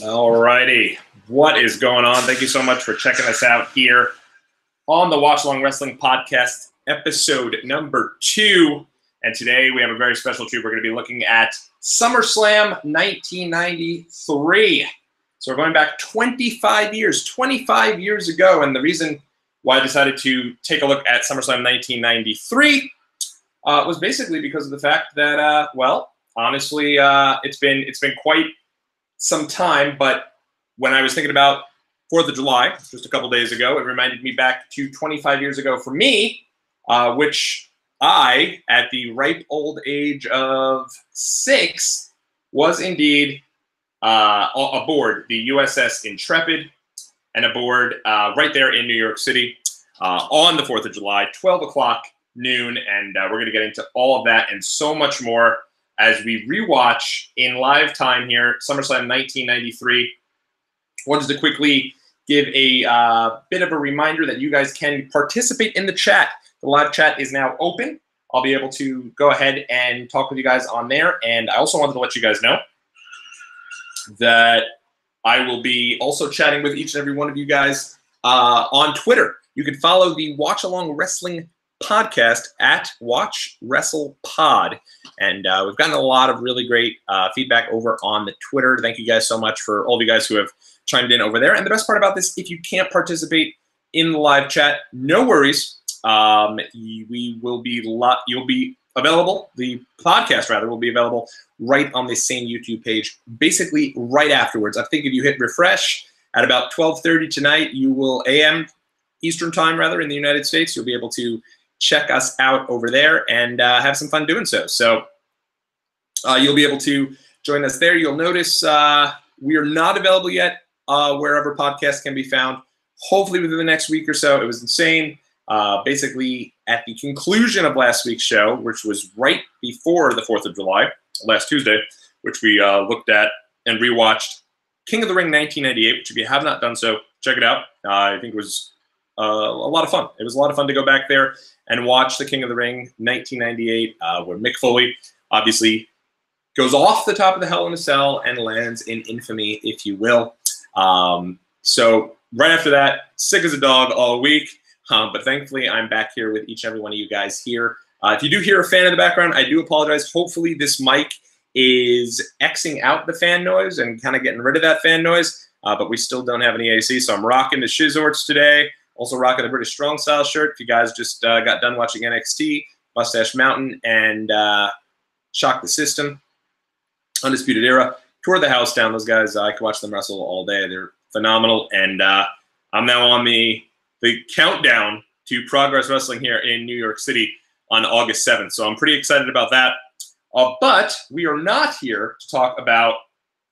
All righty. What is going on? Thank you so much for checking us out here on the Watchalong Wrestling Podcast, episode number 2. And today we have a very special treat. We're going to be looking at Summerslam 1993. So we're going back 25 years ago. And the reason why I decided to take a look at Summerslam 1993 was basically because of the fact that, honestly, it's been quite some time, but when I was thinking about 4th of July, just a couple days ago, it reminded me back to 25 years ago for me, which I, at the ripe old age of 6, was indeed aboard the USS Intrepid and aboard right there in New York City on the 4th of July, 12 o'clock noon, and we're going to get into all of that and so much more as we rewatch in live time here, SummerSlam 1993. Wanted to quickly give a bit of a reminder that you guys can participate in the chat. The live chat is now open. I'll be able to go ahead and talk with you guys on there. And I also wanted to let you guys know that I will be also chatting with each and every one of you guys on Twitter. You can follow the Watchalong Wrestling Podcast at WatchWrestlePod. And we've gotten a lot of really great feedback over on the Twitter. Thank you guys so much for all of you guys who have chimed in over there. And the best part about this, if you can't participate in the live chat, no worries. You'll be available. The podcast, rather, will be available right on the same YouTube page, basically right afterwards. I think if you hit refresh at about 12:30 tonight, you will AM Eastern time, rather, in the United States. You'll be able to check us out over there and have some fun doing so. So you'll be able to join us there. You'll notice we are not available yet wherever podcasts can be found. Hopefully within the next week or so. It was insane. Basically, at the conclusion of last week's show, which was right before the 4th of July, last Tuesday, which we looked at and rewatched King of the Ring 1998, which if you have not done so, check it out. I think it was a lot of fun. It was a lot of fun to go back there and watch the King of the Ring 1998, where Mick Foley obviously goes off the top of the Hell in a Cell and lands in infamy, if you will. So right after that, sick as a dog all week. But thankfully, I'm back here with each and every one of you guys here. If you do hear a fan in the background, I do apologize. Hopefully, this mic is Xing out the fan noise and kind of getting rid of that fan noise. But we still don't have any AC, so I'm rocking the Shizorts today. Also rocking the British Strong Style shirt. If you guys just got done watching NXT, Mustache Mountain, and Shock the System, Undisputed Era, tore the house down. Those guys, I could watch them wrestle all day. They're phenomenal. And I'm now on the countdown to Progress Wrestling here in New York City on August 7th. So I'm pretty excited about that. But we are not here to talk about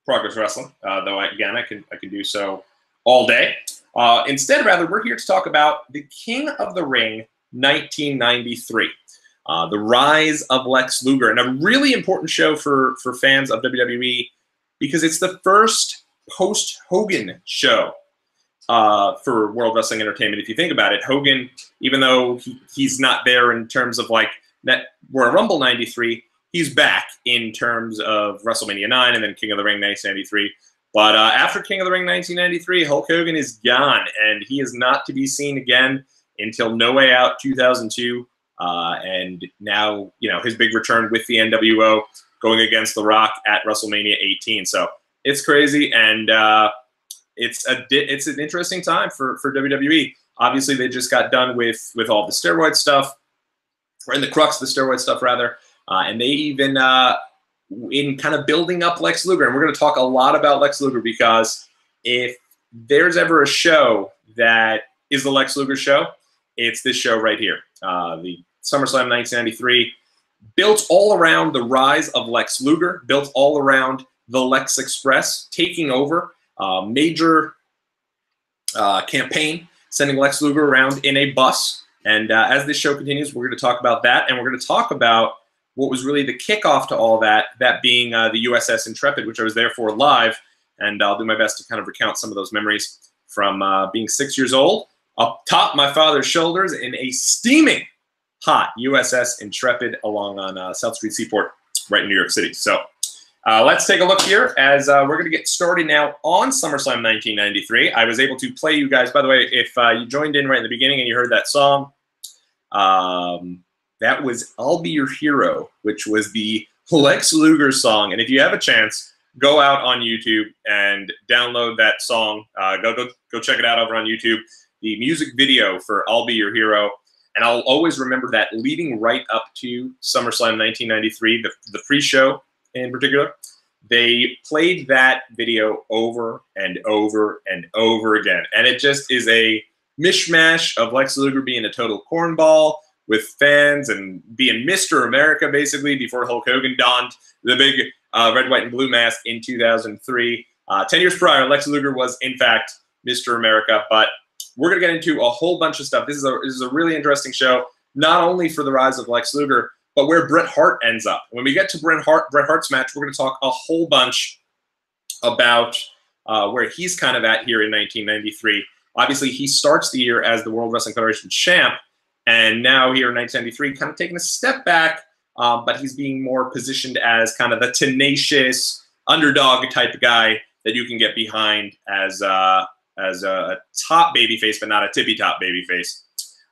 Progress Wrestling, though, I can do so all day. Instead, rather, we're here to talk about the King of the Ring 1993, the rise of Lex Luger, and a really important show for fans of WWE because it's the first post-Hogan show for World Wrestling Entertainment. If you think about it, Hogan, even though he's not there in terms of like that, we're a Rumble 93, he's back in terms of WrestleMania 9 and then King of the Ring 1993. But after King of the Ring 1993, Hulk Hogan is gone, and he is not to be seen again until No Way Out 2002. And now, his big return with the NWO going against The Rock at WrestleMania 18. So it's crazy, and it's an interesting time for WWE. Obviously, they just got done with all the steroid stuff, or in the crux of the steroid stuff, rather. And they even... in kind of building up Lex Luger. And we're going to talk a lot about Lex Luger because if there's ever a show that is the Lex Luger show, it's this show right here. The SummerSlam 1993, built all around the rise of Lex Luger, built all around the Lex Express taking over, major campaign, sending Lex Luger around in a bus. And as this show continues, we're going to talk about that, and we're going to talk about what was really the kickoff to all that, that being the USS Intrepid, which I was there for live, and I'll do my best to kind of recount some of those memories from being 6 years old, up top my father's shoulders in a steaming hot USS Intrepid along on South Street Seaport, right in New York City. So Let's take a look here as we're going to get started now on SummerSlam 1993. I was able to play you guys, by the way, if you joined in right in the beginning and you heard that song, that was I'll Be Your Hero, which was the Lex Luger song. And if you have a chance, go out on YouTube and download that song. Go check it out over on YouTube. The music video for I'll Be Your Hero. And I'll always remember that leading right up to SummerSlam 1993, the pre-show in particular, they played that video over and over and over again. And it just is a mishmash of Lex Luger being a total cornball with fans and being Mr. America, basically, before Hulk Hogan donned the big red, white, and blue mask in 2003. 10 years prior, Lex Luger was, in fact, Mr. America. But we're going to get into a whole bunch of stuff. This is a really interesting show, not only for the rise of Lex Luger, but where Bret Hart ends up. When we get to Bret Hart's match, we're going to talk a whole bunch about where he's kind of at here in 1993. Obviously, he starts the year as the World Wrestling Federation champ, and now here in 1993, kind of taking a step back, but he's being more positioned as kind of the tenacious underdog type of guy that you can get behind as a top babyface, but not a tippy-top babyface.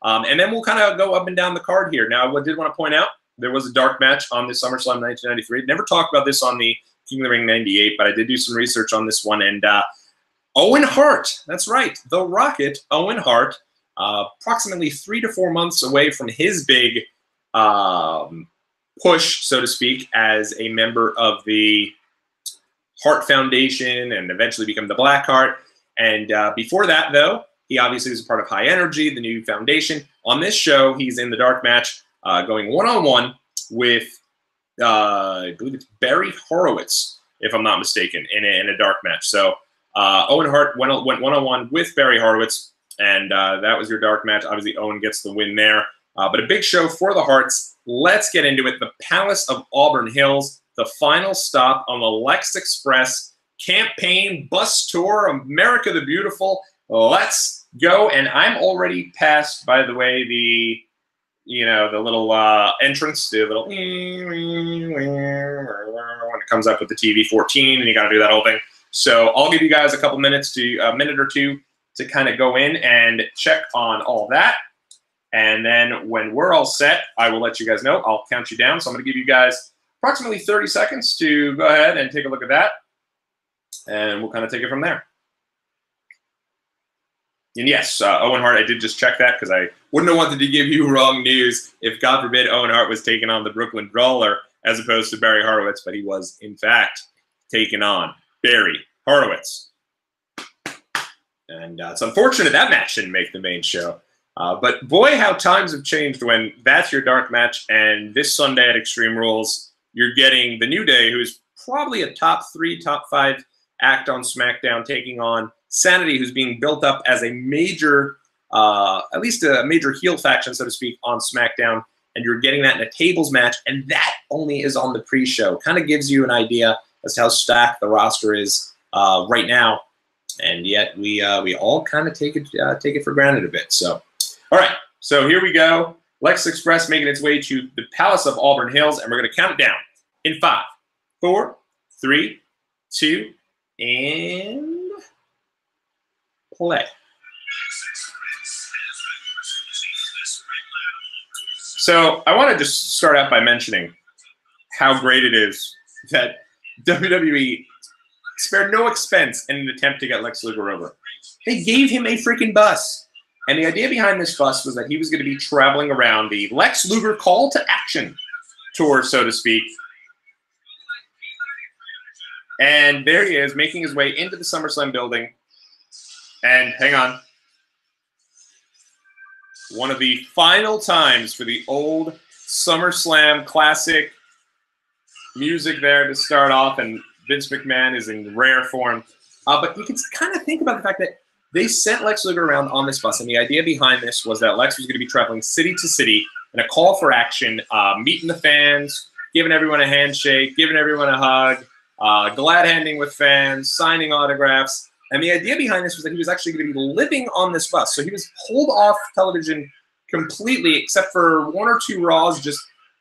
And then we'll kind of go up and down the card here. Now, I did want to point out, there was a dark match on this SummerSlam 1993. Never talked about this on the King of the Ring 98, but I did do some research on this one. And Owen Hart, that's right, the Rocket, Owen Hart, approximately 3 to 4 months away from his big push, so to speak, as a member of the Hart Foundation and eventually become the Black Heart. And before that, though, he obviously was a part of High Energy, the new foundation. On this show, he's in the dark match going one-on-one with, I believe it's Barry Horowitz, if I'm not mistaken, in a dark match. So Owen Hart went one-on-one with Barry Horowitz, and that was your dark match. Obviously, Owen gets the win there. But a big show for the Harts. Let's get into it. The Palace of Auburn Hills, the final stop on the Lex Express campaign bus tour, America the Beautiful. Let's go. And I'm already past, by the way, the little entrance, the little when it comes up with the TV 14, and you got to do that whole thing. So I'll give you guys a minute or two to kind of go in and check on all that. And then when we're all set, I will let you guys know. I'll count you down. So I'm going to give you guys approximately 30 seconds to go ahead and take a look at that. And we'll kind of take it from there. And yes, Owen Hart, I did just check that because I wouldn't have wanted to give you wrong news if, God forbid, Owen Hart was taking on the Brooklyn Brawler as opposed to Barry Horowitz, but he was, in fact, taking on Barry Horowitz. And it's unfortunate that match didn't make the main show. But boy, how times have changed when that's your dark match, and this Sunday at Extreme Rules, you're getting the New Day, who's probably a top 3, top 5 act on SmackDown, taking on Sanity, who's being built up as a major, at least a major heel faction, so to speak, on SmackDown. And you're getting that in a tables match, and that only is on the pre-show. Kind of gives you an idea as to how stacked the roster is right now. And yet we all kind of take it for granted a bit. So, all right, so here we go. Lex Express making its way to the Palace of Auburn Hills, and we're going to count it down in 5, 4, 3, 2, and play. So I want to just start out by mentioning how great it is that WWE spared no expense in an attempt to get Lex Luger over. They gave him a freaking bus. And the idea behind this bus was that he was going to be traveling around the Lex Luger Call to Action tour, so to speak. And there he is, making his way into the SummerSlam building. And hang on. One of the final times for the old SummerSlam classic music there to start off, and Vince McMahon is in rare form. But you can kind of think about the fact that they sent Lex Luger around on this bus, and the idea behind this was that Lex was going to be traveling city to city in a call for action, meeting the fans, giving everyone a handshake, giving everyone a hug, glad-handing with fans, signing autographs. And the idea behind this was that he was actually going to be living on this bus. So he was pulled off television completely, except for 1 or 2 Raws, just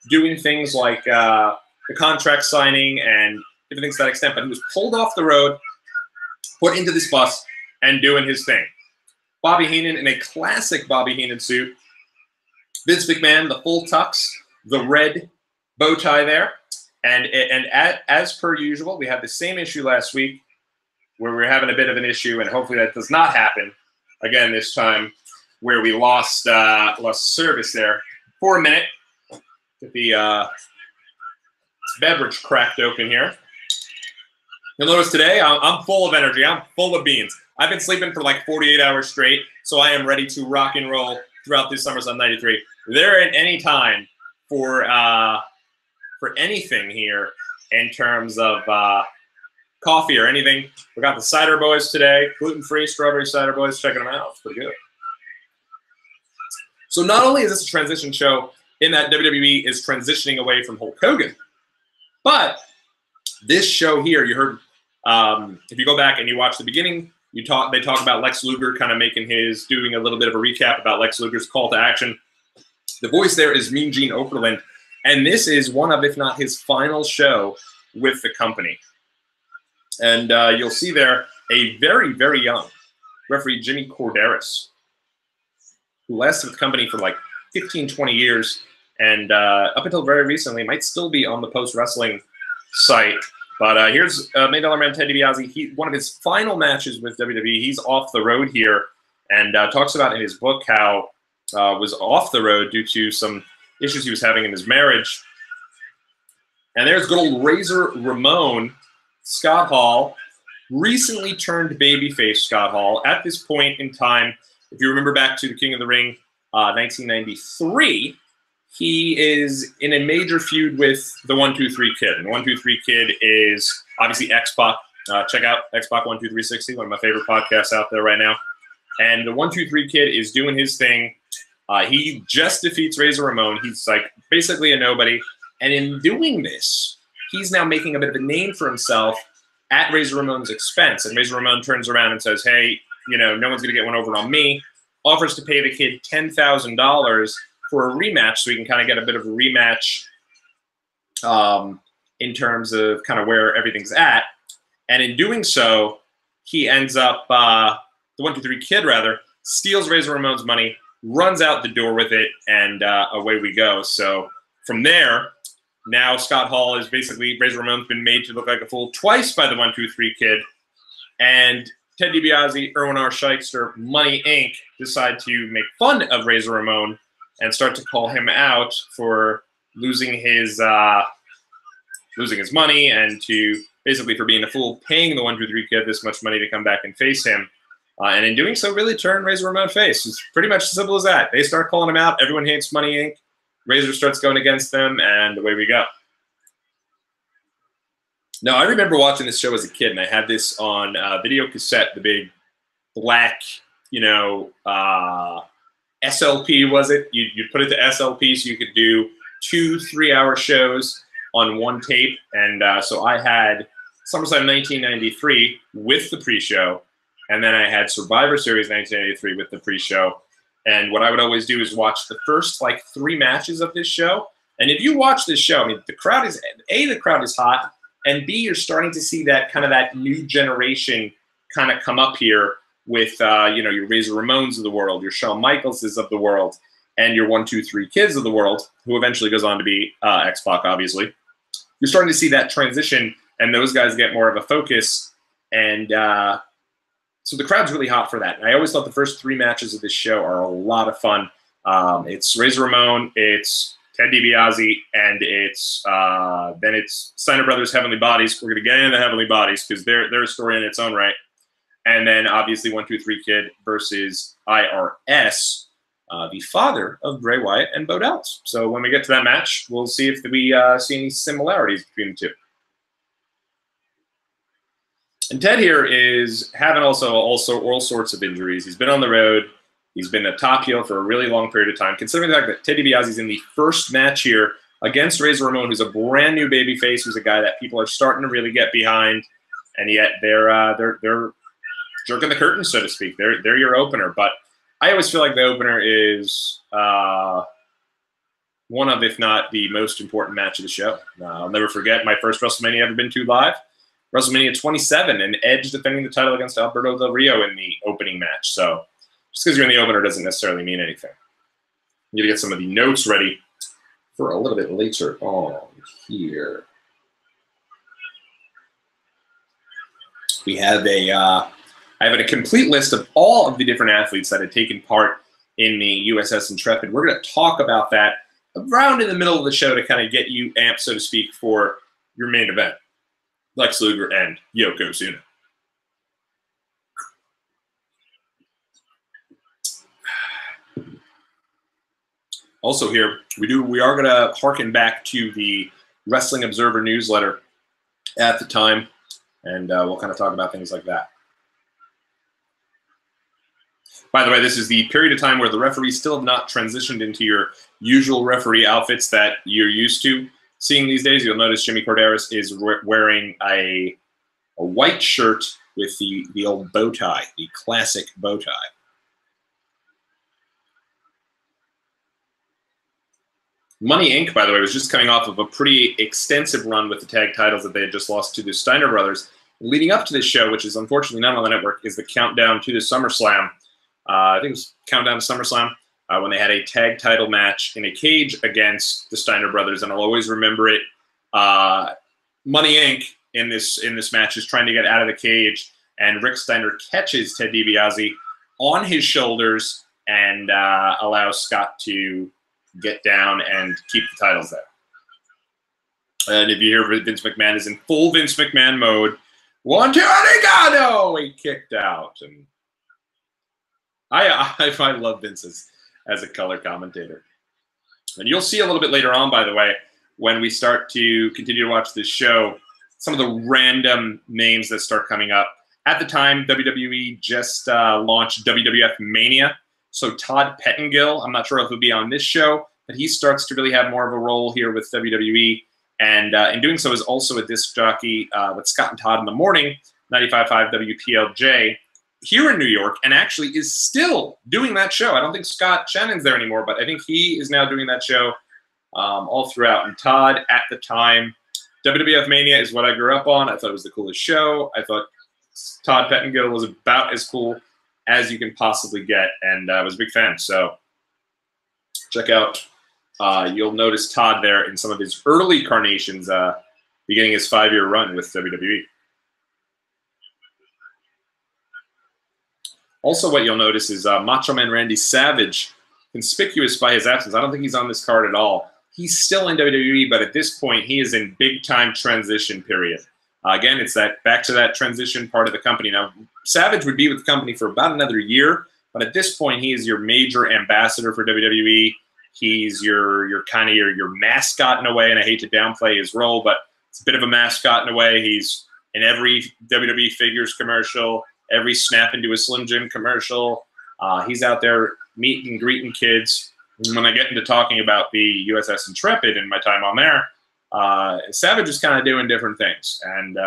doing things like the contract signing and everything to that extent, but he was pulled off the road, put into this bus, and doing his thing. Bobby Heenan in a classic Bobby Heenan suit. Vince McMahon, the full tux, the red bow tie there. And as per usual, we had the same issue last week where we were having a bit of an issue, and hopefully that does not happen again this time, where we lost service there for a minute. Get the beverage cracked open here. You'll notice today I'm full of energy. I'm full of beans. I've been sleeping for like 48 hours straight, so I am ready to rock and roll throughout this Summerslam '93. There at any time for anything here in terms of coffee or anything. We got the Cider Boys today, gluten-free strawberry cider boys. Checking them out. It's pretty good. So not only is this a transition show in that WWE is transitioning away from Hulk Hogan, but this show here, you heard, if you go back and you watch the beginning, they talk about Lex Luger kind of doing a little bit of a recap about Lex Luger's call to action. The voice there is Mean Gene Okerlund, and this is one of, if not his final show with the company. And you'll see there a very, very young referee, Jimmy Corderas, who lasted with the company for like 15, 20 years, and up until very recently might still be on the post-wrestling site. But here's Main Dollar Man Ted DiBiase. One of his final matches with WWE. He's off the road here, and talks about in his book how was off the road due to some issues he was having in his marriage. And there's good old Razor Ramon, Scott Hall, recently turned babyface Scott Hall. At this point in time, if you remember back to the King of the Ring 1993, he is in a major feud with the 1-2-3 Kid. And the 1-2-3 Kid is obviously X-Pac. Check out X-Pac 1-2-3-60, one of my favorite podcasts out there right now. And the 1-2-3 Kid is doing his thing. He just defeats Razor Ramon. He's like basically a nobody. And in doing this, he's now making a bit of a name for himself at Razor Ramon's expense. And Razor Ramon turns around and says, hey, you know, no one's going to get one over on me. Offers to pay the kid $10,000 for a rematch so he can kind of get a bit of a rematch in terms of kind of where everything's at. And in doing so, he ends up, the 1-2-3 Kid, rather, steals Razor Ramon's money, runs out the door with it, and away we go. So from there, now Scott Hall is basically, Razor Ramon's been made to look like a fool twice by the 1-2-3 Kid. And Ted DiBiase, Erwin R. Shyster, Money Inc. decide to make fun of Razor Ramon and start to call him out for losing his money and to basically for being a fool, paying the 1-2-3 Kid this much money to come back and face him. And in doing so, really turn Razor Ramon face. It's pretty much as simple as that. They start calling him out. Everyone hates Money Inc. Razor starts going against them, and away we go. Now, I remember watching this show as a kid, and I had this on video cassette, the big black, you know, SLP, was it? You'd put it to SLP so you could do 2 3-hour shows on one tape. And so I had SummerSlam 1993 with the pre-show, and then I had Survivor Series 1983 with the pre-show. And what I would always do is watch the first, like, 3 matches of this show. And if you watch this show, I mean, the crowd is, A, the crowd is hot, and B, you're starting to see that kind of that new generation kind of come up here with, you know, your Razor Ramones of the world, your Shawn Michaelses of the world, and your 1-2-3 Kids of the world, who eventually goes on to be X-Pac, obviously. You're starting to see that transition, and those guys get more of a focus. And so the crowd's really hot for that. And I always thought the first 3 matches of this show are a lot of fun. It's Razor Ramon, it's Ted DiBiase, and it's then it's Steiner Brothers Heavenly Bodies. We're going to get into Heavenly Bodies because they're a story in its own right. And then obviously 1-2-3 Kid versus IRS, the father of Bray Wyatt and Bo Dallas. So when we get to that match, we'll see if we see any similarities between the two. And Ted here is having also all sorts of injuries. He's been on the road. He's been a top heel for a really long period of time. Considering the fact that Ted DiBiase is in the first match here against Razor Ramon, who's a brand new babyface, who's a guy that people are starting to really get behind, and yet they're jerking the curtain, so to speak. They're your opener. But I always feel like the opener is one of, if not the most important match of the show. I'll never forget my first WrestleMania I've ever been to live. WrestleMania 27, and Edge defending the title against Alberto Del Rio in the opening match. So just because you're in the opener doesn't necessarily mean anything. I'm going to get some of the notes ready for a little bit later on here. We have I have a complete list of all of the different athletes that had taken part in the USS Intrepid. We're going to talk about that around in the middle of the show to kind of get you amped, so to speak, for your main event, Lex Luger and Yokozuna. Also here, we are going to harken back to the Wrestling Observer newsletter at the time, and we'll kind of talk about things like that. By the way, this is the period of time where the referees still have not transitioned into your usual referee outfits that you're used to seeing these days. You'll notice Jimmy Corderas is wearing a white shirt with the old bow tie, the classic bow tie. Money Inc., by the way, was just coming off of a pretty extensive run with the tag titles that they had just lost to the Steiner brothers. Leading up to this show, which is unfortunately not on the network, is the countdown to the SummerSlam. I think it was Countdown to SummerSlam, when they had a tag title match in a cage against the Steiner brothers, and I'll always remember it. Money Inc. in this match is trying to get out of the cage, and Rick Steiner catches Ted DiBiase on his shoulders and allows Scott to get down and keep the titles there. And if you hear Vince McMahon is in full Vince McMahon mode, 1, 2, Arigato! He kicked out, and I love Vince as a color commentator. And you'll see a little bit later on, by the way, when we start to continue to watch this show, some of the random names that start coming up. At the time, WWE just launched WWF Mania. So Todd Pettengill, I'm not sure if he'll be on this show, but he starts to really have more of a role here with WWE. And in doing so is also a disc jockey with Scott and Todd in the morning, 95.5 WPLJ. Here in New York, and actually is still doing that show. I don't think Scott Shannon's there anymore, but I think he is now doing that show all throughout. And Todd, at the time, WWF Mania is what I grew up on. I thought it was the coolest show. I thought Todd Pettengill was about as cool as you can possibly get, and I was a big fan. So check out, you'll notice Todd there in some of his early carnations beginning his 5-year run with WWE. Also, what you'll notice is Macho Man Randy Savage, conspicuous by his absence. I don't think he's on this card at all. He's still in WWE, but at this point, he is in big-time transition period. Again, it's back to that transition part of the company. Now, Savage would be with the company for about another year, but at this point, he is your major ambassador for WWE. He's your kind of your mascot in a way, and I hate to downplay his role, but it's a bit of a mascot in a way. He's in every WWE Figures commercial, every Snap into a Slim Jim commercial. He's out there meeting and greeting kids. And when I get into talking about the USS Intrepid and my time on there, Savage is kind of doing different things. And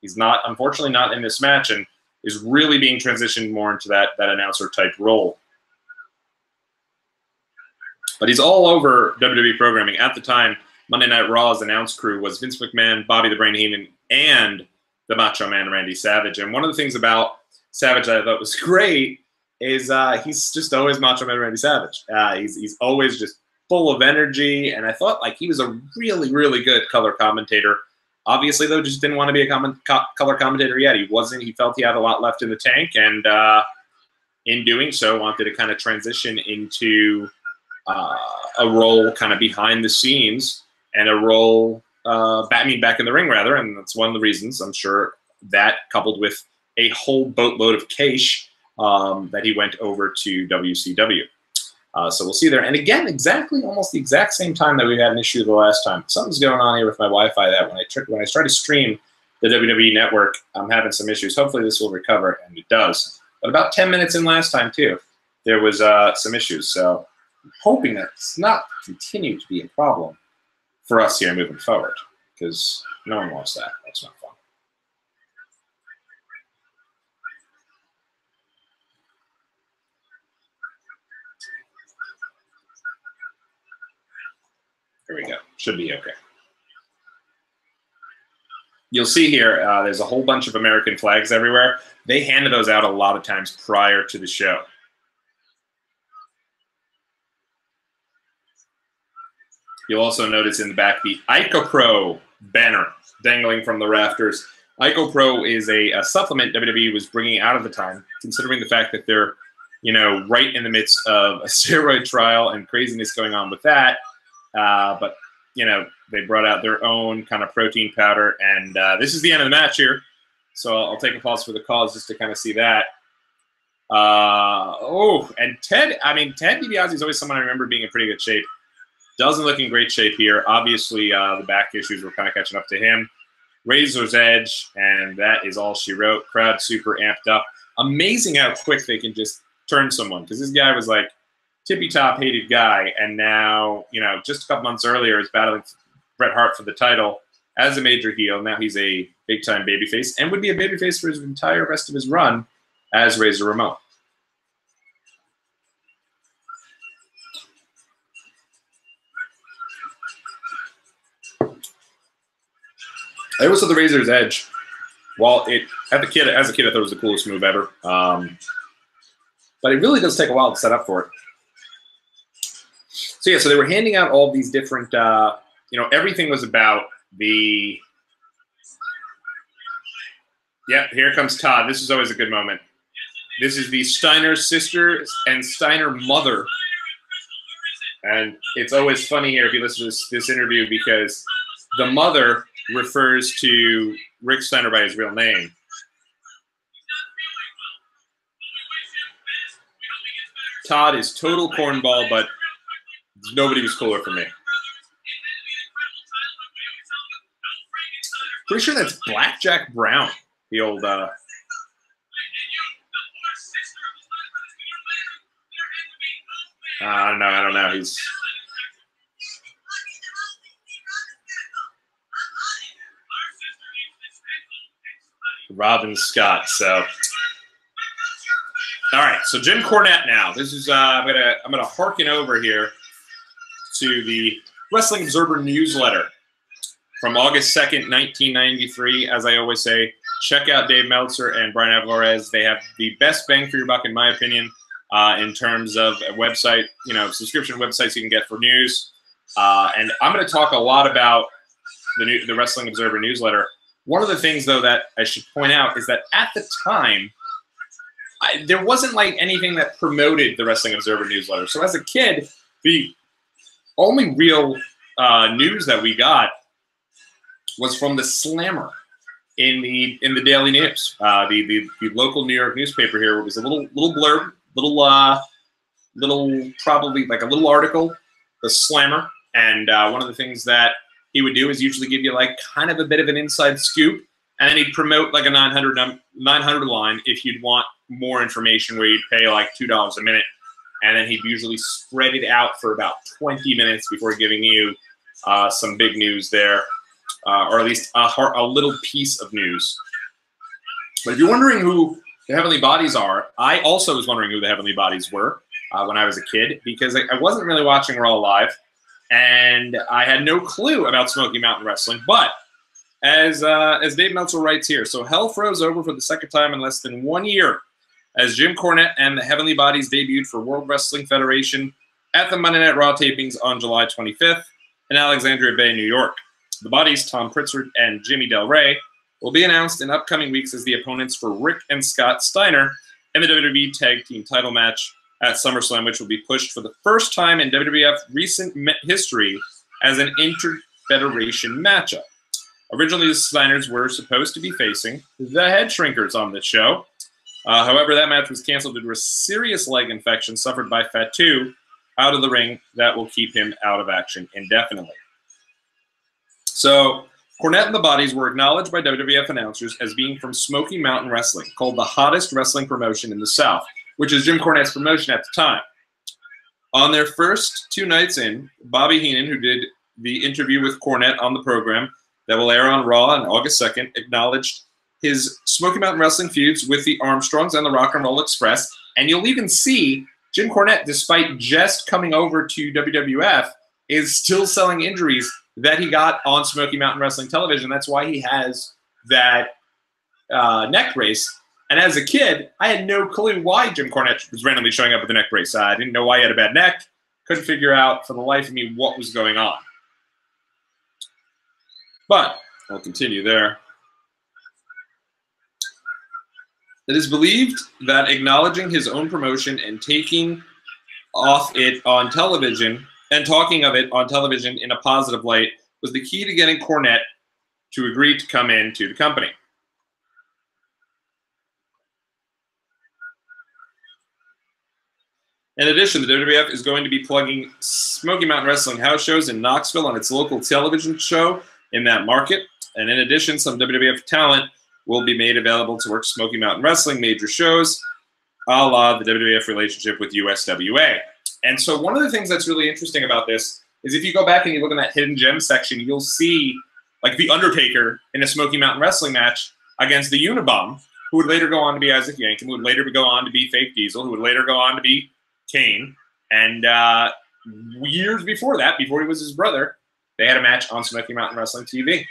he's not, unfortunately, not in this match and is really being transitioned more into that announcer-type role. But he's all over WWE programming. At the time, Monday Night Raw's announce crew was Vince McMahon, Bobby the Brain Heenan, and the Macho Man Randy Savage. And one of the things about Savage that I thought was great is he's just always Macho Man Randy Savage. He's always just full of energy, and I thought like he was a really, really good color commentator. Obviously, though, just didn't want to be a color commentator yet. He wasn't. He felt he had a lot left in the tank, and in doing so, wanted to kind of transition into a role kind of behind the scenes and a role back in the ring, rather, and that's one of the reasons, I'm sure, that coupled with a whole boatload of cash that he went over to WCW. So we'll see there. And again, almost the exact same time that we had an issue the last time. Something's going on here with my Wi-Fi that when I try to stream the WWE Network, I'm having some issues. Hopefully this will recover, and it does. But about 10 minutes in last time, too, there was some issues. So I'm hoping that it's not continue to be a problem for us here moving forward, because no one wants that. That's not fun. There we go. Should be okay. you'll see here, there's a whole bunch of American flags everywhere. They handed those out a lot of times prior to the show. You'll also notice in the back the IcoPro banner dangling from the rafters. IcoPro is a supplement WWE was bringing out at the time, considering the fact that they're, you know, right in the midst of a steroid trial and craziness going on with that. But, you know, they brought out their own kind of protein powder, and this is the end of the match here. So I'll take a pause for the calls just to kind of see that. And Ted DiBiase is always someone I remember being in pretty good shape. Doesn't look in great shape here. Obviously, the back issues were kind of catching up to him. Razor's Edge, and that is all she wrote. Crowd super amped up. Amazing how quick they can just turn someone, because this guy was like tippy-top hated guy, and now, you know, just a couple months earlier is battling Bret Hart for the title as a major heel. Now he's a big-time babyface, and would be a babyface for his entire rest of his run as Razor Ramon. I always thought the Razor's Edge, while as a kid I thought it was the coolest move ever. But it really does take a while to set up for it. So yeah, so they were handing out all these different, you know, everything was about the, yeah, here comes Todd. This is always a good moment. This is the Steiner sister and Steiner mother. And it's always funny here if you listen to this interview, because the mother refers to Rick Steiner by his real name. Todd is total cornball, but nobody was cooler for me. Pretty sure that's Blackjack Brown, the old I don't know. He's Robin Scott. So, all right. So Jim Cornette now. This is I'm gonna harken over here to the Wrestling Observer newsletter from August 2nd, 1993. As I always say, check out Dave Meltzer and Brian Alvarez. They have the best bang for your buck, in my opinion, in terms of a website, you know, subscription websites you can get for news. And I'm going to talk a lot about the Wrestling Observer newsletter. One of the things, though, that I should point out is that at the time, there wasn't like anything that promoted the Wrestling Observer newsletter. So as a kid, the only real news that we got was from the Slammer in the Daily News, the local New York newspaper here. It was a little blurb, probably like a little article, the Slammer, and one of the things that he would do is usually give you like kind of a bit of an inside scoop, and then he'd promote like a 900 line if you'd want more information, where you'd pay like $2 a minute, and then he'd usually spread it out for about 20 minutes before giving you some big news there, or at least a little piece of news. But if you're wondering who the Heavenly Bodies are, I also was wondering who the Heavenly Bodies were when I was a kid, because I wasn't really watching Raw live, and I had no clue about Smoky Mountain Wrestling. But as Dave Meltzer writes here, so hell froze over for the second time in less than 1 year as Jim Cornette and the Heavenly Bodies debuted for World Wrestling Federation at the Monday Night Raw tapings on July 25th in Alexandria Bay, New York. The Bodies, Tom Pritzker and Jimmy Del Rey, will be announced in upcoming weeks as the opponents for Rick and Scott Steiner in the WWE Tag Team title match at SummerSlam, which will be pushed for the first time in WWF recent history as an inter-federation matchup. Originally, the Steiners were supposed to be facing the Head Shrinkers on this show. However, that match was canceled due to a serious leg infection suffered by Fatu out of the ring that will keep him out of action indefinitely. So, Cornette and the Bodies were acknowledged by WWF announcers as being from Smoky Mountain Wrestling, called the hottest wrestling promotion in the South, which is Jim Cornette's promotion at the time. On their first 2 nights in, Bobby Heenan, who did the interview with Cornette on the program that will air on Raw on August 2nd, acknowledged his Smoky Mountain Wrestling feuds with the Armstrongs and the Rock and Roll Express. And you'll even see Jim Cornette, despite just coming over to WWF, is still selling injuries that he got on Smoky Mountain Wrestling television. That's why he has that neck brace. And as a kid, I had no clue why Jim Cornette was randomly showing up with a neck brace. I didn't know why he had a bad neck. Couldn't figure out for the life of me what was going on. But I'll continue there. It is believed that acknowledging his own promotion and taking off it on television and talking of it on television in a positive light was the key to getting Cornette to agree to come into the company. In addition, the WWF is going to be plugging Smoky Mountain Wrestling house shows in Knoxville on its local television show in that market. And in addition, some WWF talent will be made available to work Smoky Mountain Wrestling major shows, a la the WWF relationship with USWA. And so one of the things that's really interesting about this is if you go back and you look in that Hidden Gems section, you'll see like The Undertaker in a Smoky Mountain Wrestling match against the Unabomber, who would later go on to be Isaac Yankem, who would later go on to be Fake Diesel, who would later go on to be Kane. And years before that, before he was his brother, they had a match on Smoky Mountain Wrestling TV.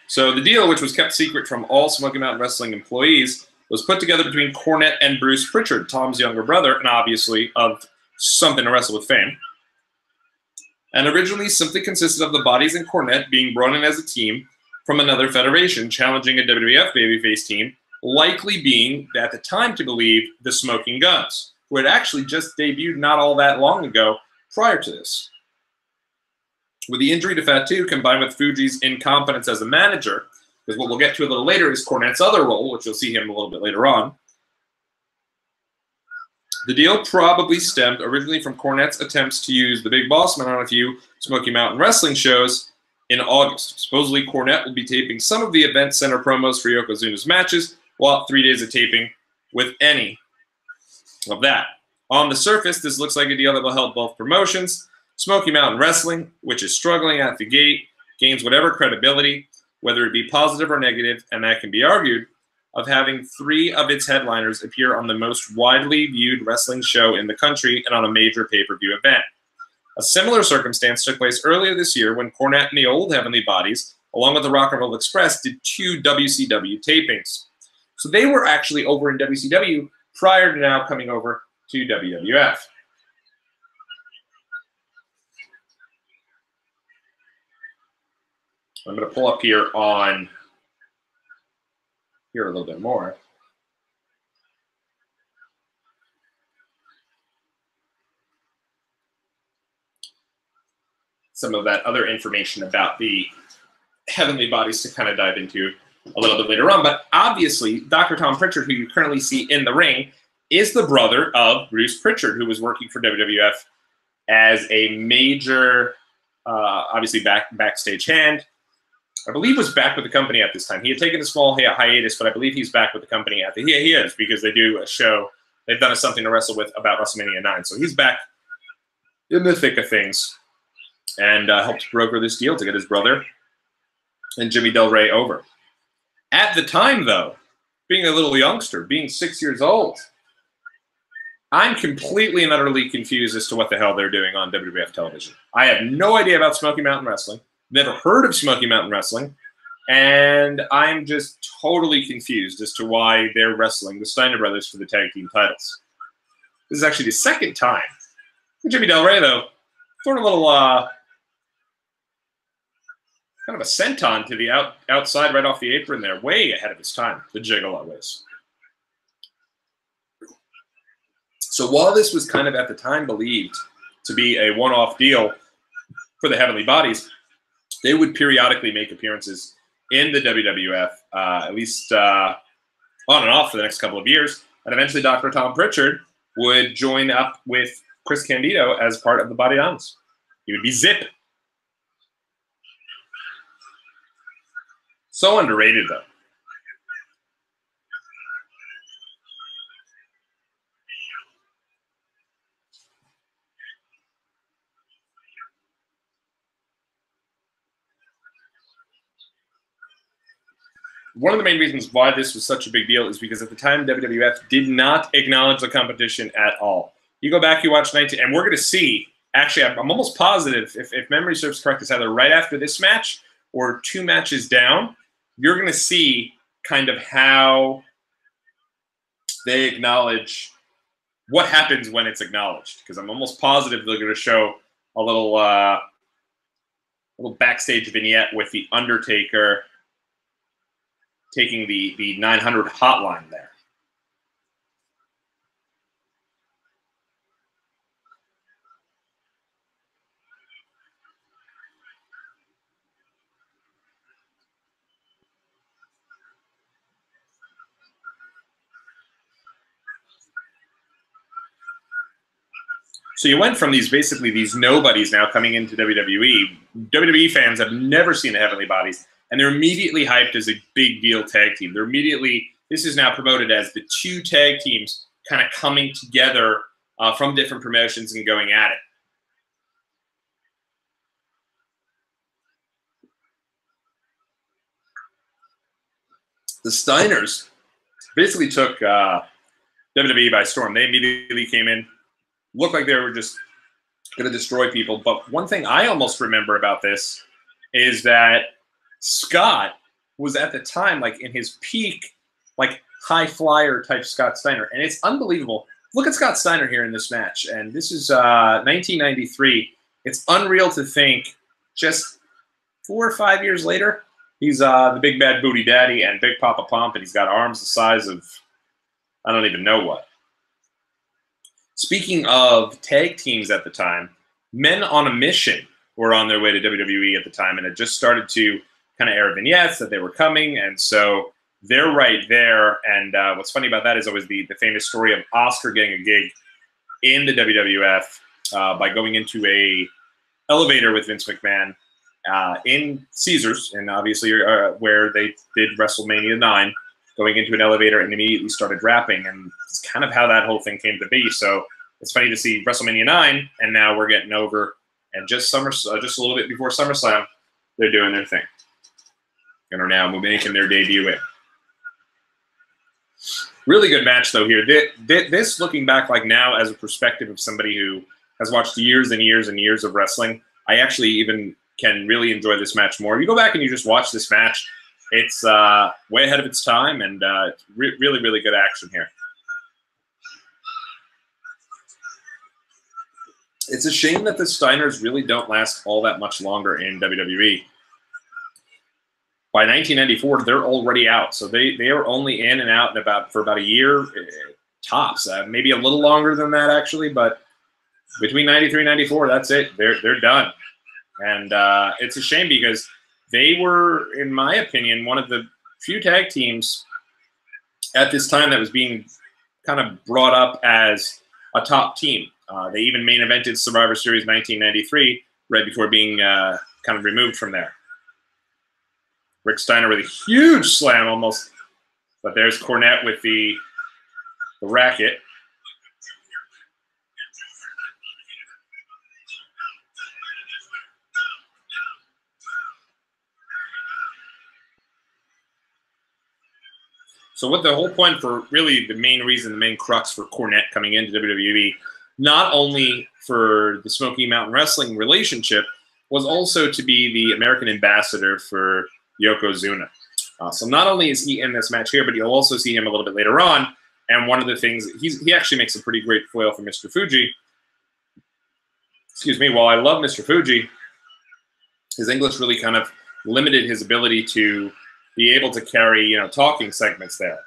So the deal, which was kept secret from all Smoky Mountain Wrestling employees, was put together between Cornette and Bruce Pritchard, Tom's younger brother, and obviously of something to wrestle with fame. And originally simply consisted of the Bodies and Cornette being brought in as a team from another federation, challenging a WWF babyface team, likely being, at the time to believe, the Smoking Guns, who had actually just debuted not all that long ago prior to this. With the injury to Fatu combined with Fuji's incompetence as a manager, because what we'll get to a little later is Cornette's other role, which you'll see him a little bit later on, the deal probably stemmed originally from Cornette's attempts to use the Big Boss Man on a few Smoky Mountain Wrestling shows in August. Supposedly, Cornette will be taping some of the event center promos for Yokozuna's matches, while 3 days of taping with any of that. On the surface, this looks like a deal that will help both promotions. Smoky Mountain Wrestling, which is struggling at the gate, gains whatever credibility, whether it be positive or negative, and that can be argued, of having 3 of its headliners appear on the most widely viewed wrestling show in the country and on a major pay-per-view event. A similar circumstance took place earlier this year when Cornette and the Old Heavenly Bodies, along with the Rock and Roll Express, did 2 WCW tapings. So they were actually over in WCW prior to now coming over to WWF. I'm going to pull up here on here a little bit more. Some of that other information about the Heavenly Bodies to kind of dive into a little bit later on. But obviously, Dr. Tom Pritchard, who you currently see in the ring, is the brother of Bruce Pritchard, who was working for WWF as a major, obviously backstage hand. I believe was back with the company at this time. He had taken a small hiatus, but I believe he's back with the company at the he is, because they do a show. They've done something to wrestle with about WrestleMania 9. So he's back in the thick of things and helped broker this deal to get his brother and Jimmy Del Rey over. At the time, though, being a little youngster, being 6 years old, I'm completely and utterly confused as to what the hell they're doing on WWF television. I have no idea about Smoky Mountain Wrestling. Never heard of Smoky Mountain Wrestling, and I'm just totally confused as to why they're wrestling the Steiner brothers for the tag team titles. This is actually the second time. Jimmy Del Rey, though, throwing a little kind of a senton to the outside right off the apron there, way ahead of his time, the Gigolo ways. So while this was kind of at the time believed to be a one-off deal for the Heavenly Bodies, they would periodically make appearances in the WWF, at least on and off for the next couple of years. And eventually Dr. Tom Pritchard would join up with Chris Candido as part of the Body Dons. He would be Zip. So underrated, though. One of the main reasons why this was such a big deal is because at the time, WWF did not acknowledge the competition at all. You go back, you watch 19, and we're going to see actually, I'm almost positive, if memory serves correct, it's either right after this match or 2 matches down, you're going to see kind of how they acknowledge what happens when it's acknowledged. Because I'm almost positive they're going to show a little backstage vignette with the Undertaker taking the 900 hotline there. So you went from basically these nobodies now coming into WWE. WWE fans have never seen the Heavenly Bodies, and they're immediately hyped as a big deal tag team. This is now promoted as the 2 tag teams kind of coming together from different promotions and going at it. The Steiners basically took WWE by storm. They immediately came in, looked like they were just going to destroy people. But one thing I almost remember about this is that Scott was at the time like in his peak, like high flyer type Scott Steiner. And it's unbelievable. Look at Scott Steiner here in this match. And this is 1993. It's unreal to think just 4 or 5 years later, he's the big bad booty daddy and Big Papa Pump, and he's got arms the size of I don't even know what. Speaking of tag teams at the time, Men on a Mission were on their way to WWE at the time, and it just started to kind of air vignettes that they were coming, and so they're right there. And what's funny about that is always the famous story of Oscar getting a gig in the WWF by going into a elevator with Vince McMahon in Caesars, and obviously where they did WrestleMania 9, going into an elevator and immediately started rapping, and it's kind of how that whole thing came to be. So it's funny to see WrestleMania 9, and now we're getting over, and just a little bit before SummerSlam, they're doing their thing, and are now making their debut in. Really good match, though, here. This, looking back like now as a perspective of somebody who has watched years and years and years of wrestling, I actually even can really enjoy this match more. If you go back and you just watch this match, it's way ahead of its time, and really, really good action here. It's a shame that the Steiners really don't last all that much longer in WWE. By 1994, they're already out, so they are only in and out for about a year tops. Maybe a little longer than that, actually, but between 93 and 94, that's it. They're done. And it's a shame because they were, in my opinion, one of the few tag teams at this time that was being kind of brought up as a top team. They even main evented Survivor Series 1993 right before being kind of removed from there. Rick Steiner with a huge slam almost, but there's Cornette with the racket. So what the whole point for really the main crux for Cornette coming into WWE, not only for the Smoky Mountain Wrestling relationship, was also to be the American ambassador for Yokozuna. So not only is he in this match here, but you'll also see him a little bit later on. And one of the things, he actually makes a pretty great foil for Mr. Fuji. Excuse me, while I love Mr. Fuji, his English really kind of limited his ability to be able to carry, talking segments there.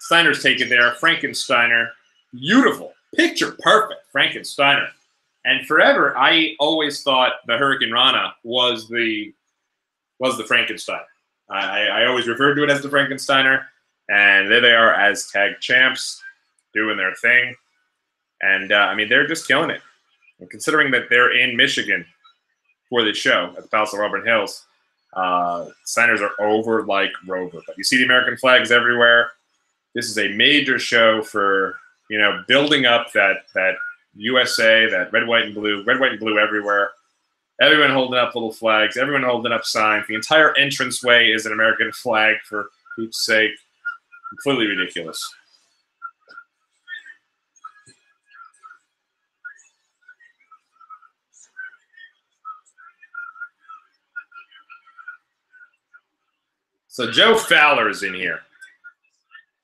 Steiner's take it there. Frankensteiner, beautiful, picture perfect Frankensteiner. And forever, I always thought the Hurricane Rana was the Frankenstein. I always referred to it as the Frankensteiner, and there they are as tag champs, doing their thing. And I mean, they're just killing it. And considering that they're in Michigan for this show at the Palace of Auburn Hills, Steiners are over like Rover. But you see the American flags everywhere. This is a major show for, building up that USA, that red, white, and blue everywhere. Everyone holding up little flags. Everyone holding up signs. The entire entranceway is an American flag, for Pete's sake. Completely ridiculous. So Joe Fowler is in here.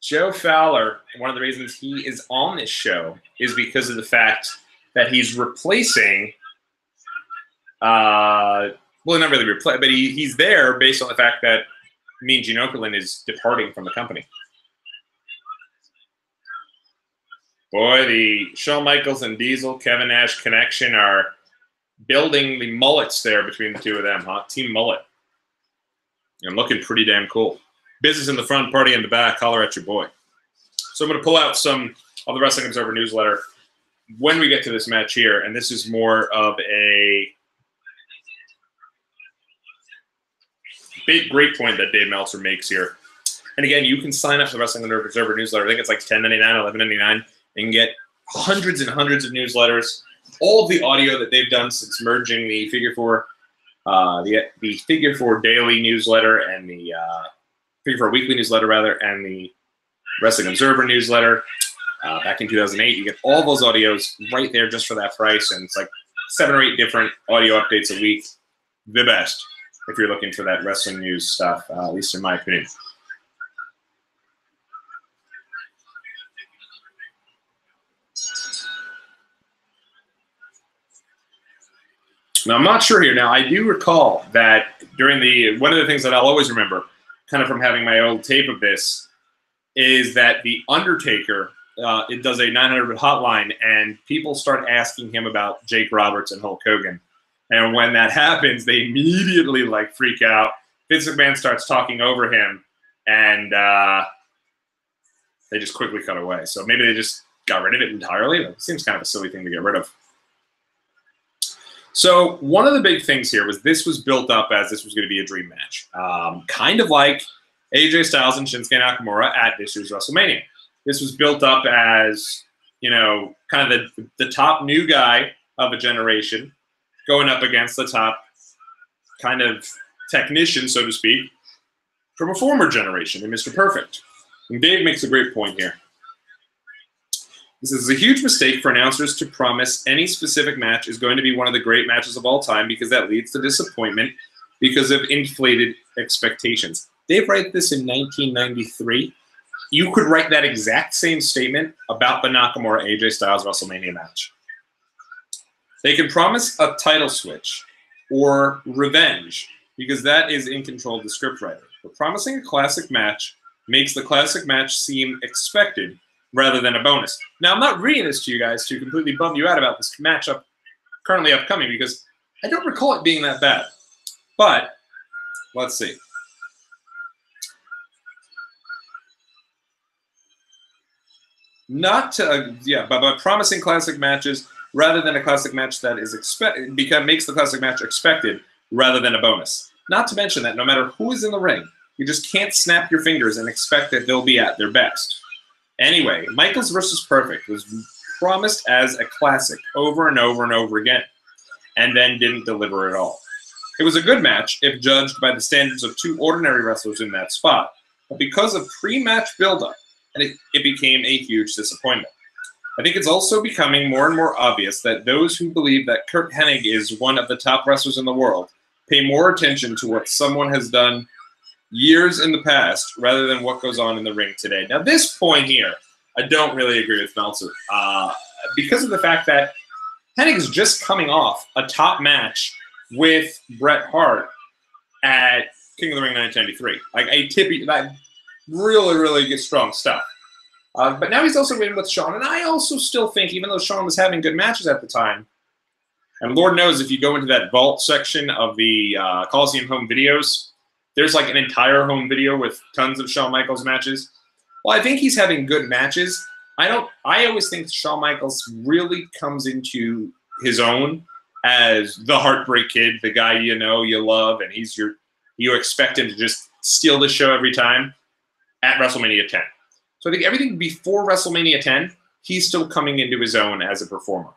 Joe Fowler, one of the reasons he is on this show is because of the fact that he's replacing, well, not really replace, but he's there based on the fact that Mean Gene Okerlund is departing from the company. Boy, the Shawn Michaels and Diesel, Kevin Nash connection are building the mullets there between the two of them, huh? Team Mullet. And looking pretty damn cool. Business in the front, party in the back. Holler at your boy. So I'm going to pull out some of the Wrestling Observer newsletter when we get to this match here. And this is more of a big, great point that Dave Meltzer makes here. And again, you can sign up for the Wrestling Observer newsletter. I think it's like $10.99, $11.99, and get hundreds and hundreds of newsletters. All of the audio that they've done since merging the Figure 4, the Figure 4 daily newsletter and the Figure 4 weekly newsletter, rather, and the Wrestling Observer newsletter back in 2008. You get all those audios right there just for that price, and it's like 7 or 8 different audio updates a week. The best if you're looking for that wrestling news stuff, at least in my opinion. Now, I'm not sure here. Now, I do recall that during one of the things that I'll always remember, kind of from having my old tape of this, is that The Undertaker, it does a 900 hotline, and people start asking him about Jake Roberts and Hulk Hogan. And when that happens, they immediately, like, freak out. Vince McMahon starts talking over him, and they just quickly cut away. So maybe they just got rid of it entirely. It seems kind of a silly thing to get rid of. So one of the big things here was this was built up as this was going to be a dream match. Kind of like AJ Styles and Shinsuke Nakamura at this year's WrestleMania. This was built up as, you know, kind of the top new guy of a generation going up against the top kind of technician, so to speak, from a former generation in Mr. Perfect. And Dave makes a great point here. This is a huge mistake for announcers to promise any specific match is going to be one of the great matches of all time, because that leads to disappointment because of inflated expectations. Dave wrote this in 1993. You could write that exact same statement about the Nakamura AJ Styles WrestleMania match. They can promise a title switch or revenge because that is in control of the scriptwriter. But promising a classic match makes the classic match seem expected rather than a bonus. Now, I'm not reading this to you guys to completely bum you out about this matchup currently upcoming, because I don't recall it being that bad. But let's see. Not to, but by promising classic matches rather than a classic match that is makes the classic match expected rather than a bonus. Not to mention that no matter who is in the ring, you just can't snap your fingers and expect that they'll be at their best. Anyway, Michaels vs. Perfect was promised as a classic over and over and over again, and then didn't deliver at all. It was a good match if judged by the standards of 2 ordinary wrestlers in that spot, but because of pre-match buildup, it became a huge disappointment. I think it's also becoming more and more obvious that those who believe that Curt Hennig is one of the top wrestlers in the world pay more attention to what someone has done years in the past rather than what goes on in the ring today. Now, this point here, I don't really agree with Meltzer because of the fact that Hennig is just coming off a top match with Bret Hart at King of the Ring 1993. Like a tippy, that really, really good, strong stuff. But now he's also winning with Shawn, and I also still think, even though Shawn was having good matches at the time, and Lord knows if you go into that vault section of the Coliseum home videos, there's like an entire home video with tons of Shawn Michaels matches. Well, I think he's having good matches. I always think Shawn Michaels really comes into his own as the Heartbreak Kid, the guy you know, you love, and you expect him to just steal the show every time at WrestleMania 10. So I think everything before WrestleMania 10, he's still coming into his own as a performer.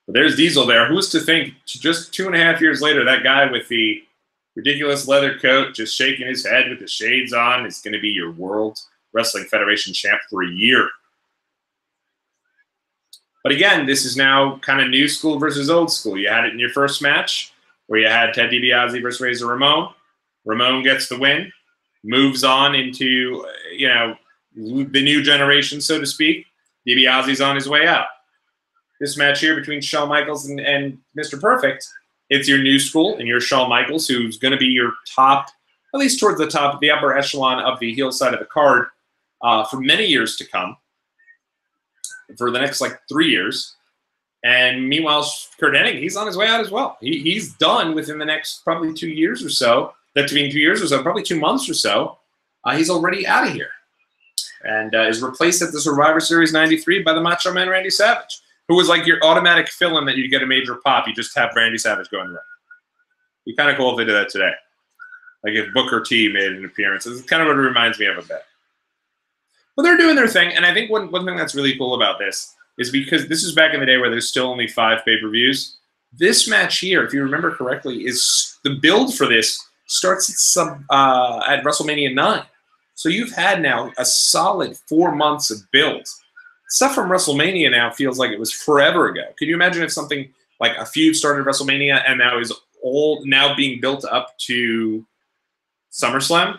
But there's Diesel there. Who's to think just 2.5 years later, that guy with the ridiculous leather coat, just shaking his head with the shades on, is going to be your World Wrestling Federation champ for a year. But again, this is now kind of new school versus old school. You had it in your first match where you had Ted DiBiase versus Razor Ramon. Ramon gets the win, moves on into, you know, the new generation, so to speak. DiBiase's on his way out. This match here between Shawn Michaels and Mr. Perfect, it's your new school, and you're Shawn Michaels, who's going to be your top, at least towards the top, the upper echelon of the heel side of the card for many years to come, for the next, like, 3 years. And meanwhile, Curt Hennig, he's on his way out as well. He's done within the next probably 2 years or so. That's between 2 years or so, probably 2 months or so. He's already out of here. And is replaced at the Survivor Series 93 by the Macho Man Randy Savage, who was like your automatic fill-in that you get a major pop. You just have Randy Savage go in there. It'd be kind of cool if they did that today. Like if Booker T made an appearance. It's kind of what it reminds me of a bit. But they're doing their thing, and I think one thing that's really cool about this is because this is back in the day where there's still only 5 pay-per-views. This match here, if you remember correctly, is the build for this starts at WrestleMania 9. So you've had now a solid 4 months of build. Stuff from WrestleMania now feels like it was forever ago. Can you imagine if something like a feud started at WrestleMania and now is all now being built up to SummerSlam?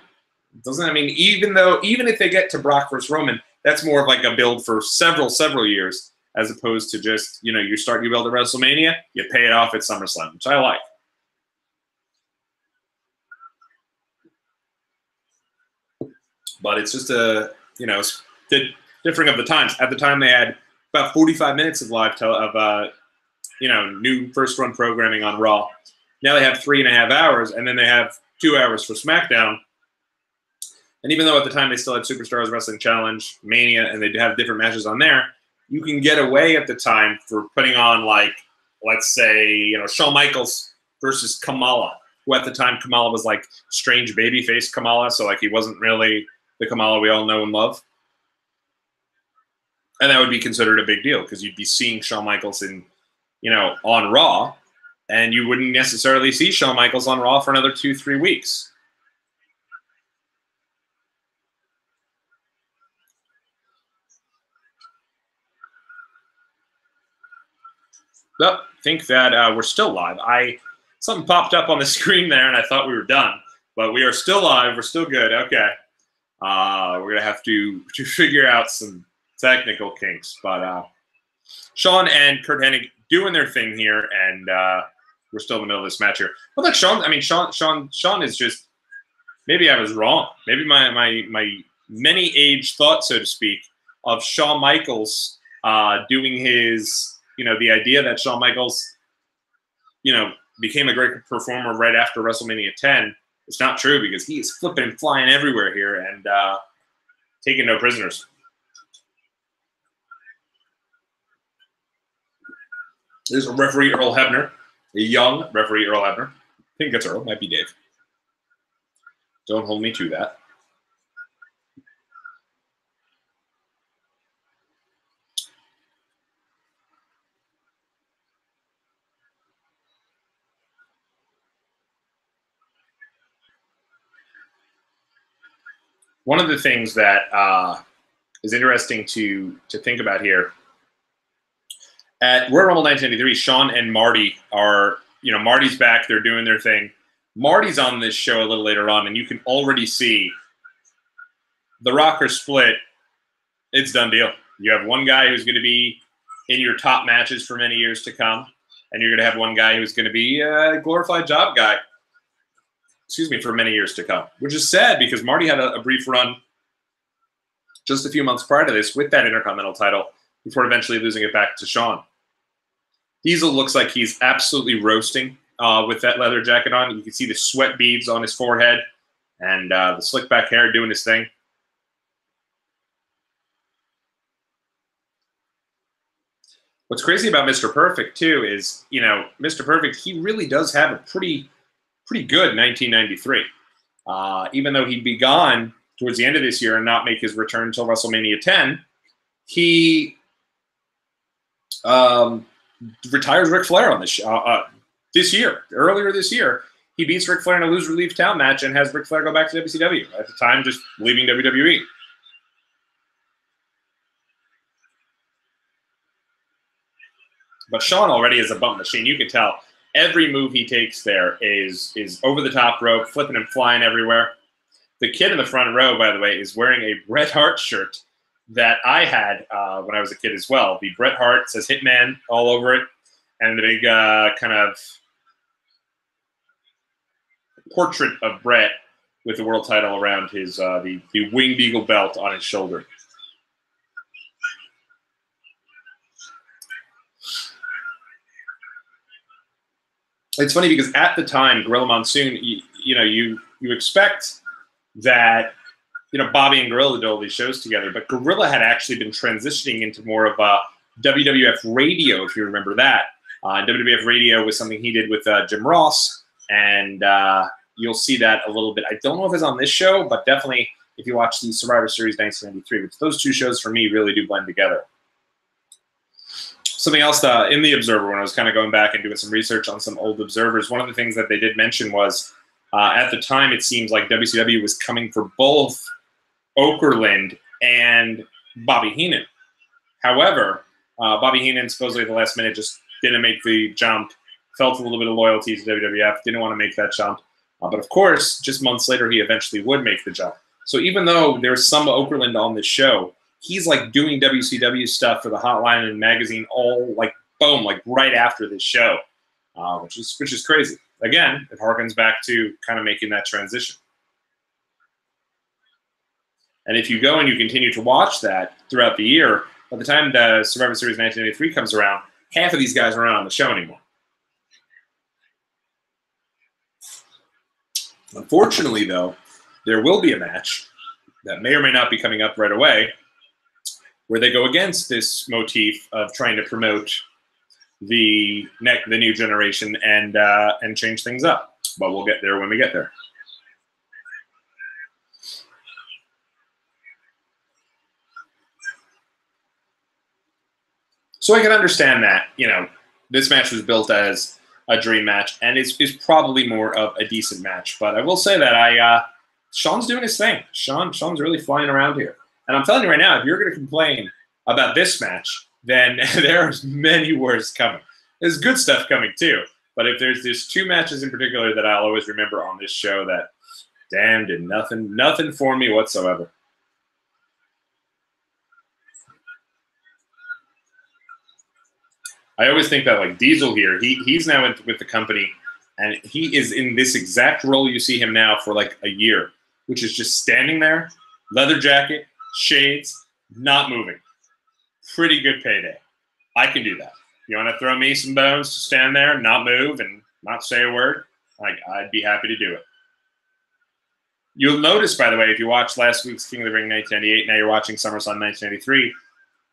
Doesn't, I mean, even if they get to Brock versus Roman, that's more of like a build for several years, as opposed to just, you know, you build at WrestleMania, you pay it off at SummerSlam, which I like. But it's just you know, it's differing of the times. At the time, they had about 45 minutes of you know, new first run programming on Raw. Now they have 3.5 hours, and then they have 2 hours for SmackDown. And even though at the time they still had Superstars Wrestling Challenge, Mania, and they'd have different matches on there, you can get away at the time for putting on, like, let's say, you know, Shawn Michaels versus Kamala, who at the time Kamala was like strange babyface Kamala, so like he wasn't really the Kamala we all know and love. And that would be considered a big deal because you'd be seeing Shawn Michaels in, you know, on Raw, and you wouldn't necessarily see Shawn Michaels on Raw for another 2-3 weeks. Oh, think that we're still live. Something popped up on the screen there, and I thought we were done, but we are still live. We're still good. Okay, we're gonna have to figure out some technical kinks, but Shawn and Curt Hennig doing their thing here, and we're still in the middle of this match here. But like Shawn, I mean, Shawn is just, maybe I was wrong. Maybe my many age thought, so to speak, of Shawn Michaels doing his. You know, the idea that Shawn Michaels, you know, became a great performer right after WrestleMania 10, it's not true because he is flipping and flying everywhere here and taking no prisoners. There's a referee, Earl Hebner, a young referee, Earl Hebner. I think it's Earl, might be Dave. Don't hold me to that. One of the things that is interesting to think about here, at Royal Rumble 1993, Shawn and Marty are, you know, Marty's back, they're doing their thing. Marty's on this show a little later on, and you can already see the Rocker split. It's done deal. You have one guy who's going to be in your top matches for many years to come, and you're going to have one guy who's going to be a glorified job guy, excuse me, for many years to come, which is sad because Marty had a brief run just a few months prior to this with that Intercontinental title before eventually losing it back to Shawn. Diesel looks like he's absolutely roasting with that leather jacket on. You can see the sweat beads on his forehead and the slick back hair doing his thing. What's crazy about Mr. Perfect, too, is, you know, Mr. Perfect, he really does have a pretty good 1993. Even though he'd be gone towards the end of this year and not make his return until WrestleMania 10, he retires Ric Flair on this year. Earlier this year, he beats Ric Flair in a Lose Relief Town match and has Ric Flair go back to WCW. At the time, just leaving WWE. But Shawn already is a bump machine. You can tell. Every move he takes there is over the top rope, flipping and flying everywhere. The kid in the front row, by the way, is wearing a Bret Hart shirt that I had when I was a kid as well. The Bret Hart says Hitman all over it, and the big kind of portrait of Bret with the world title around his the Wing Beagle belt on his shoulder. It's funny because at the time, Gorilla Monsoon, you expect that Bobby and Gorilla did all these shows together, but Gorilla had actually been transitioning into more of a WWF radio, if you remember that. WWF radio was something he did with Jim Ross, and you'll see that a little bit. I don't know if it's on this show, but definitely if you watch the Survivor Series 1993, which those two shows for me really do blend together. Something else in the Observer, when I was kind of going back and doing some research on some old Observers, one of the things that they did mention was at the time it seems like WCW was coming for both Okerlund and Bobby Heenan. However, Bobby Heenan supposedly at the last minute just didn't make the jump, felt a little bit of loyalty to WWF, didn't want to make that jump. But of course, just months later, he eventually would make the jump. So even though there's some Okerlund on this show, he's like doing WCW stuff for the Hotline and magazine all like boom, like right after this show, which is crazy. Again, it harkens back to kind of making that transition. And if you go and you continue to watch that throughout the year, by the time the Survivor Series 1983 comes around, half of these guys aren't on the show anymore. Unfortunately, though, there will be a match that may or may not be coming up right away where they go against this motif of trying to promote the new generation and change things up. But we'll get there when we get there. So I can understand that, this match was built as a dream match and is probably more of a decent match. But I will say that Sean's doing his thing. Sean's really flying around here. And I'm telling you right now, if you're going to complain about this match, then there's many worse coming. There's good stuff coming too. But if there's two matches in particular that I'll always remember on this show that, damn, did nothing for me whatsoever. I always think that like Diesel here, he's now with the company, and he is in this exact role you see him now for like a year, which is just standing there, leather jacket, shades, not moving. Pretty good payday. I can do that. You want to throw me some bones to stand there, not move, and not say a word? Like, I'd be happy to do it. You'll notice, by the way, if you watched last week's King of the Ring 1998, now you're watching SummerSlam 1983,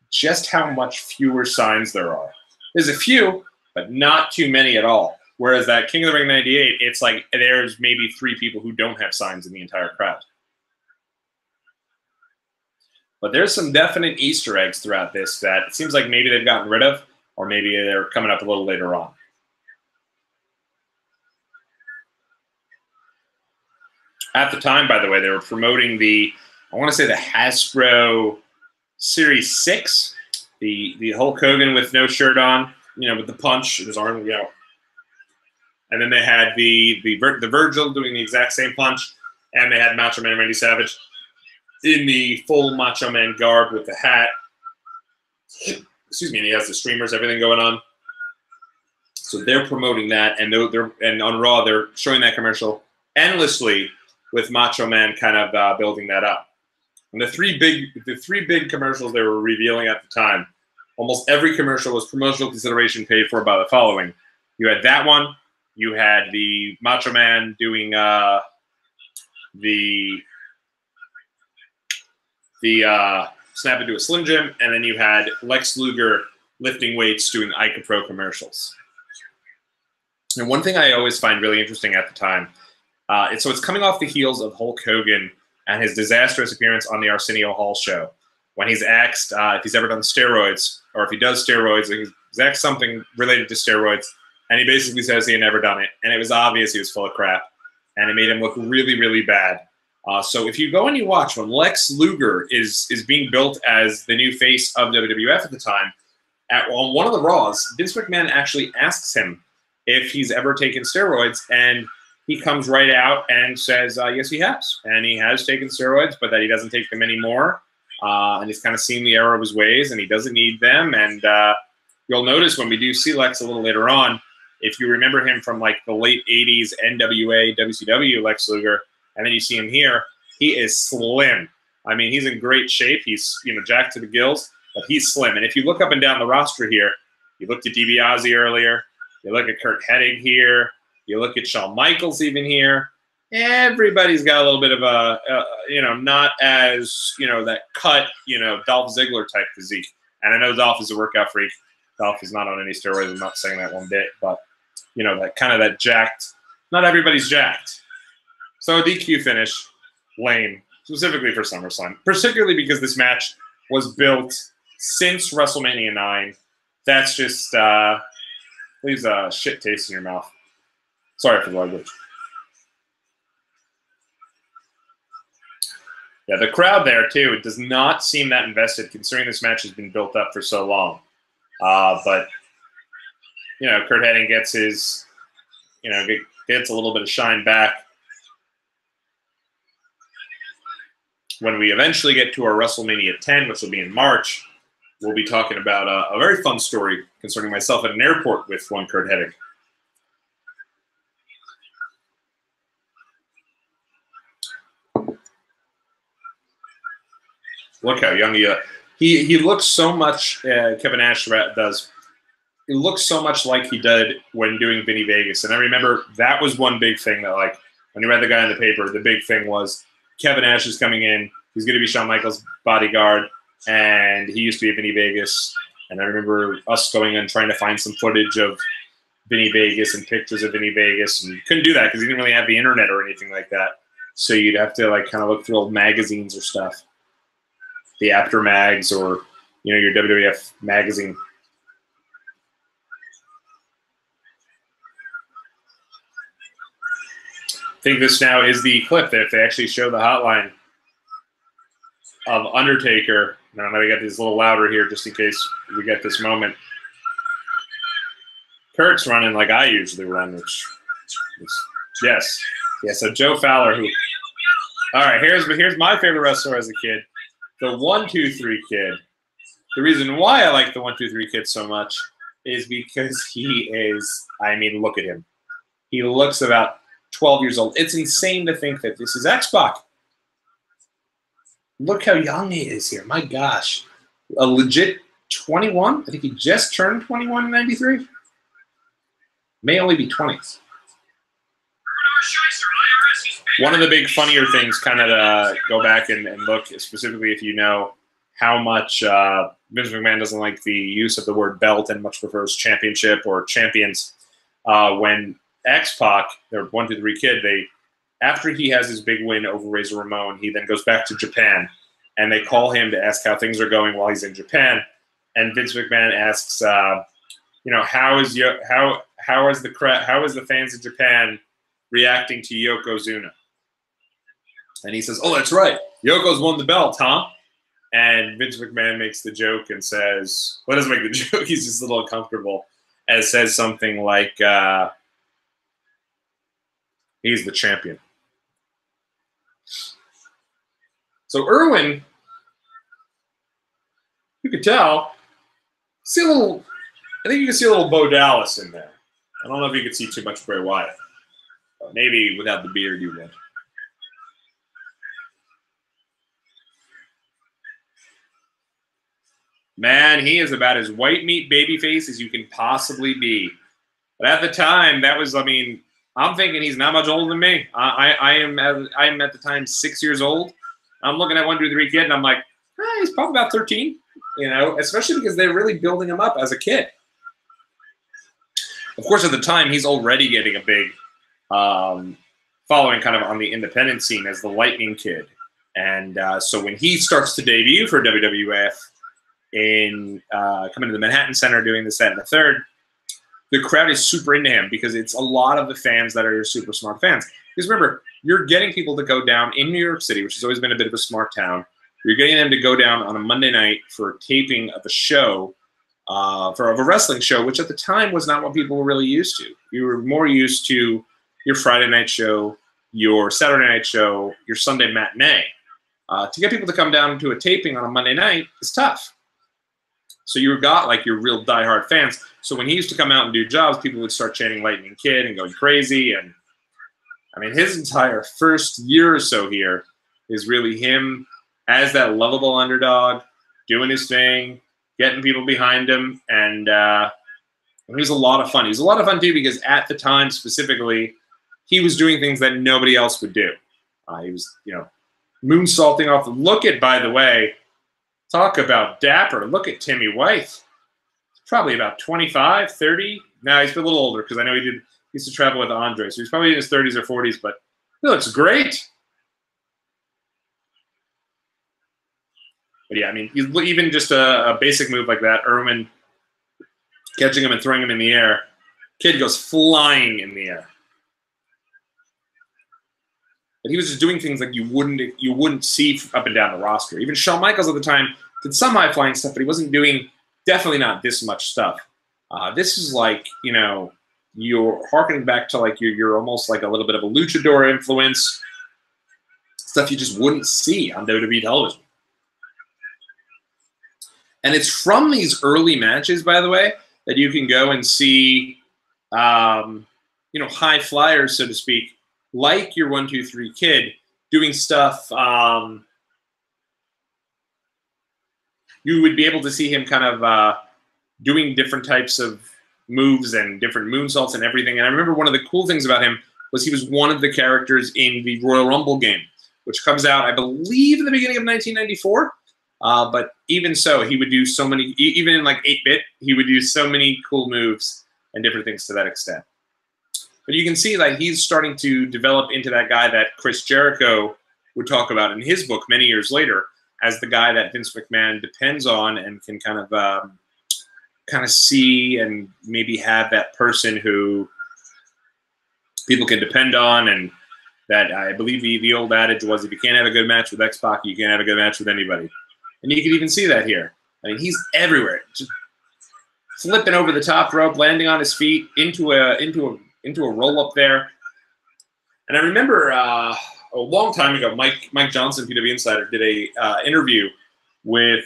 just how much fewer signs there are. There's a few, but not too many at all. Whereas that King of the Ring 98, it's like there's maybe 3 people who don't have signs in the entire crowd. But there's some definite Easter eggs throughout this that it seems like maybe they've gotten rid of, or maybe they're coming up a little later on. At the time, by the way, they were promoting I want to say the Hasbro Series 6, the Hulk Hogan with no shirt on, with the punch in his arm, And then they had the Virgil doing the exact same punch, and they had Macho Man Randy Savage in the full Macho Man garb with the hat. Excuse me, and he has the streamers, everything going on. So they're promoting that, and and on Raw they're showing that commercial endlessly with Macho Man kind of building that up. And the three big commercials they were revealing at the time, almost every commercial was promotional consideration paid for by the following. You had that one. You had the Macho Man doing Snap Into a Slim Jim, and then you had Lex Luger lifting weights doing Ica Pro commercials. And one thing I always find really interesting at the time, it's coming off the heels of Hulk Hogan and his disastrous appearance on the Arsenio Hall show, when he's asked if he's ever done steroids, or if he does steroids, or he's asked something related to steroids, and he basically says he had never done it, and it was obvious he was full of crap, and it made him look really, really bad. So if you go and you watch when Lex Luger is being built as the new face of WWF at the time, on one of the Raws, Vince McMahon actually asks him if he's ever taken steroids, and he comes right out and says, yes, he has. And he has taken steroids, but that he doesn't take them anymore. And he's kind of seen the error of his ways, and he doesn't need them. And you'll notice when we do see Lex a little later on, if you remember him from like the late 80s NWA, WCW Lex Luger, and then you see him here, he is slim. I mean, he's in great shape. He's, you know, jacked to the gills, but he's slim. And if you look up and down the roster here, you looked at DiBiase earlier, you look at Kurt Hennig here, you look at Shawn Michaels even here, everybody's got a little bit of a, you know, not as, you know, that cut, you know, Dolph Ziggler type physique. And I know Dolph is a workout freak. Dolph is not on any steroids. I'm not saying that one bit, but, you know, that kind of that jacked, not everybody's jacked. So a DQ finish, lame, specifically for SummerSlam, particularly because this match was built since WrestleMania 9. That's just leaves a shit taste in your mouth. Sorry for the language. Yeah, the crowd there, too, it does not seem that invested, considering this match has been built up for so long. But, you know, Kurt Hennig gets his, you know, gets a little bit of shine back. When we eventually get to our WrestleMania 10, which will be in March, we'll be talking about a very fun story concerning myself at an airport with one Kurt Hennig. Look how young he looks so much. Kevin Nash does. He looks so much like he did when doing Vinny Vegas, and I remember that was one big thing that, like, when you read the guy in the paper, the big thing was Kevin Nash is coming in. He's going to be Shawn Michaels' bodyguard, and he used to be at Vinny Vegas. And I remember us going and trying to find some footage of Vinny Vegas and pictures of Vinny Vegas, and you couldn't do that because he didn't really have the internet or anything like that. So you'd have to, like, kind of look through old magazines or stuff. The After Mags, or, you know, your WWF magazine. I think this now is the clip that if they actually show the hotline of Undertaker. Now I'm going to get this a little louder here just in case we get this moment. Kurt's running like I usually run, which is, yes. Yeah, so Joe Fowler, who, all right, here's my favorite wrestler as a kid. The 1-2-3 Kid. The reason why I like the 1-2-3 Kid so much is because he is, I mean, look at him. He looks about 12 years old. It's insane to think that this is X-Pac. Look how young he is here. My gosh. A legit 21? I think he just turned 21 in 93. May only be 20s. One of the big funnier things, kind of to go back and look, specifically if you know how much Vince McMahon doesn't like the use of the word belt and much prefers championship or champions. When X-Pac, their 1-2-3 Kid, after he has his big win over Razor Ramon, he then goes back to Japan, and they call him to ask how things are going while he's in Japan. And Vince McMahon asks, you know, how is the fans in Japan reacting to Yokozuna? And he says, oh, that's right. Yoko's won the belt, huh? And Vince McMahon makes the joke and says, well, doesn't make the joke. He's just a little uncomfortable, and says something like, he's the champion. So Irwin, you could tell, see a little, I think you can see a little Bo Dallas in there. I don't know if you could see too much Bray Wyatt. Maybe without the beard you would. Man, he is about as white meat babyface as you can possibly be. But at the time, that was, I mean, I'm thinking he's not much older than me. I am at the time 6 years old. I'm looking at 1-2-3 Kid, and I'm like, he's probably about 13. You know, especially because they're really building him up as a kid. Of course, at the time, he's already getting a big following kind of on the independent scene as the Lightning Kid. And so when he starts to debut for WWF in coming to the Manhattan Center doing this, that, and the third, the crowd is super into him because it's a lot of the fans that are your super smart fans. Because remember, you're getting people to go down in New York City, which has always been a bit of a smart town. You're getting them to go down on a Monday night for taping of a show of a wrestling show, which at the time was not what people were really used to. You were more used to your Friday night show, your Saturday night show, your Sunday matinee. To get people to come down to a taping on a Monday night is tough. So you got like your real diehard fans. So when he used to come out and do jobs, people would start chanting Lightning Kid and going crazy. And I mean, his entire first year or so here is really him as that lovable underdog, doing his thing, getting people behind him. And he was a lot of fun. He was a lot of fun too, because at the time specifically, he was doing things that nobody else would do. He was, you know, moonsaulting off. Look at, by the way, talk about dapper. Look at Timmy White. Probably about 25, 30. Now he's a little older because I know he used to travel with Andre. So he's probably in his 30s or 40s, but he looks great. But yeah, I mean, even just a basic move like that, Irwin catching him and throwing him in the air, kid goes flying in the air. But he was just doing things like you wouldn't see up and down the roster. Even Shawn Michaels at the time did some high flying stuff, but he wasn't doing, definitely not this much stuff. This is like, you know, you're harkening back to like you're almost like a little bit of a luchador influence, stuff you just wouldn't see on WWE television. And it's from these early matches, by the way, that you can go and see, you know, high flyers, so to speak, like your 1, 2, 3 Kid doing stuff. You would be able to see him kind of doing different types of moves and different moonsaults and everything. And I remember one of the cool things about him was he was one of the characters in the Royal Rumble game, which comes out, I believe, in the beginning of 1994. But even so, he would do so many, even in like 8-bit, he would do so many cool moves and different things to that extent. But you can see that he's starting to develop into that guy that Chris Jericho would talk about in his book many years later as the guy that Vince McMahon depends on and can kind of see and maybe have that person who people can depend on. And that I believe the old adage was, if you can't have a good match with X-Pac, you can't have a good match with anybody. And you can even see that here. I mean, he's everywhere, just flipping over the top rope, landing on his feet into a roll up there. And I remember a long time ago, Mike Johnson, PW Insider, did a interview with,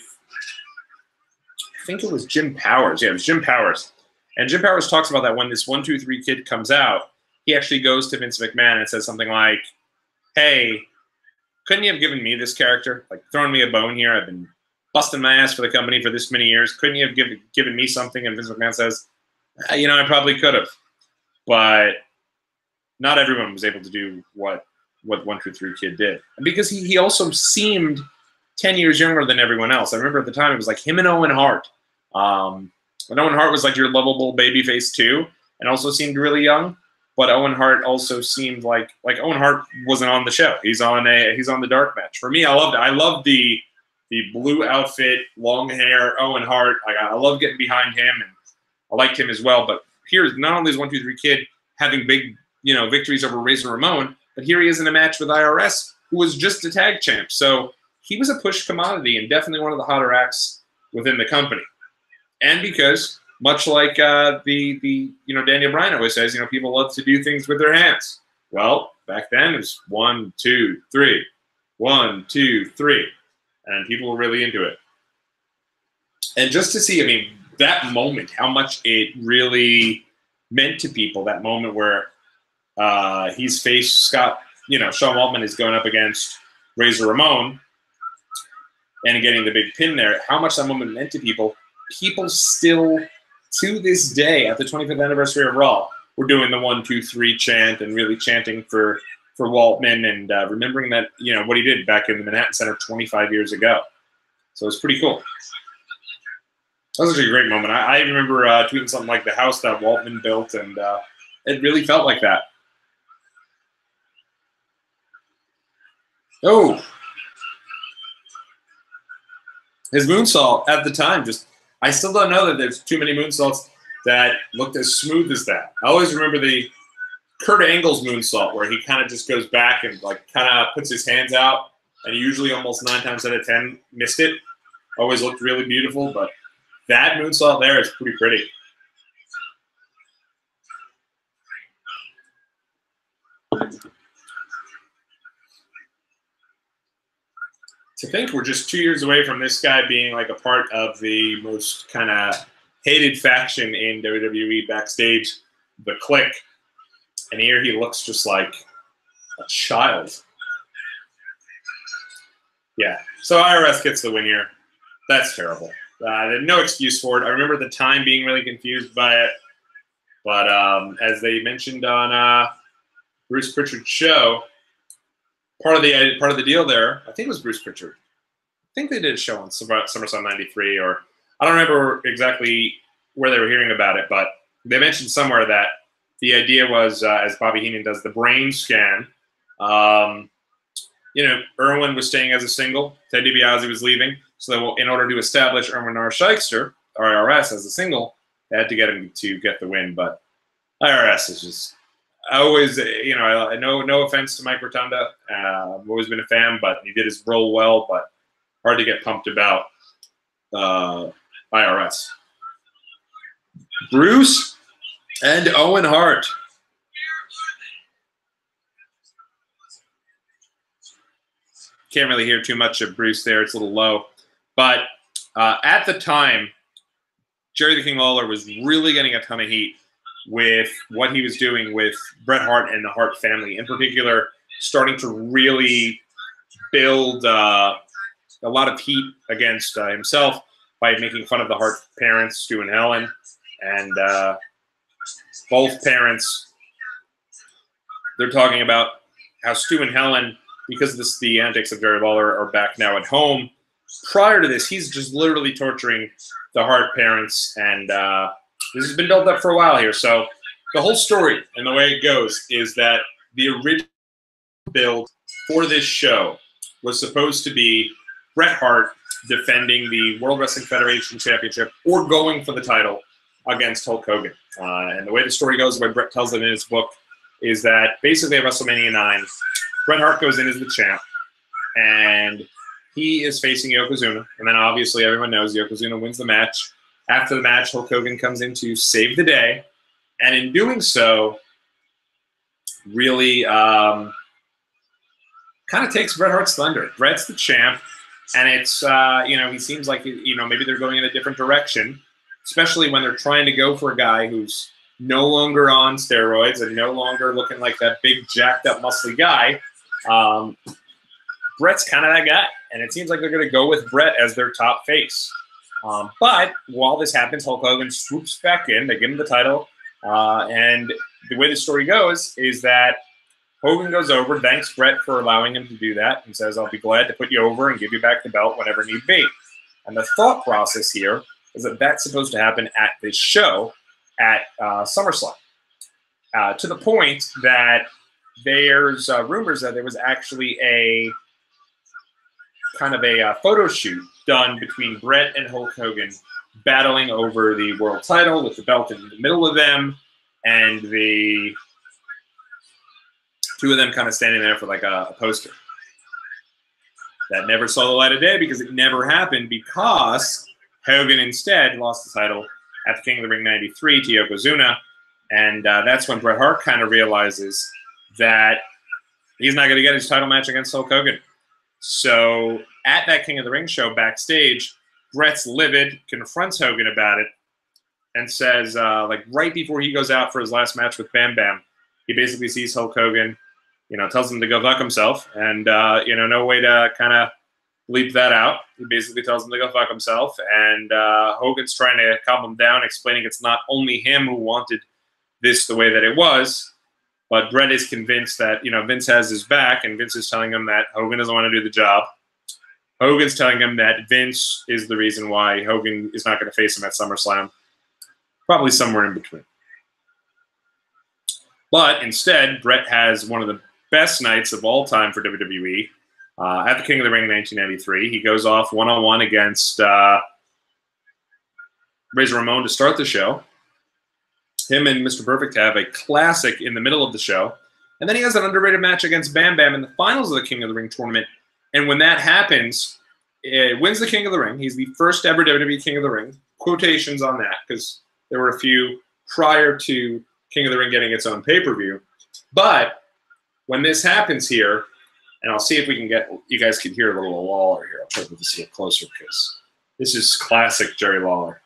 I think it was Jim Powers. Yeah, it was Jim Powers. And Jim Powers talks about that when this 1, 2, 3 Kid comes out, he actually goes to Vince McMahon and says something like, "Hey, couldn't you have given me this character? Like, throwing me a bone here. I've been busting my ass for the company for this many years. Couldn't you have given me something?" And Vince McMahon says, "You know, I probably could have. But not everyone was able to do what 1, 2, 3 Kid did." And because he also seemed 10 years younger than everyone else. I remember at the time it was like him and Owen Hart. And Owen Hart was like your lovable babyface too, and also seemed really young. But Owen Hart also seemed like Owen Hart wasn't on the show. He's on the dark match. For me, I loved it. I loved the blue outfit, long hair, Owen Hart. I love getting behind him, and I liked him as well. But here's not only is 1, 2, 3 Kid having big, you know, victories over Razor Ramon, but here he is in a match with IRS, who was just a tag champ. So he was a push commodity and definitely one of the hotter acts within the company. And because, much like the Daniel Bryan always says, you know, people love to do things with their hands. Well, back then it was 1, 2, 3, 1, 2, 3, and people were really into it. And just to see, I mean, that moment, how much it really meant to people, that moment where he's faced Shawn Waltman is going up against Razor Ramon and getting the big pin there, how much that moment meant to people. People still, to this day, at the 25th anniversary of Raw, were doing the 1, 2, 3 chant and really chanting for Waltman and remembering that, you know, what he did back in the Manhattan Center 25 years ago. So it's pretty cool. That was actually a great moment. I remember tweeting something like the house that Waltman built, and it really felt like that. Oh, his moonsault at the time, I still don't know that there's too many moonsaults that looked as smooth as that. I always remember the Kurt Angle's moonsault where he kind of just goes back and like kind of puts his hands out, and he usually almost 9 times out of 10 missed it. Always looked really beautiful, but That moonsault there is pretty pretty. To think we're just 2 years away from this guy being like a part of the most kind of hated faction in WWE backstage, the Clique. And here he looks just like a child. Yeah, so IRS gets the win here. That's terrible. No excuse for it. I remember at the time being really confused by it. But as they mentioned on Bruce Pritchard's show, part of the deal there, I think it was Bruce Pritchard. I think they did a show on SummerSlam '93, or I don't remember exactly where they were hearing about it, but they mentioned somewhere that the idea was, as Bobby Heenan does the brain scan, you know, Irwin was staying as a single, Ted DiBiase was leaving, so in order to establish Irwin R. Shyster, or IRS, as a single, they had to get him to get the win. But IRS is just always, you know, no offense to Mike Rotunda, I've always been a fan, but he did his role well, but hard to get pumped about IRS. Bruce and Owen Hart. Can't really hear too much of Bruce there. It's a little low. But at the time, Jerry the King Lawler was really getting a ton of heat with what he was doing with Bret Hart and the Hart family. In particular, starting to really build a lot of heat against himself by making fun of the Hart parents, Stu and Helen. And both parents, they're talking about how Stu and Helen, because the antics of Jerry Lawler are back now at home. Prior to this, he's just literally torturing the Hart parents, and this has been built up for a while here. So the whole story and the way it goes is that the original build for this show was supposed to be Bret Hart defending the World Wrestling Federation Championship or going for the title against Hulk Hogan. And the way the story goes, the way Bret tells it in his book, is that basically at WrestleMania 9, Bret Hart goes in as the champ, and he is facing Yokozuna. And then obviously everyone knows Yokozuna wins the match. After the match, Hulk Hogan comes in to save the day. And in doing so, really kind of takes Bret Hart's thunder. Bret's the champ, and it's, you know, he seems like, you know, maybe they're going in a different direction, especially when they're trying to go for a guy who's no longer on steroids and no longer looking like that big, jacked up, muscly guy. Bret's kind of that guy, and it seems like they're going to go with Bret as their top face. But while this happens, Hulk Hogan swoops back in. They give him the title, and the way the story goes is that Hogan goes over, thanks Bret for allowing him to do that, and says, "I'll be glad to put you over and give you back the belt whenever need be." And the thought process here is that that's supposed to happen at this show at SummerSlam, to the point that there's rumors that there was actually a kind of a photo shoot done between Bret and Hulk Hogan battling over the world title with the belt in the middle of them, and the two of them kind of standing there for like a poster. That never saw the light of day because it never happened, because Hogan instead lost the title at the King of the Ring '93 to Yokozuna, and that's when Bret Hart kind of realizes that he's not going to get his title match against Hulk Hogan. So at that King of the Ring show backstage, Bret's livid, confronts Hogan about it, and says, like right before he goes out for his last match with Bam Bam, he basically sees Hulk Hogan, you know, tells him to go fuck himself, and you know, no way to kind of bleep that out. He basically tells him to go fuck himself, and Hogan's trying to calm him down, explaining it's not only him who wanted this the way that it was, but Bret is convinced that, you know, Vince has his back, and Vince is telling him that Hogan doesn't want to do the job. Hogan's telling him that Vince is the reason why Hogan is not going to face him at SummerSlam. Probably somewhere in between. But instead, Bret has one of the best nights of all time for WWE. At the King of the Ring 1993, he goes off one-on-one against Razor Ramon to start the show. Him and Mr. Perfect have a classic in the middle of the show. And then he has an underrated match against Bam Bam in the finals of the King of the Ring tournament. And when that happens, wins the King of the Ring. He's the first ever WWE King of the Ring. Quotations on that, because there were a few prior to King of the Ring getting its own pay-per-view. But when this happens here, and I'll see if we can get, you guys can hear a little Lawler here. I'll try to put this a little closer because this is classic Jerry Lawler.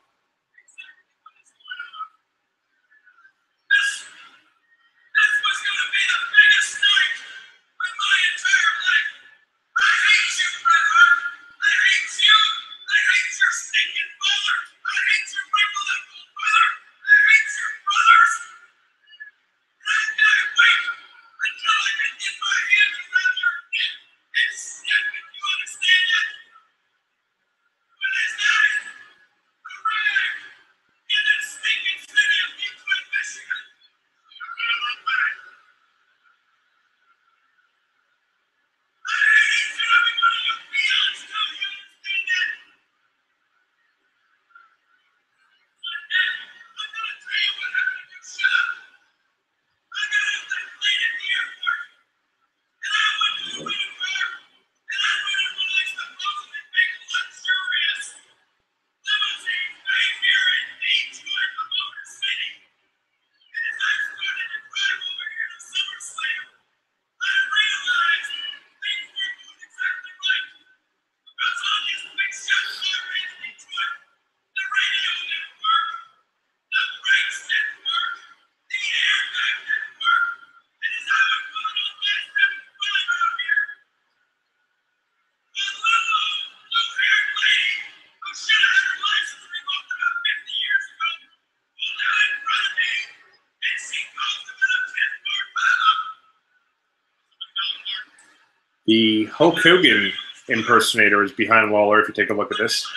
The Hulk Hogan impersonator is behind Lawler, if you take a look at this.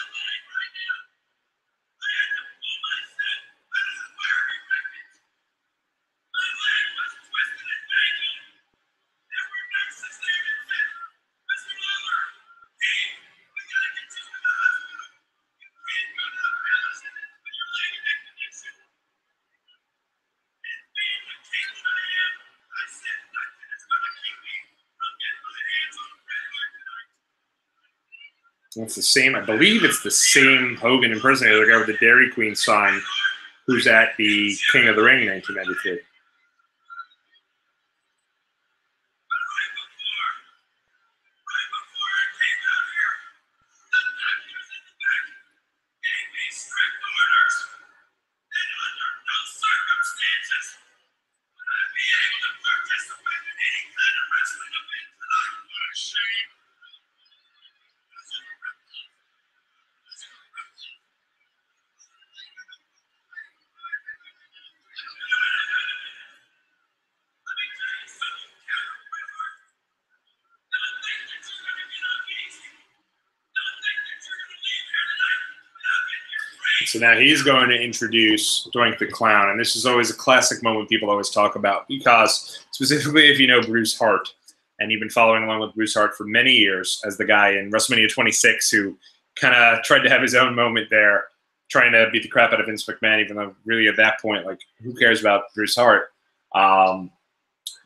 It's the same, I believe it's the same Hogan impersonator, the guy with the Dairy Queen sign, who's at the King of the Ring in 1993. So now he's going to introduce Doink the Clown, and this is always a classic moment people always talk about because, specifically if you know Bruce Hart, and you've been following along with Bruce Hart for many years as the guy in WrestleMania 26 who kind of tried to have his own moment there, trying to beat the crap out of Vince McMahon, even though really at that point, like, who cares about Bruce Hart?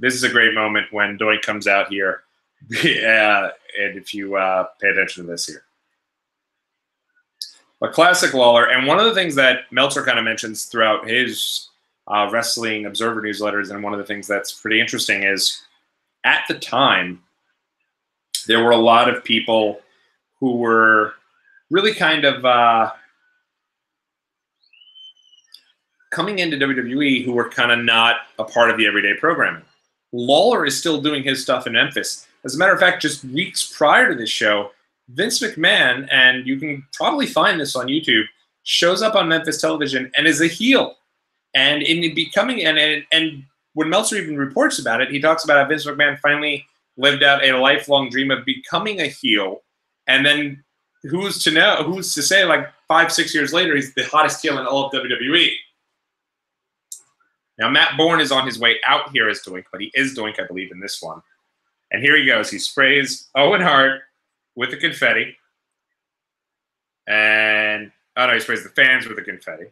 This is a great moment when Doink comes out here, and if you pay attention to this here. But classic Lawler, and one of the things that Meltzer kind of mentions throughout his Wrestling Observer newsletters, and one of the things that's pretty interesting is, at the time, there were a lot of people who were really kind of coming into WWE who were kind of not a part of the everyday programming. Lawler is still doing his stuff in Memphis. As a matter of fact, just weeks prior to this show, Vince McMahon, and you can probably find this on YouTube, shows up on Memphis television and is a heel. And in becoming, and when Meltzer even reports about it, he talks about how Vince McMahon finally lived out a lifelong dream of becoming a heel. And then who's to say, like 5-6 years later, he's the hottest heel in all of WWE. Now, Matt Bourne is on his way out here as Doink, but he is Doink, I believe, in this one. And here he goes. He sprays Owen Hart with the confetti. And, oh no, he sprays the fans with the confetti.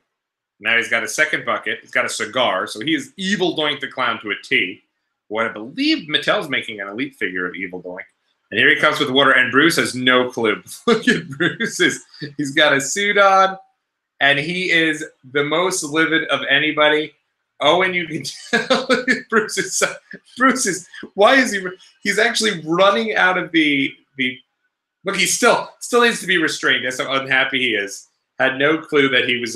Now he's got a second bucket. He's got a cigar. So he is Evil Doink the Clown to a T. What I believe Mattel's making an elite figure of Evil Doink. And here he comes with water, and Bruce has no clue. Look at Bruce. He's got a suit on, and he is the most livid of anybody. Owen, you can tell Bruce is, why is he, he's actually running out of the look, he still needs to be restrained. That's how unhappy he is. Had no clue that he was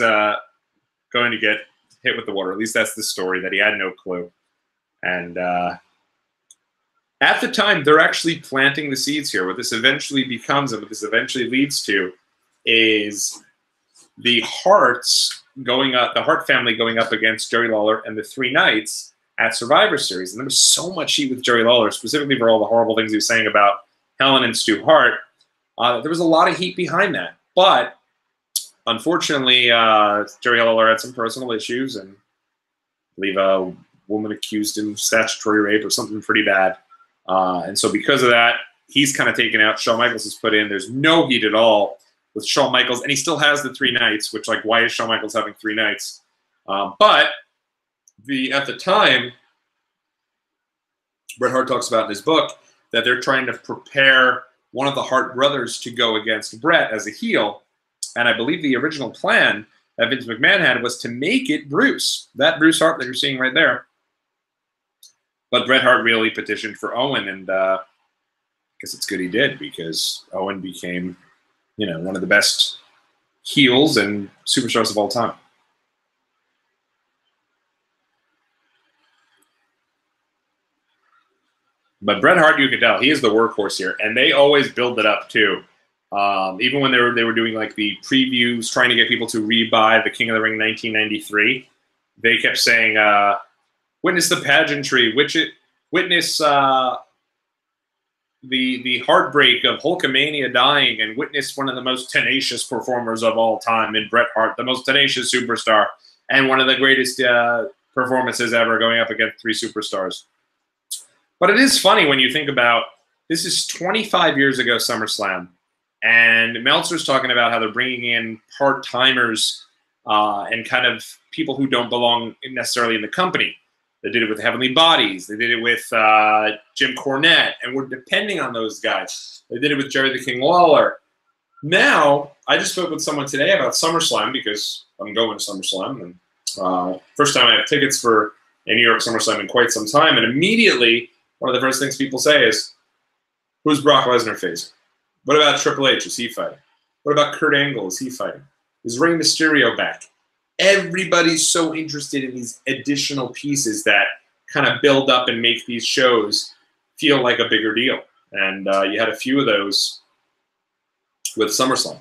going to get hit with the water. At least that's the story, that he had no clue. And at the time, they're actually planting the seeds here. What this eventually becomes and what this eventually leads to is the Harts going up, the Hart family going up against Jerry Lawler and the Three Knights at Survivor Series. And there was so much heat with Jerry Lawler, specifically for all the horrible things he was saying about Helen and Stu Hart. There was a lot of heat behind that. But unfortunately, Jerry Lawler had some personal issues, and I believe a woman accused him of statutory rape or something pretty bad. And so because of that, he's kind of taken out. Shawn Michaels is put in. There's no heat at all with Shawn Michaels, and he still has the Three Knights, which, like, why is Shawn Michaels having Three Knights? But at the time, Bret Hart talks about in his book that they're trying to prepare one of the Hart brothers to go against Bret as a heel. And I believe the original plan that Vince McMahon had was to make it Bruce, that Bruce Hart that you're seeing right there. But Bret Hart really petitioned for Owen, and I guess it's good he did, because Owen became, you know, one of the best heels and superstars of all time. But Bret Hart, you can tell, he is the workhorse here, and they always build it up too. Even when they were doing like the previews, trying to get people to rebuy the King of the Ring 1993, they kept saying, "Witness the pageantry, witness the heartbreak of Hulkamania dying, and witness one of the most tenacious performers of all time in Bret Hart, the most tenacious superstar, and one of the greatest performances ever, going up against three superstars." But it is funny when you think about, this is 25 years ago, SummerSlam, and Meltzer's talking about how they're bringing in part-timers and kind of people who don't belong necessarily in the company. They did it with Heavenly Bodies. They did it with Jim Cornette, and we're depending on those guys. They did it with Jerry the King Lawler. Now, I just spoke with someone today about SummerSlam, because I'm going to SummerSlam, and first time I have tickets for a New York SummerSlam in quite some time, and immediately one of the first things people say is, who's Brock Lesnar facing? What about Triple H? Is he fighting? What about Kurt Angle? Is he fighting? Is Rey Mysterio back? Everybody's so interested in these additional pieces that kind of build up and make these shows feel like a bigger deal. And you had a few of those with SummerSlam.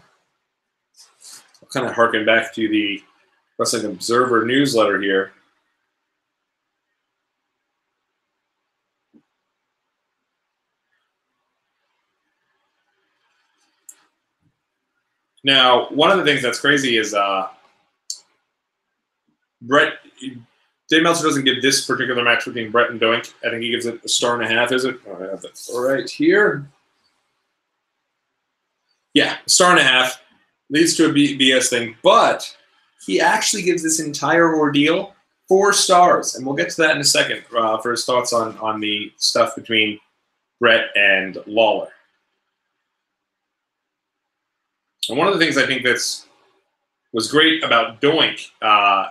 I'll kind of harken back to the Wrestling Observer newsletter here. Now, one of the things that's crazy is Dave Meltzer doesn't give this particular match between Bret and Doink. I think he gives it a 1.5 stars, is it? I have that right here. Yeah, 1.5 stars. Leads to a BS thing. But he actually gives this entire ordeal 4 stars. And we'll get to that in a second for his thoughts on the stuff between Bret and Lawler. And one of the things I think was great about Doink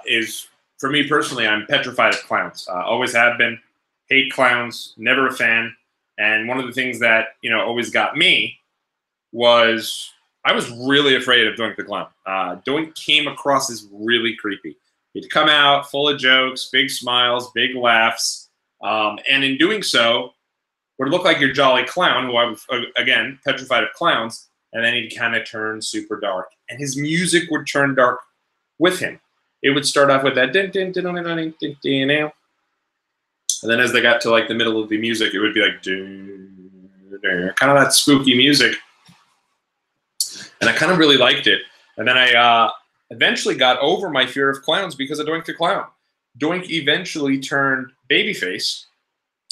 is, for me personally, I'm petrified of clowns. Always have been. Hate clowns. Never a fan. And one of the things that, you know, always got me was I was really afraid of Doink the Clown. Doink came across as really creepy. He'd come out full of jokes, big smiles, big laughs, and in doing so, would look like your jolly clown, who I was, again, petrified of clowns. And then he'd kind of turn super dark. And his music would turn dark with him. It would start off with that din din din din din din din, and then as they got to like the middle of the music, it would be like kind of that spooky music. And I kind of really liked it. And then I eventually got over my fear of clowns because of Doink the Clown. Doink eventually turned babyface.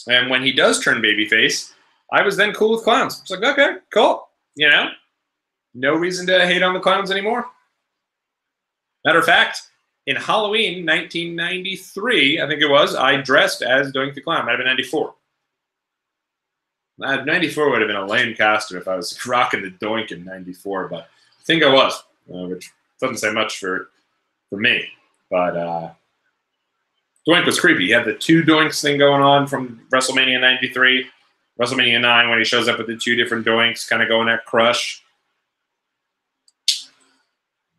And when he does turn babyface, I was then cool with clowns. It's like, okay, cool. You know? No reason to hate on the clowns anymore. Matter of fact, in Halloween 1993, I think it was, I dressed as Doink the Clown. Might have been 94. 94 would have been a lame costume if I was rocking the doink in 94, but I think I was, which doesn't say much for me. But doink was creepy. He had the two doinks thing going on from WrestleMania 93, WrestleMania 9 when he shows up with the two different doinks, kind of going at Crush.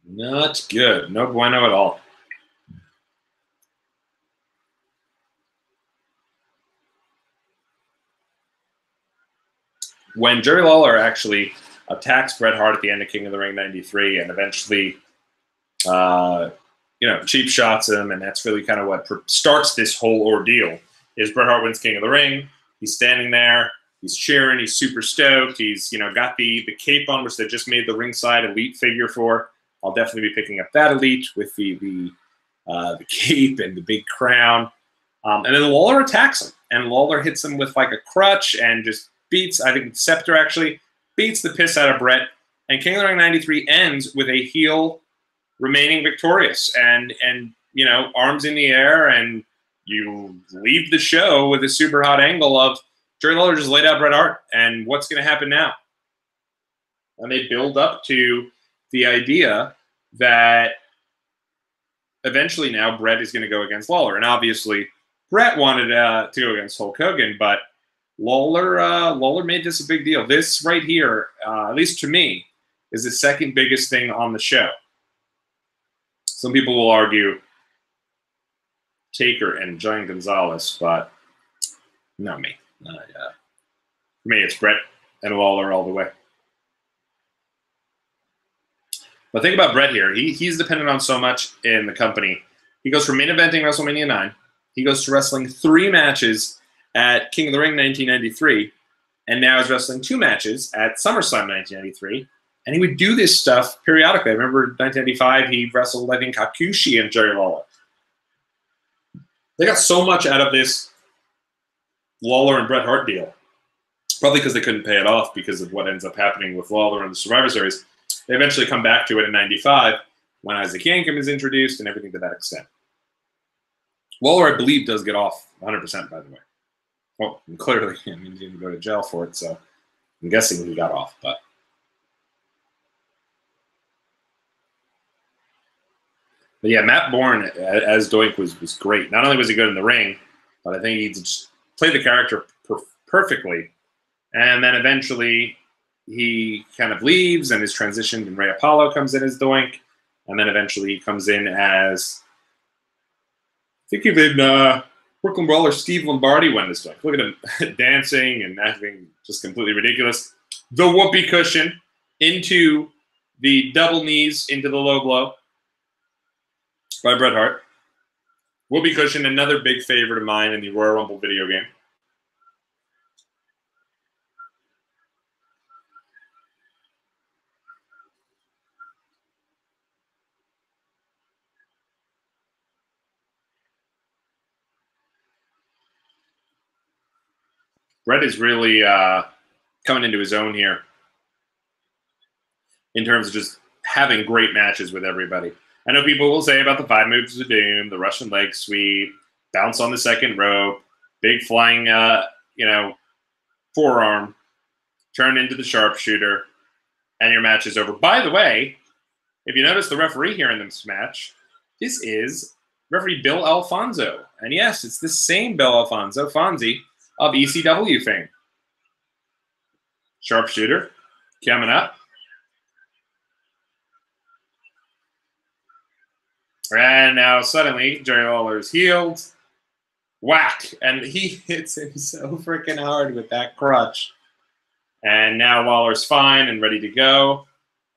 Not good. No bueno at all. When Jerry Lawler actually attacks Bret Hart at the end of King of the Ring 93 and eventually, cheap shots him, and that's really kind of what starts this whole ordeal, is Bret Hart wins King of the Ring. He's standing there. He's cheering. He's super stoked. He's, got the cape on, which they just made the ringside elite figure for. I'll definitely be picking up that elite with the cape and the big crown. And then Lawler attacks him, and Lawler hits him with like a crutch and just beats, I think Scepter actually, beats the piss out of Bret. And King of the Ring 93 ends with a heel remaining victorious and arms in the air, and you leave the show with a super hot angle of Jerry Lawler just laid out Bret Hart, and what's going to happen now? And they build up to the idea that eventually now Bret is going to go against Lawler. And obviously Bret wanted to go against Hulk Hogan, but Lawler made this a big deal. This right here, at least to me, is the second biggest thing on the show. Some people will argue Taker and Giant Gonzalez, but not me. For me, it's Bret and Lawler all the way. But think about Bret here. He's dependent on so much in the company. He goes from main eventing WrestleMania 9. He goes to wrestling 3 matches at King of the Ring 1993, and now is wrestling 2 matches at SummerSlam 1993. And he would do this stuff periodically. I remember 1995, he wrestled, I think, Hakushi and Jerry Lawler. They got so much out of this Lawler and Bret Hart deal, probably because they couldn't pay it off because of what ends up happening with Lawler in the Survivor Series. They eventually come back to it in 95 when Isaac Yankem is introduced and everything to that extent. Lawler, I believe, does get off 100%, by the way. Well, clearly, he didn't go to jail for it, so I'm guessing he got off. But yeah, Matt Bourne as Doink was great. Not only was he good in the ring, but I think he just played the character perfectly. And then eventually he kind of leaves and is transitioned, and Ray Apollo comes in as Doink. And then eventually he comes in as, I think even Brooklyn Brawler Steve Lombardi won this Doink. Look at him dancing and acting just completely ridiculous. The whoopee cushion into the double knees into the low blow by Bret Hart. Whoopee cushion, another big favorite of mine in the Royal Rumble video game. Bret is really coming into his own here in terms of just having great matches with everybody. I know people will say about the 5 moves of doom, the Russian leg sweep, bounce on the second rope, big flying, forearm, turn into the sharpshooter, and your match is over. By the way, if you notice the referee here in this match, this is referee Bill Alfonso. And yes, it's the same Bill Alfonso, Fonzie, of ECW fame. Sharpshooter coming up. And now suddenly Jerry Lawler's healed. Whack! And he hits him so freaking hard with that crutch. And now Lawler's fine and ready to go.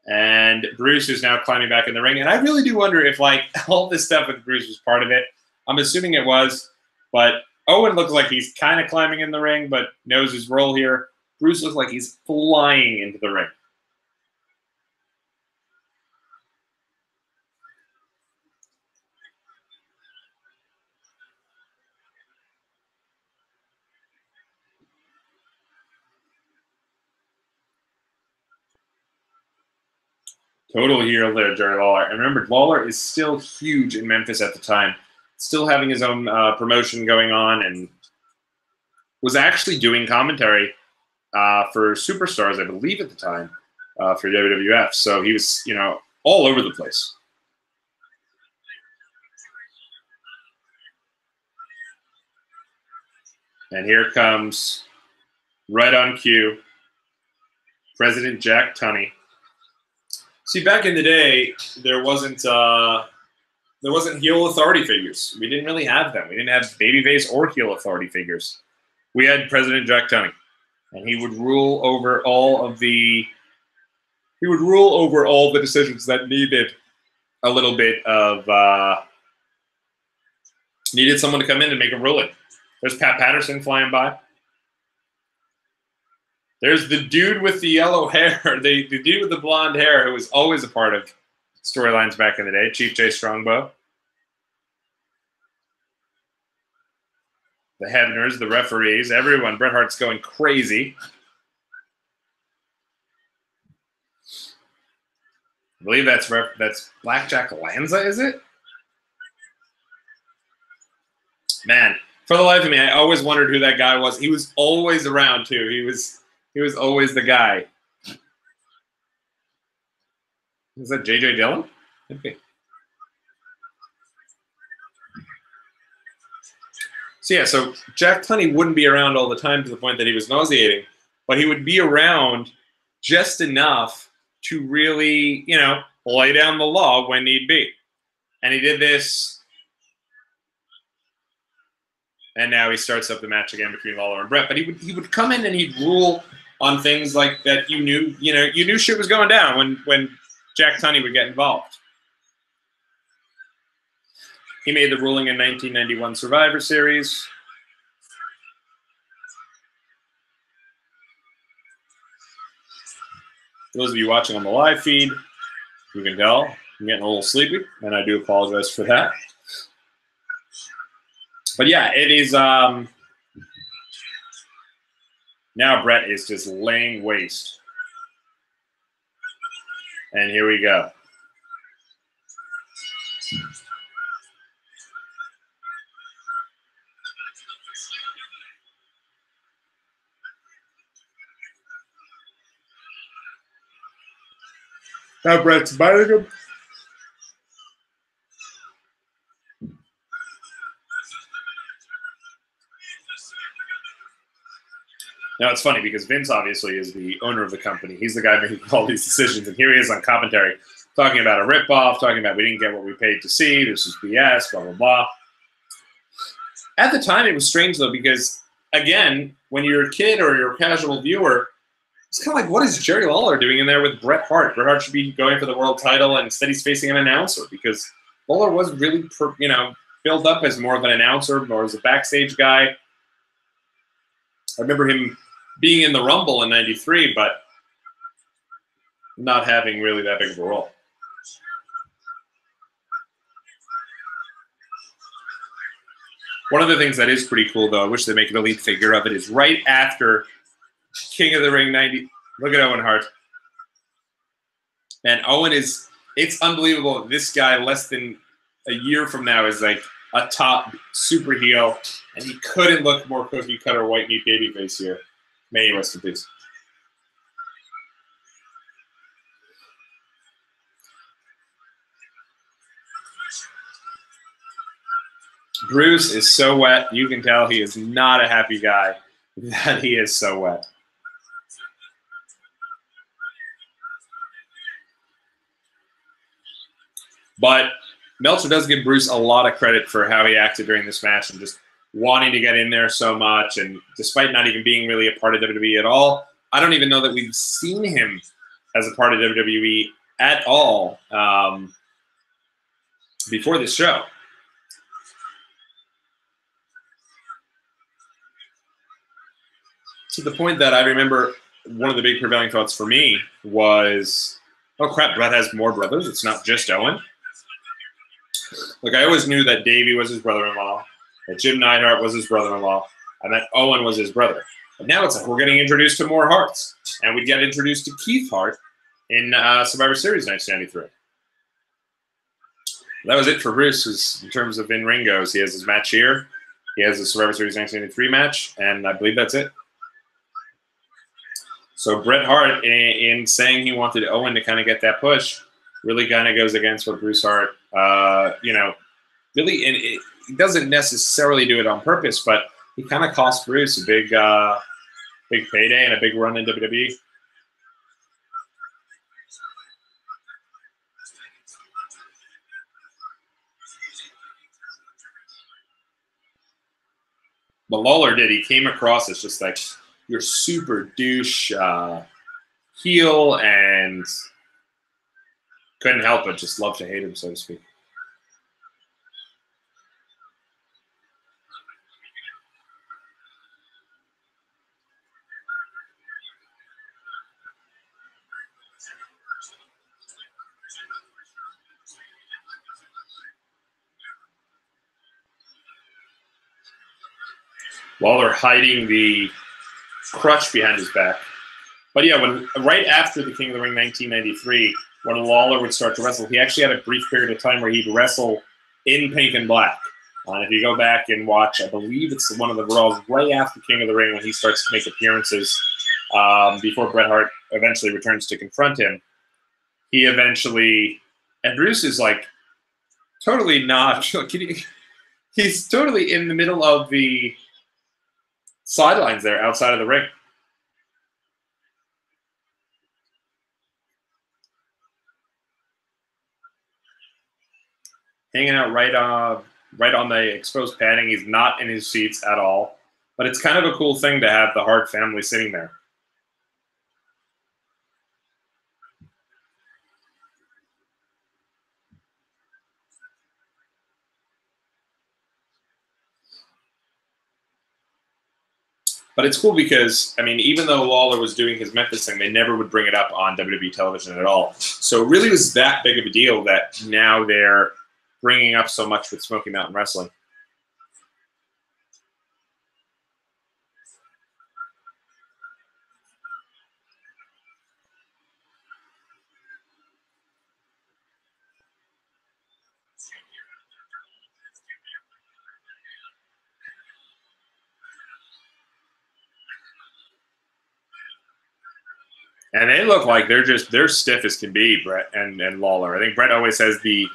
And Bruce is now climbing back in the ring. And I really do wonder if, like, all this stuff with Bruce was part of it. I'm assuming it was. But Owen looks like he's kind of climbing in the ring, but knows his role here. Bruce looks like he's flying into the ring. Total hero there, Jerry Lawler. And remember, Lawler is still huge in Memphis at the time, still having his own promotion going on, and was actually doing commentary for Superstars, I believe, at the time for WWF. So he was, you know, all over the place. And here comes, right on cue, President Jack Tunney. See, back in the day, there wasn't heel authority figures. We didn't really have them. We didn't have babyface or heel authority figures. We had President Jack Tunney, and he would rule over all of the decisions that needed a little bit of needed someone to come in and make a ruling. There's Pat Patterson flying by. There's the dude with the yellow hair, the dude with the blonde hair who was always a part of storylines back in the day, Chief J Strongbow. The Hebners, the referees, everyone. Bret Hart's going crazy. I believe that's Blackjack Lanza, is it? Man, for the life of me, I always wondered who that guy was. He was always around too. He was always the guy. Is that J.J. Dillon? Okay. So yeah, so Jack Tunney wouldn't be around all the time to the point that he was nauseating, but he would be around just enough to really, you know, lay down the law when need be. And he did this, and now he starts up the match again between Lawler and Bret. But he would come in and he'd rule on things like that. You knew shit was going down when Jack Tunney would get involved. He made the ruling in 1991 Survivor Series. For those of you watching on the live feed, you can tell I'm getting a little sleepy, and I do apologize for that. But yeah, it is. Now Bret is just laying waste. And here we go. Now Bret's biting him. Now, it's funny because Vince obviously is the owner of the company. He's the guy making all these decisions. And here he is on commentary talking about a ripoff, talking about we didn't get what we paid to see. This is BS, blah, blah, blah. At the time, it was strange, though, because, again, when you're a kid or you're a casual viewer, it's kind of like, what is Jerry Lawler doing in there with Bret Hart? Bret Hart should be going for the world title, and instead he's facing an announcer because Lawler was really, built up as more of an announcer, more as a backstage guy. I remember him being in the Rumble in '93, but not having really that big of a role. One of the things that is pretty cool, though, I wish they make an elite figure of it, is right after King of the Ring 90. Look at Owen Hart. And Owen is, it's unbelievable. This guy, less than a year from now, is like a top super heel, and he couldn't look more cookie cutter white meat babyface here. May he rest in peace. Bruce is so wet. You can tell he is not a happy guy that he is so wet. But Meltzer does give Bruce a lot of credit for how he acted during this match and just wanting to get in there so much. And despite not even being really a part of WWE at all, I don't even know that we've seen him as a part of WWE at all before this show. To the point that I remember one of the big prevailing thoughts for me was, oh crap, Bret has more brothers. It's not just Owen. Like, I always knew that Davey was his brother-in-law, that Jim Neidhart was his brother-in-law, and that Owen was his brother. But now it's like we're getting introduced to more Harts. And we get introduced to Keith Hart in Survivor Series 1993. That was it for Bruce in terms of in-ring goes. He has his match here. He has the Survivor Series 1993 match, and I believe that's it. So Bret Hart, in saying he wanted Owen to kind of get that push, really kind of goes against what Bruce Hart, really, and he doesn't necessarily do it on purpose, but he kind of cost Bruce a big payday and a big run in WWE. But Lawler did. He came across as just like your super douche heel, and couldn't help but just love to hate him, so to speak. Lawler hiding the crutch behind his back. But yeah, right after the King of the Ring 1993, when Lawler would start to wrestle, he actually had a brief period of time where he'd wrestle in pink and black. If you go back and watch, I believe it's one of the Raws right after King of the Ring when he starts to make appearances before Bret Hart eventually returns to confront him. He eventually, and Bruce is like totally not, he's totally in the middle of the sidelines there outside of the ring. Hanging out right on the exposed padding. He's not in his seats at all. But it's kind of a cool thing to have the Hart family sitting there. But it's cool because, I mean, even though Lawler was doing his Memphis thing, they never would bring it up on WWE television at all. So it really was that big of a deal that now they're bringing up so much with Smoky Mountain Wrestling. And they look like they're stiff as can be, Bret and Lawler. I think Bret always says the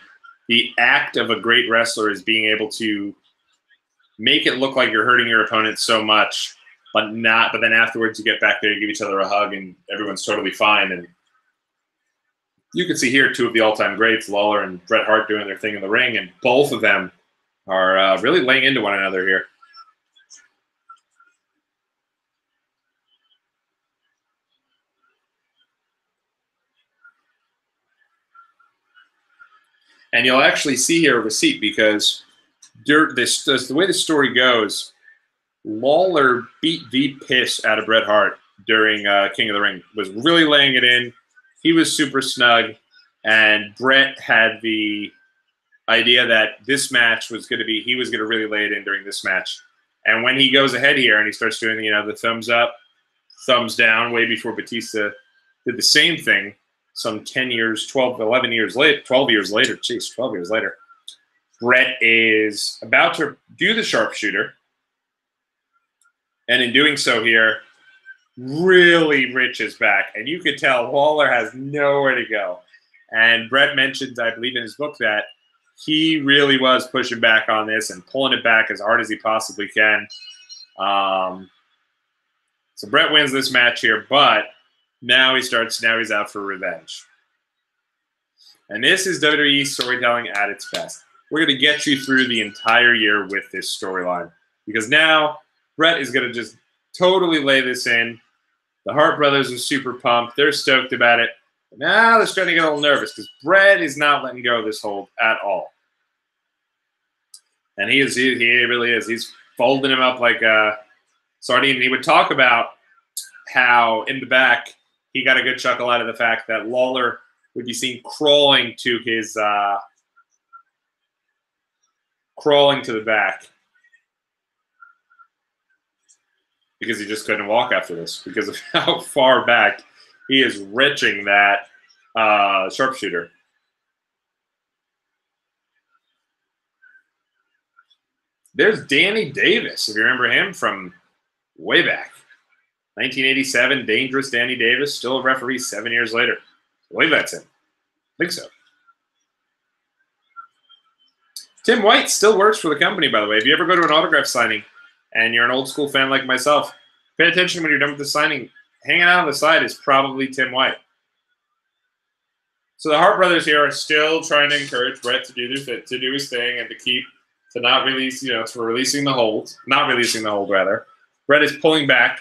act of a great wrestler is being able to make it look like you're hurting your opponent so much, but then afterwards you get back there, you give each other a hug, and everyone's totally fine. And you can see here two of the all-time greats, Lawler and Bret Hart, doing their thing in the ring, and both of them are really laying into one another here. And you'll actually see here a receipt because the way the story goes, Lawler beat the piss out of Bret Hart during King of the Ring, was really laying it in. He was super snug, and Bret had the idea that this match was going to be, he was going to really lay it in during this match. And when he goes ahead here and he starts doing, the thumbs up, thumbs down, way before Batista did the same thing, some 10 years, 12 years later, Bret is about to do the sharpshooter. And in doing so here, really reaches back. And you could tell Lawler has nowhere to go. And Bret mentioned, I believe in his book, that he really was pushing back on this and pulling it back as hard as he possibly can. So Bret wins this match here, but now he's out for revenge. And this is WWE storytelling at its best. We're going to get you through the entire year with this storyline, because now Bret is going to just totally lay this in. The Hart brothers are super pumped. They're stoked about it. But now they're starting to get a little nervous because Bret is not letting go of this hold at all. And he really is. He's folding him up like a sardine. And he would talk about how in the back he got a good chuckle out of the fact that Lawler would be seen crawling to the back because he just couldn't walk after this because of how far back he is wrenching that sharpshooter. There's Danny Davis, if you remember him from way back. 1987, dangerous Danny Davis, still a referee 7 years later. I believe that's him. I think so. Tim White still works for the company, by the way. If you ever go to an autograph signing and you're an old school fan like myself, pay attention when you're done with the signing. Hanging out on the side is probably Tim White. So the Hart brothers here are still trying to encourage Bret to do his thing and to not release, to releasing the hold, not releasing the hold rather. Bret is pulling back,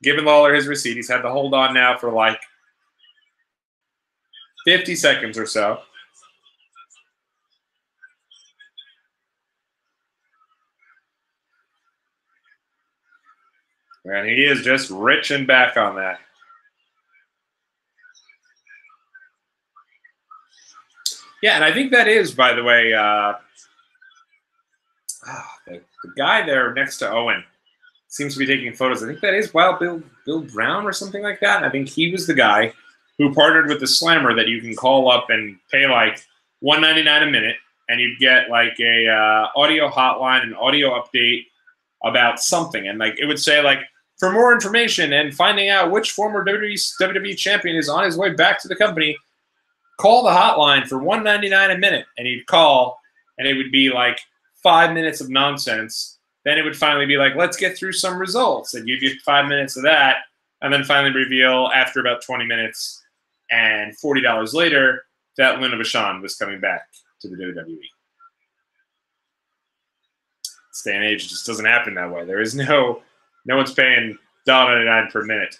giving Lawler his receipt. He's had the hold on now for like 50 seconds or so. And he is just reaching back on that. Yeah, and I think that is, by the way, the guy there next to Owen seems to be taking photos. I think that is Wild Bill Brown or something like that. I think he was the guy who partnered with the Slammer that you can call up and pay like $1.99 a minute, and you'd get like a audio hotline, an audio update about something, and like it would say like, for more information and finding out which former WWE champion is on his way back to the company, call the hotline for $1.99 a minute. And he'd call, and it would be like 5 minutes of nonsense. Then it would finally be like, let's get through some results. And give you 5 minutes of that, and then finally reveal after about 20 minutes and $40 later that Luna Vachon was coming back to the WWE. This day and age, it just doesn't happen that way. There is no one's paying $1.99 per minute.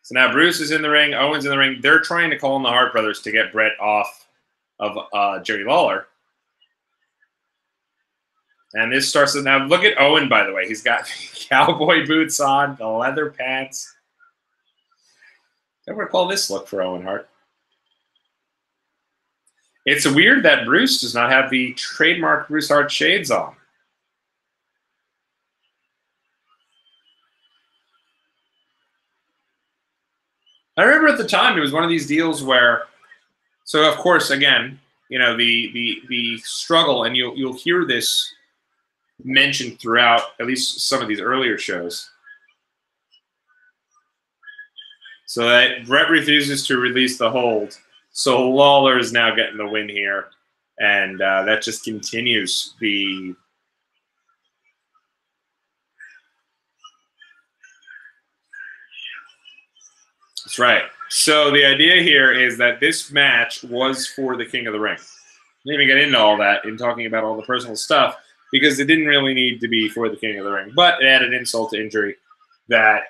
So now Bruce is in the ring. Owen's in the ring. They're trying to call in the Hart brothers to get Bret off of Jerry Lawler. And this starts to now look at Owen, by the way. He's got cowboy boots on, the leather pants. I would call this look for Owen Hart. It's weird that Bruce does not have the trademark Bruce Hart shades on. I remember at the time it was one of these deals where, so of course, again, the struggle, and you'll hear this mentioned throughout at least some of these earlier shows. So that Bret refuses to release the hold. So Lawler is now getting the win here, and that just continues the. That's right. So the idea here is that this match was for the King of the Ring. I didn't even get into all that in talking about all the personal stuff because it didn't really need to be for the King of the Ring. But it added insult to injury that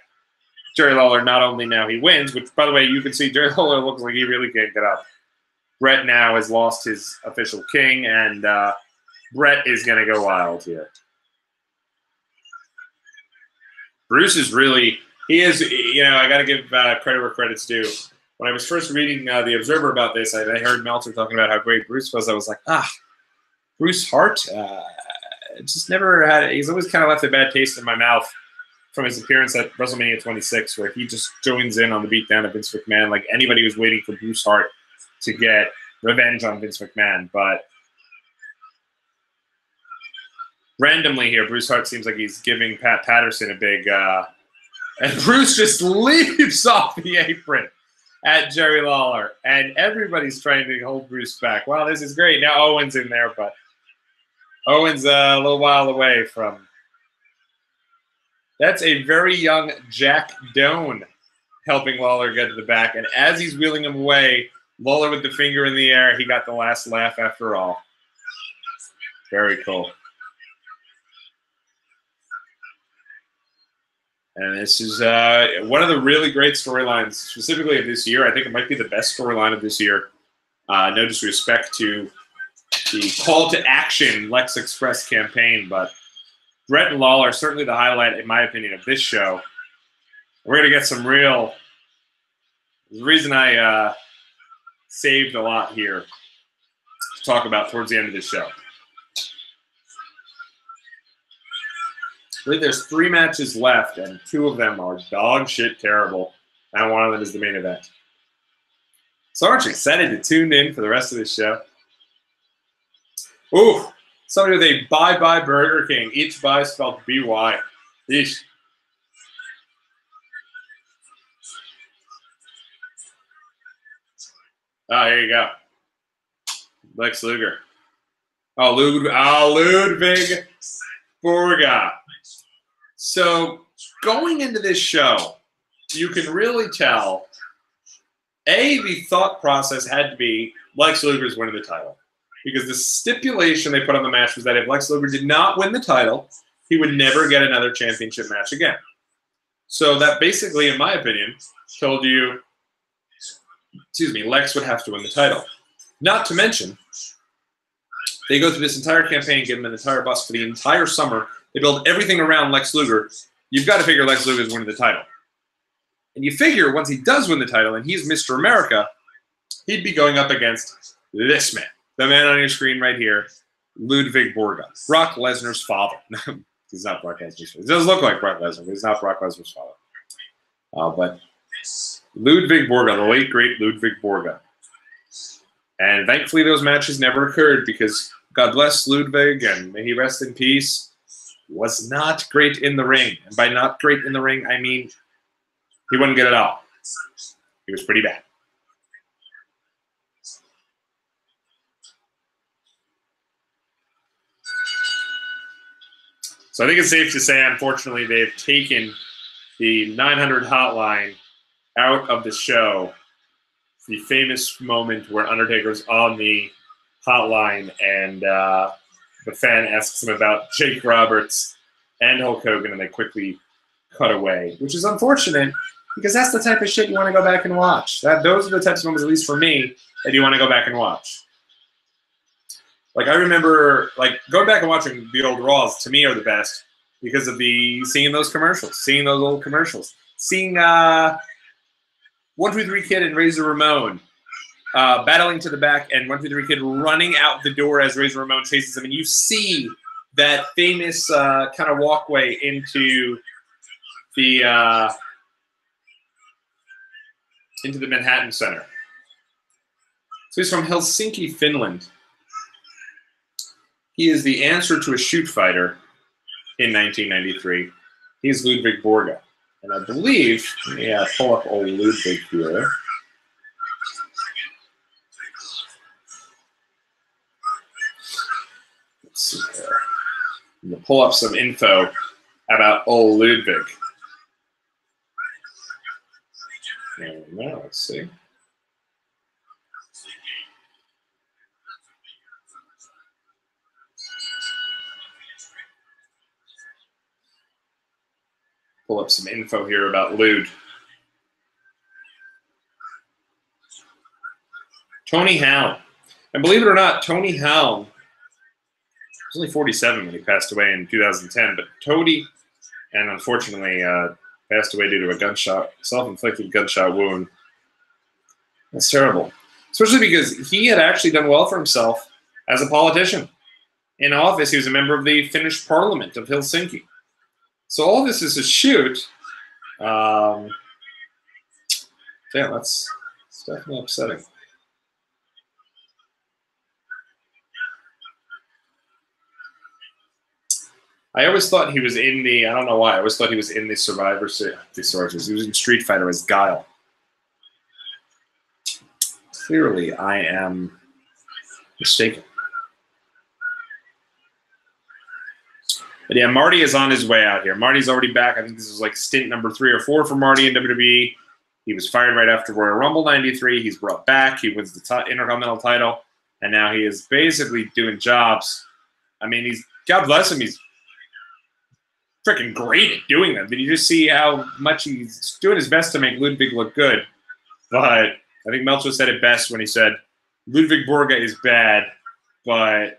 Jerry Lawler, not only now he wins, which, by the way, you can see Jerry Lawler looks like he really can't get up. Bret now has lost his official king, and Bret is going to go wild here. Bruce is really... He is, I got to give credit where credit's due. When I was first reading The Observer about this, I heard Meltzer talking about how great Bruce was. I was like, Bruce Hart just never had, he's always kind of left a bad taste in my mouth from his appearance at WrestleMania 26, where he just joins in on the beatdown of Vince McMahon. Like anybody was waiting for Bruce Hart to get revenge on Vince McMahon. But randomly here, Bruce Hart seems like he's giving Pat Patterson a big... And Bruce just leaps off the apron at Jerry Lawler. And everybody's trying to hold Bruce back. Wow, this is great. Now Owen's in there, but Owen's a little while away from... That's a very young Jack Doan helping Lawler get to the back. And as he's wheeling him away, Lawler with the finger in the air, he got the last laugh after all. Very cool. And this is one of the really great storylines, specifically of this year. I think it might be the best storyline of this year. No disrespect to the call to action Lex Express campaign, but Bret and Lawler are certainly the highlight, in my opinion, of this show. We're going to get some real... The reason I saved a lot here to talk about towards the end of this show. I believe there's 3 matches left, and 2 of them are dog shit terrible, and one of them is the main event. So I'm actually excited to tune in for the rest of this show. Ooh, Somebody with a bye-bye Burger King. Each bye spelled B-Y. Yeesh. Oh, here you go. Lex Luger. Oh, Ludwig Borga. So going into this show, you can really tell, the thought process had to be Lex Luger's winning the title. Because the stipulation they put on the match was that if Lex Luger did not win the title, he would never get another championship match again. So that basically, in my opinion, told you, Lex would have to win the title. Not to mention, they go through this entire campaign, give him an entire bus for the entire summer. They build everything around Lex Luger. You've got to figure Lex Luger's winning the title. And you figure once he does win the title and he's Mr. America, he'd be going up against this man. The man on your screen right here, Ludwig Borga, Brock Lesnar's father. He's not Brock Lesnar's father. He does look like Brock Lesnar, but he's not Brock Lesnar's father. But Ludwig Borga, the late, great Ludwig Borga. And thankfully those matches never occurred because God bless Ludwig and may he rest in peace, was not great in the ring. And by not great in the ring, I mean he wouldn't get it all. He was pretty bad. So I think it's safe to say, unfortunately, they've taken the 900 hotline out of the show. The famous moment where Undertaker's on the hotline and the fan asks him about Jake Roberts and Hulk Hogan, and they quickly cut away, which is unfortunate because that's the type of shit you want to go back and watch. Those are the types of moments, at least for me, that you want to go back and watch. Like, I remember, like, going back and watching the old Raws, to me, are the best because of seeing those commercials, seeing those old commercials, seeing 1-2-3 Kid and Razor Ramon battling to the back and 1-2-3 Kid running out the door as Razor Ramon chases him. And you see that famous kind of walkway into the Manhattan Center. So he's from Helsinki, Finland. He is the answer to a shoot fighter in 1993. He is Ludwig Borga. And I believe, yeah, pull up old Ludwig here. Let's see here. I'm going to pull up some info about old Ludwig. And now let's see. Pull up some info here about Lud. Tony Halm. And believe it or not, Tony Halm was only 47 when he passed away in 2010, but Tony, and unfortunately passed away due to a gunshot, self-inflicted gunshot wound. That's terrible. Especially because he had actually done well for himself as a politician. In office, he was a member of the Finnish Parliament of Helsinki. So all this is a shoot. Yeah, that's definitely upsetting. I always thought he was in the, I don't know why, I always thought he was in the Survivor Series. He was in Street Fighter as Guile. Clearly, I am mistaken. But yeah, Marty is on his way out here. Marty's already back. I think this is like stint number 3 or 4 for Marty in WWE. He was fired right after Royal Rumble 93. He's brought back. He wins the Intercontinental title. And now he is basically doing jobs. I mean, God bless him, he's freaking great at doing them. Did you just see how much he's doing his best to make Ludwig look good? But I think Meltzer said it best when he said, Ludwig Borga is bad, but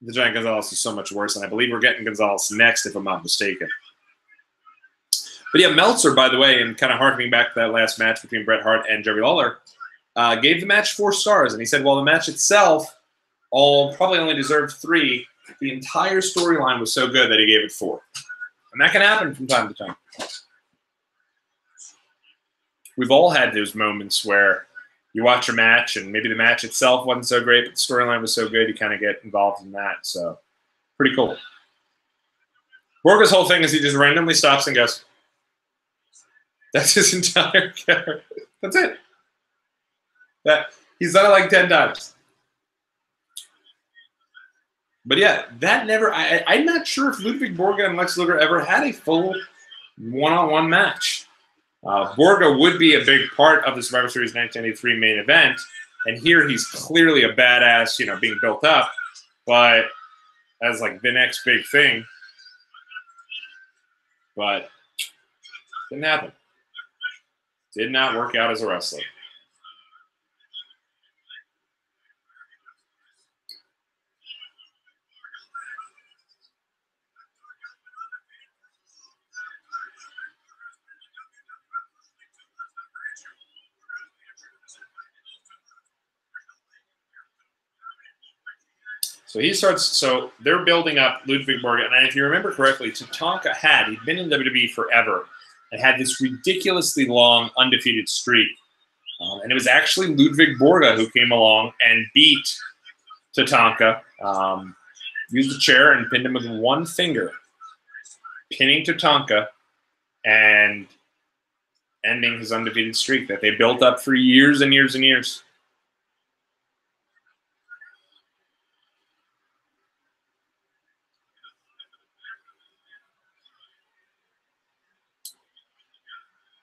the Giant Gonzalez is so much worse, and I believe we're getting Gonzalez next, if I'm not mistaken. But yeah, Meltzer, by the way, and kind of harkening back to that last match between Bret Hart and Jerry Lawler, gave the match 4 stars, and he said, well, the match itself probably only deserved 3. The entire storyline was so good that he gave it 4. And that can happen from time to time. We've all had those moments where you watch a match and maybe the match itself wasn't so great, but the storyline was so good you kind of get involved in that. So Pretty cool. Borga's whole thing is he just randomly stops and goes. That's his entire character. That's it. He's done it like 10 times. But yeah, that never. I'm not sure if Ludwig Borga and Lex Luger ever had a full one-on-one match. Borga would be a big part of the Survivor Series 1983 main event, and here he's clearly a badass, you know, being built up, but as like the next big thing. But didn't happen. Did not work out as a wrestler. So he starts, so they're building up Ludwig Borga, and if you remember correctly, Tatanka he'd been in WWE forever and had this ridiculously long undefeated streak. And it was actually Ludwig Borga who came along and beat Tatanka, used the chair and pinned him with one finger, pinning Tatanka and ending his undefeated streak that they built up for years and years and years.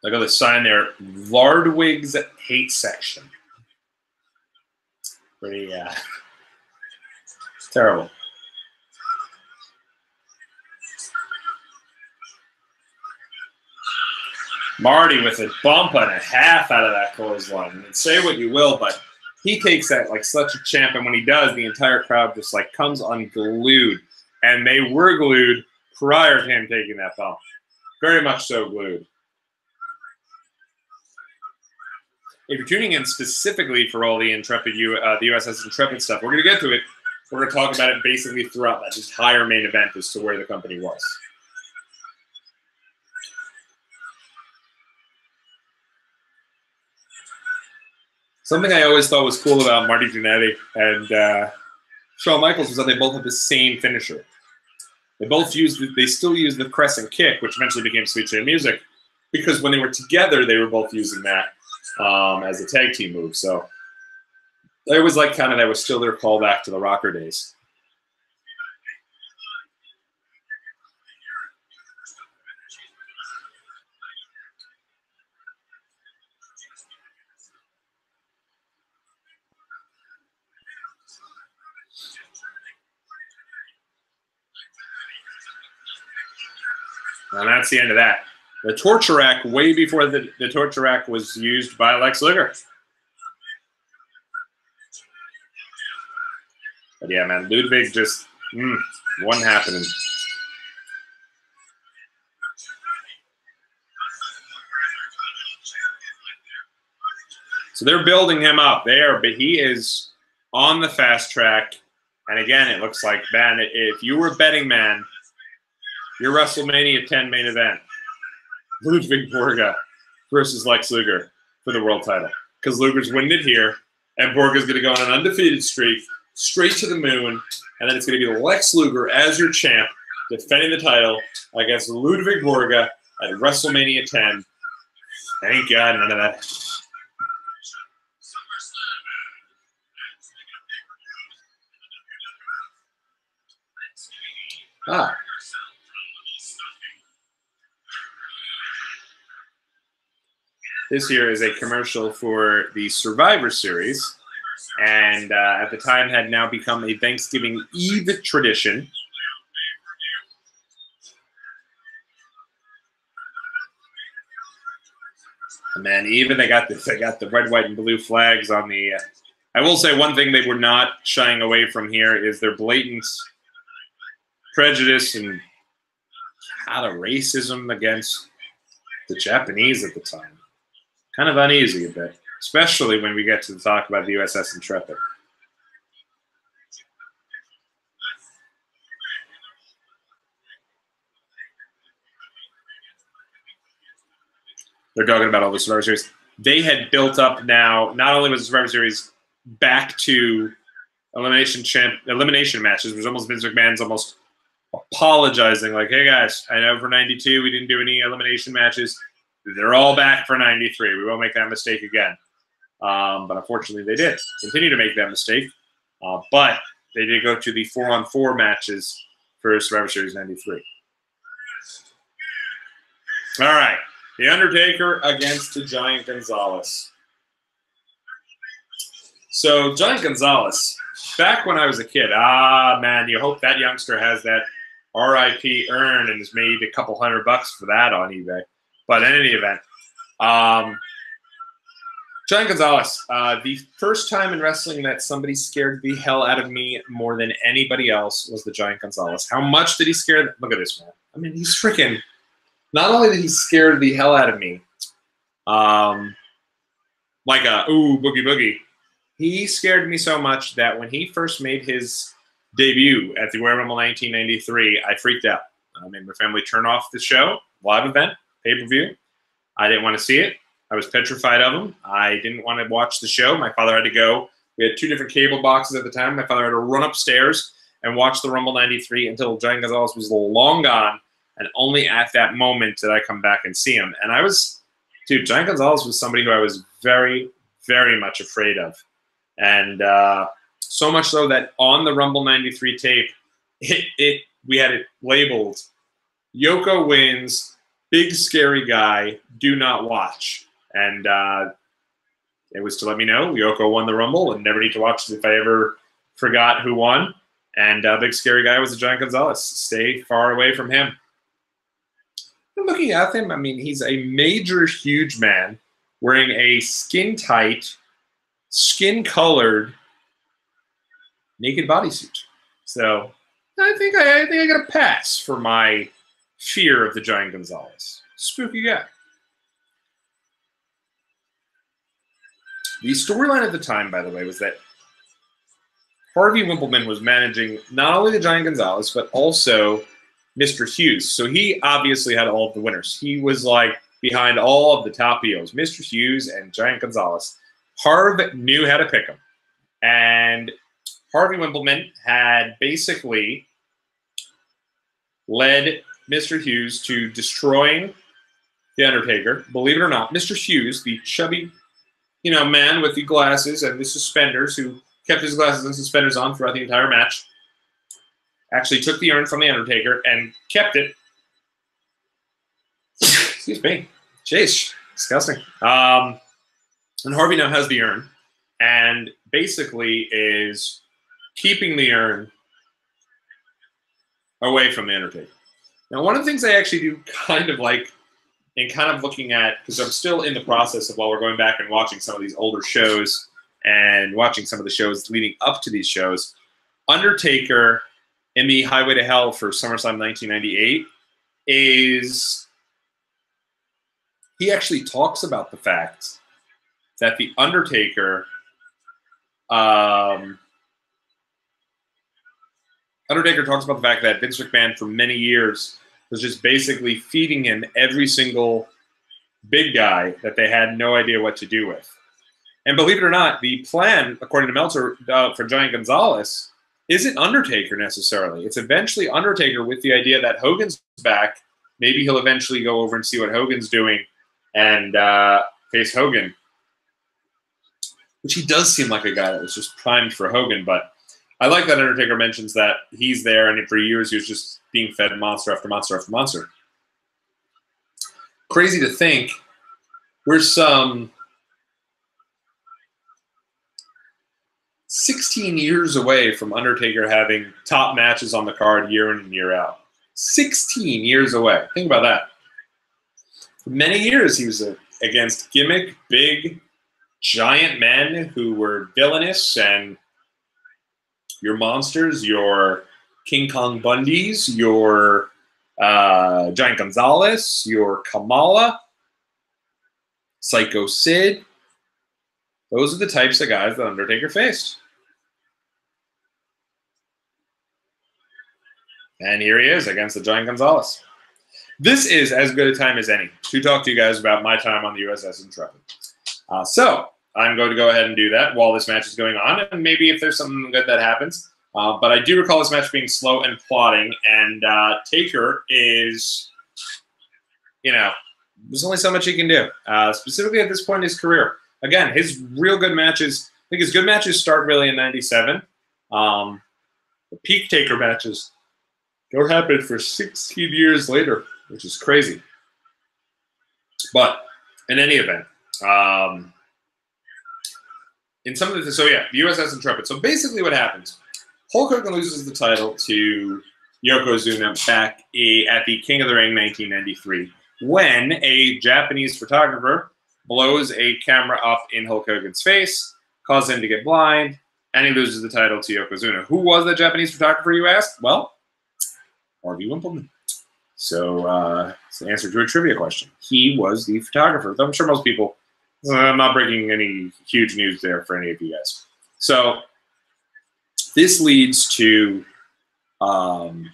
Look at the sign there, Lardwig's hate section. Pretty terrible. Marty with a bump and a half out of that clothesline. And say what you will, but he takes that like such a champ, and when he does, the entire crowd just like comes unglued. And they were glued prior to him taking that bump. Very much so glued. If you're tuning in specifically for all the Intrepid, the USS Intrepid stuff, we're going to get to it. We're going to talk about it basically throughout that entire main event as to where the company was. Something I always thought was cool about Marty Jannetty and Shawn Michaels was that they both have the same finisher. They still use the crescent kick, which eventually became Sweet Chin Music, because when they were together, they were both using that as a tag team move. So it was like kind of that was still their callback to the Rocker days. And that's the end of that. The torture rack, way before the torture rack was used by Lex Luger. But yeah, man, Ludwig just wasn't happening. So they're building him up there, but he is on the fast track. And again, it looks like, man, if you were a betting man, your WrestleMania 10 main event, Ludwig Borga versus Lex Luger for the world title. Because Luger's winning it here, and Borga's going to go on an undefeated streak, straight to the moon, and then it's going to be Lex Luger as your champ, defending the title against Ludwig Borga at WrestleMania 10. Thank God, none of that. This here is a commercial for the Survivor Series, and at the time had now become a Thanksgiving Eve tradition. And then even they got the red, white, and blue flags on the. I will say one thing they were not shying away from here is their blatant prejudice and kind of racism against the Japanese at the time. Kind of uneasy a bit, especially when we get to talk about the USS Intrepid. They're talking about all the Survivor Series. They had built up now, not only was the Survivor Series back to elimination matches, it was almost Vince McMahon's almost apologizing, like, hey guys, I know for 92 we didn't do any elimination matches. They're all back for 93. We won't make that mistake again. But unfortunately, they did continue to make that mistake. But they did go to the 4-on-4 matches for Survivor Series 93. All right. The Undertaker against the Giant Gonzalez. So, Giant Gonzalez, back when I was a kid, man, you hope that youngster has that RIP urn and has made a couple $100 for that on eBay. But in any event, Giant Gonzalez, the first time in wrestling that somebody scared the hell out of me more than anybody else was the Giant Gonzalez. How much did he scare them? Look at this, man. I mean, he's freaking, not only did he scare the hell out of me, like a, ooh, boogie boogie, he scared me so much that when he first made his debut at the Royal Rumble 1993, I freaked out. I made my family turn off the show, live event, pay-per-view. I didn't want to see it. I was petrified of him. I didn't want to watch the show. My father had to go. We had 2 different cable boxes at the time. My father had to run upstairs and watch the Rumble 93 until Giant Gonzalez was long gone, and only at that moment did I come back and see him. And I was, dude, Giant Gonzalez was somebody who I was very, very much afraid of. And so much so that on the Rumble 93 tape, we had it labeled, Yoko wins, big scary guy, do not watch. And it was to let me know Yoko won the Rumble and never need to watch it if I ever forgot who won. And big scary guy was the Giant Gonzalez. Stay far away from him. I'm looking at him. I mean, he's a major, huge man wearing a skin-tight, skin-colored, naked bodysuit. So I think I got a pass for my fear of the Giant Gonzalez. Spooky guy. The storyline at the time, by the way, was that Harvey Wippleman was managing not only the Giant Gonzalez, but also Mr. Hughes. So he obviously had all of the winners. He was like behind all of the top heels, Mr. Hughes and Giant Gonzalez. Harv knew how to pick them. And Harvey Wippleman had basically led Mr. Hughes to destroying The Undertaker. Believe it or not, Mr. Hughes, the chubby, man with the glasses and the suspenders, who kept his glasses and suspenders on throughout the entire match, actually took the urn from The Undertaker and kept it. Excuse me. Jeez. Disgusting. And Harvey now has the urn and basically is keeping the urn away from The Undertaker. Now, one of the things I actually do kind of like, and kind of looking at, because I'm still in the process of, while we're going back and watching some of these older shows and watching some of the shows leading up to these shows, Undertaker in the Highway to Hell for SummerSlam 1998 is, he actually talks about the fact that the Undertaker, Undertaker talks about the fact that Vince McMahon for many years was just basically feeding him every single big guy that they had no idea what to do with. And believe it or not, the plan, according to Meltzer, for Giant Gonzalez isn't Undertaker necessarily. It's eventually Undertaker with the idea that Hogan's back. Maybe he'll eventually go over and see what Hogan's doing and face Hogan. Which he does seem like a guy that was just primed for Hogan, but I like that Undertaker mentions that he's there, and for years he was just being fed monster after monster after monster. Crazy to think we're some 16 years away from Undertaker having top matches on the card year in and year out. 16 years away. Think about that. For many years he was against gimmick, big, giant men who were villainous and your monsters, your King Kong Bundys, your Giant Gonzalez, your Kamala, Psycho Sid. Those are the types of guys that Undertaker faced. And here he is against the Giant Gonzalez. This is as good a time as any to talk to you guys about my time on the USS Intrepid. So I'm going to go ahead and do that while this match is going on, and maybe if there's something good that happens, But I do recall this match being slow and plodding, and Taker is, you know, there's only so much he can do, specifically at this point in his career. Again, his real good matches, I think his good matches start really in '97. The peak Taker matches don't happen for 16 years later, which is crazy. But in any event, in some of the, so yeah, the USS Intrepid. So basically what happens, Hulk Hogan loses the title to Yokozuna back at the King of the Ring 1993 when a Japanese photographer blows a camera up in Hulk Hogan's face, causes him to get blind, and he loses the title to Yokozuna. Who was the Japanese photographer, you asked? Well, Harvey Wimpleman. So it's the answer to a trivia question. He was the photographer. I'm sure most people, I'm not breaking any huge news there for any of you guys. So this leads to the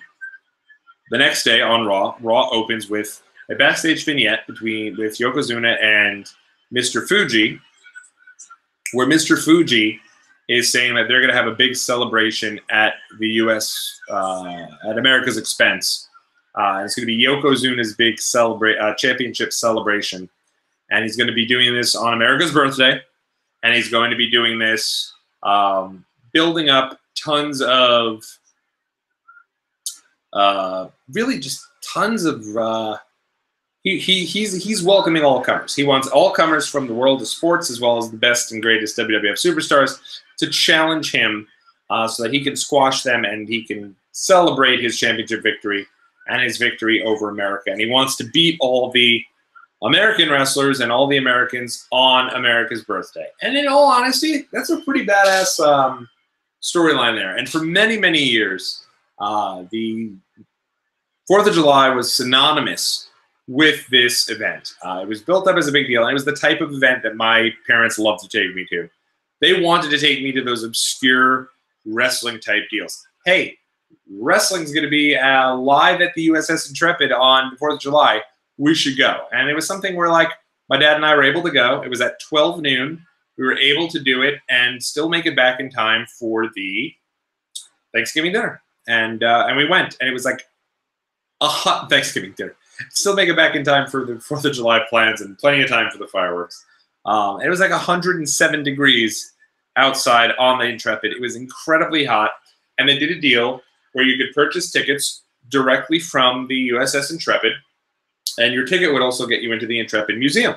next day on Raw. Raw opens with a backstage vignette with Yokozuna and Mr. Fuji, where Mr. Fuji is saying that they're going to have a big celebration at the U.S. At America's expense. It's going to be Yokozuna's big championship celebration, and he's going to be doing this on America's birthday, and he's going to be doing this building up tons of really just tons of he's welcoming all comers. He wants all comers from the world of sports as well as the best and greatest WWF superstars to challenge him so that he can squash them and he can celebrate his championship victory and his victory over America. And he wants to beat all the American wrestlers and all the Americans on America's birthday. And in all honesty, that's a pretty badass storyline there. And for many, many years, the 4th of July was synonymous with this event. It was built up as a big deal, and it was the type of event that my parents loved to take me to. They wanted to take me to those obscure wrestling type deals. Hey, wrestling's going to be live at the USS Intrepid on the 4th of July. We should go. And it was something where, like, my dad and I were able to go. It was at 12 noon. We were able to do it and still make it back in time for the Thanksgiving dinner. And we went, and it was like a hot Thanksgiving dinner. Still make it back in time for the 4th of July plans and plenty of time for the fireworks. It was like 107 degrees outside on the Intrepid. It was incredibly hot, and they did a deal where you could purchase tickets directly from the USS Intrepid, and your ticket would also get you into the Intrepid Museum.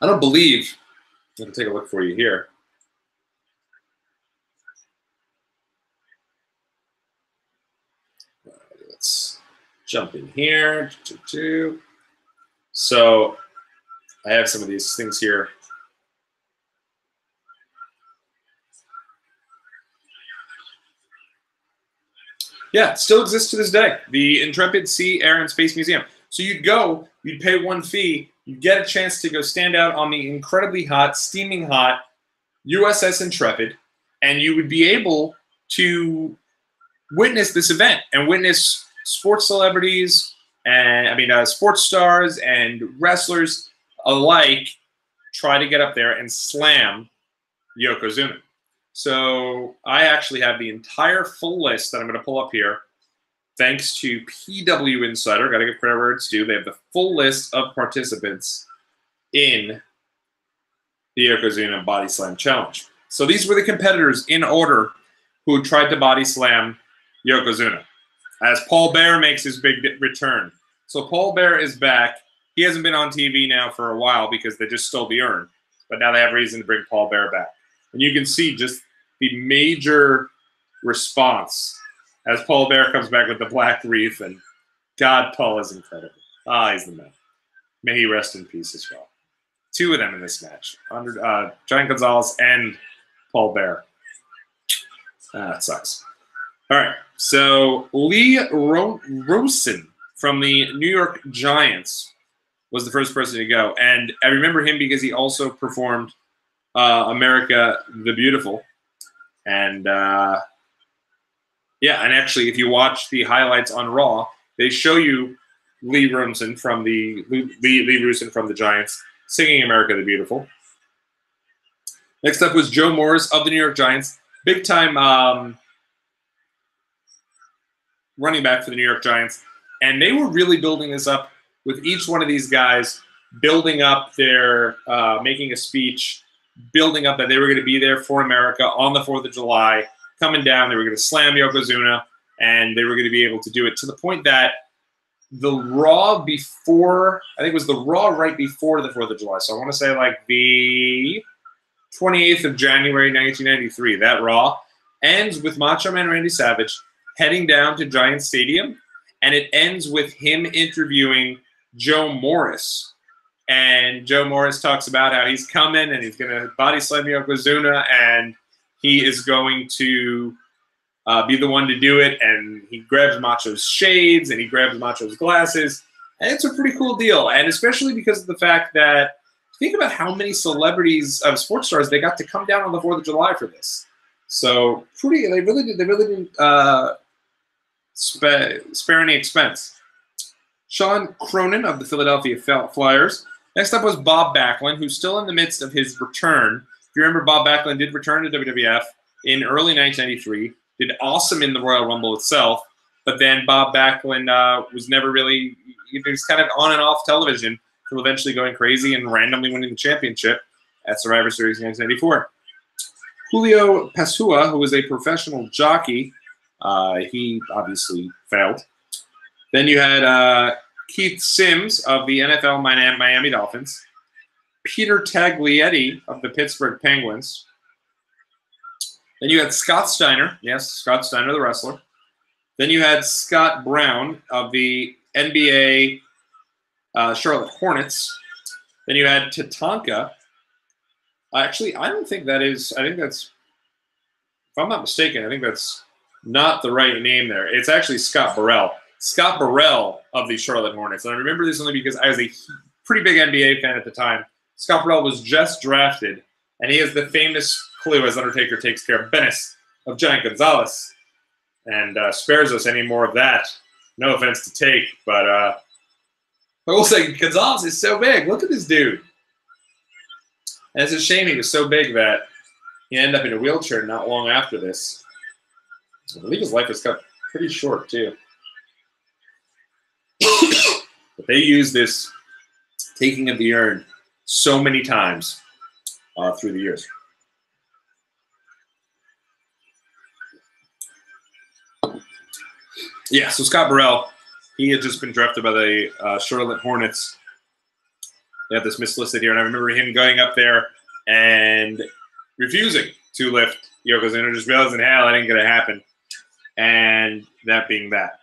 I don't believe, I'm going to take a look for you here. Let's jump in here. So I have some of these things here. Yeah, it still exists to this day. The Intrepid Sea, Air, and Space Museum. So you'd go, you'd pay one fee, you'd get a chance to go stand out on the incredibly hot, steaming hot USS Intrepid, and you would be able to witness this event and witness sports celebrities and sports stars and wrestlers alike try to get up there and slam Yokozuna. So I actually have the entire full list that I'm going to pull up here. Thanks to PW Insider, got to give credit where it's due. They have the full list of participants in the Yokozuna Body Slam Challenge. So these were the competitors in order who tried to body slam Yokozuna. As Paul Bear makes his big return. So Paul Bear is back. He hasn't been on TV now for a while because they just stole the urn. But now they have reason to bring Paul Bear back. And you can see just the major response as Paul Bear comes back with the black wreath. And God, Paul is incredible. He's the man. May he rest in peace as well. Two of them in this match. Giant Gonzalez and Paul Bear. That sucks. All right. So Lee Rosen from the New York Giants was the first person to go. And I remember him because he also performed America the Beautiful. And yeah, and actually, if you watch the highlights on Raw, they show you Lee Rosen from the Giants singing America the Beautiful. Next up was Joe Morris of the New York Giants. big time running back for the New York Giants. And they were really building this up with each one of these guys, building up their making a speech, building up that they were going to be there for America on the 4th of July, coming down. They were going to slam Yokozuna, and they were going to be able to do it to the point that the Raw before, I think it was the Raw right before the 4th of July. So I want to say like the 28th of January, 1993. That Raw ends with Macho Man Randy Savage heading down to Giant Stadium, and it ends with him interviewing Joe Morris. And Joe Morris talks about how he's coming and he's going to body slam Yokozuna, and he is going to be the one to do it. And he grabs Macho's shades and he grabs Macho's glasses. And it's a pretty cool deal. And especially because of the fact that, think about how many celebrities, sports stars, they got to come down on the 4th of July for this. So they really didn't spare any expense. Sean Cronin of the Philadelphia Flyers. Next up was Bob Backlund, who's still in the midst of his return. If you remember, Bob Backlund did return to WWF in early 1993, did awesome in the Royal Rumble itself, but then Bob Backlund was never really, he was kind of on and off television until eventually going crazy and randomly winning the championship at Survivor Series 1994. Julio Pasua, who was a professional jockey, he obviously failed. Then you had Keith Sims of the NFL Miami Dolphins, Peter Taglietti of the Pittsburgh Penguins. Then you had Scott Steiner, yes, Scott Steiner, the wrestler. Then you had Scott Brown of the NBA Charlotte Hornets. Then you had Tatanka. Actually, I don't think that is, I think that's, if I'm not mistaken, I think that's not the right name there. It's actually Scott Burrell. Scott Burrell of the Charlotte Hornets. And I remember this only because I was a pretty big NBA fan at the time. Scott Burrell was just drafted, and he has the famous clue as Undertaker takes care of Bennis of Giant Gonzalez and spares us any more of that. No offense to take, but I will say Gonzalez is so big. Look at this dude. And it's a shame he was so big that he ended up in a wheelchair not long after this. I believe his life was cut pretty short, too. But they used this taking of the urn so many times through the years. Yeah, so Scott Burrell, he had just been drafted by the Charlotte Hornets. They have this mislisted here, and I remember him going up there and refusing to lift Yokozuna, just realizing, hell, that ain't going to happen. And that being that.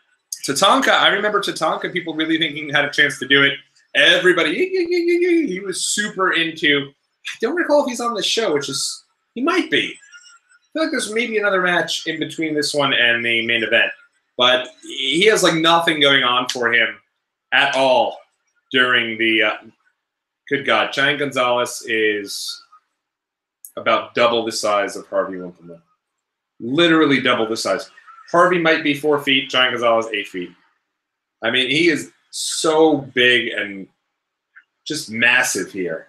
Tatanka, I remember Tatanka, people really thinking he had a chance to do it. Everybody, he was super into, I don't recall if he's on the show, which is, he might be. I feel like there's maybe another match in between this one and the main event. But he has like nothing going on for him at all during the, good God, Giant Gonzalez is about double the size of Harvey Winkleman. Literally double the size. Harvey might be 4 feet, Giant Gonzalez 8 feet. I mean, he is so big and just massive here.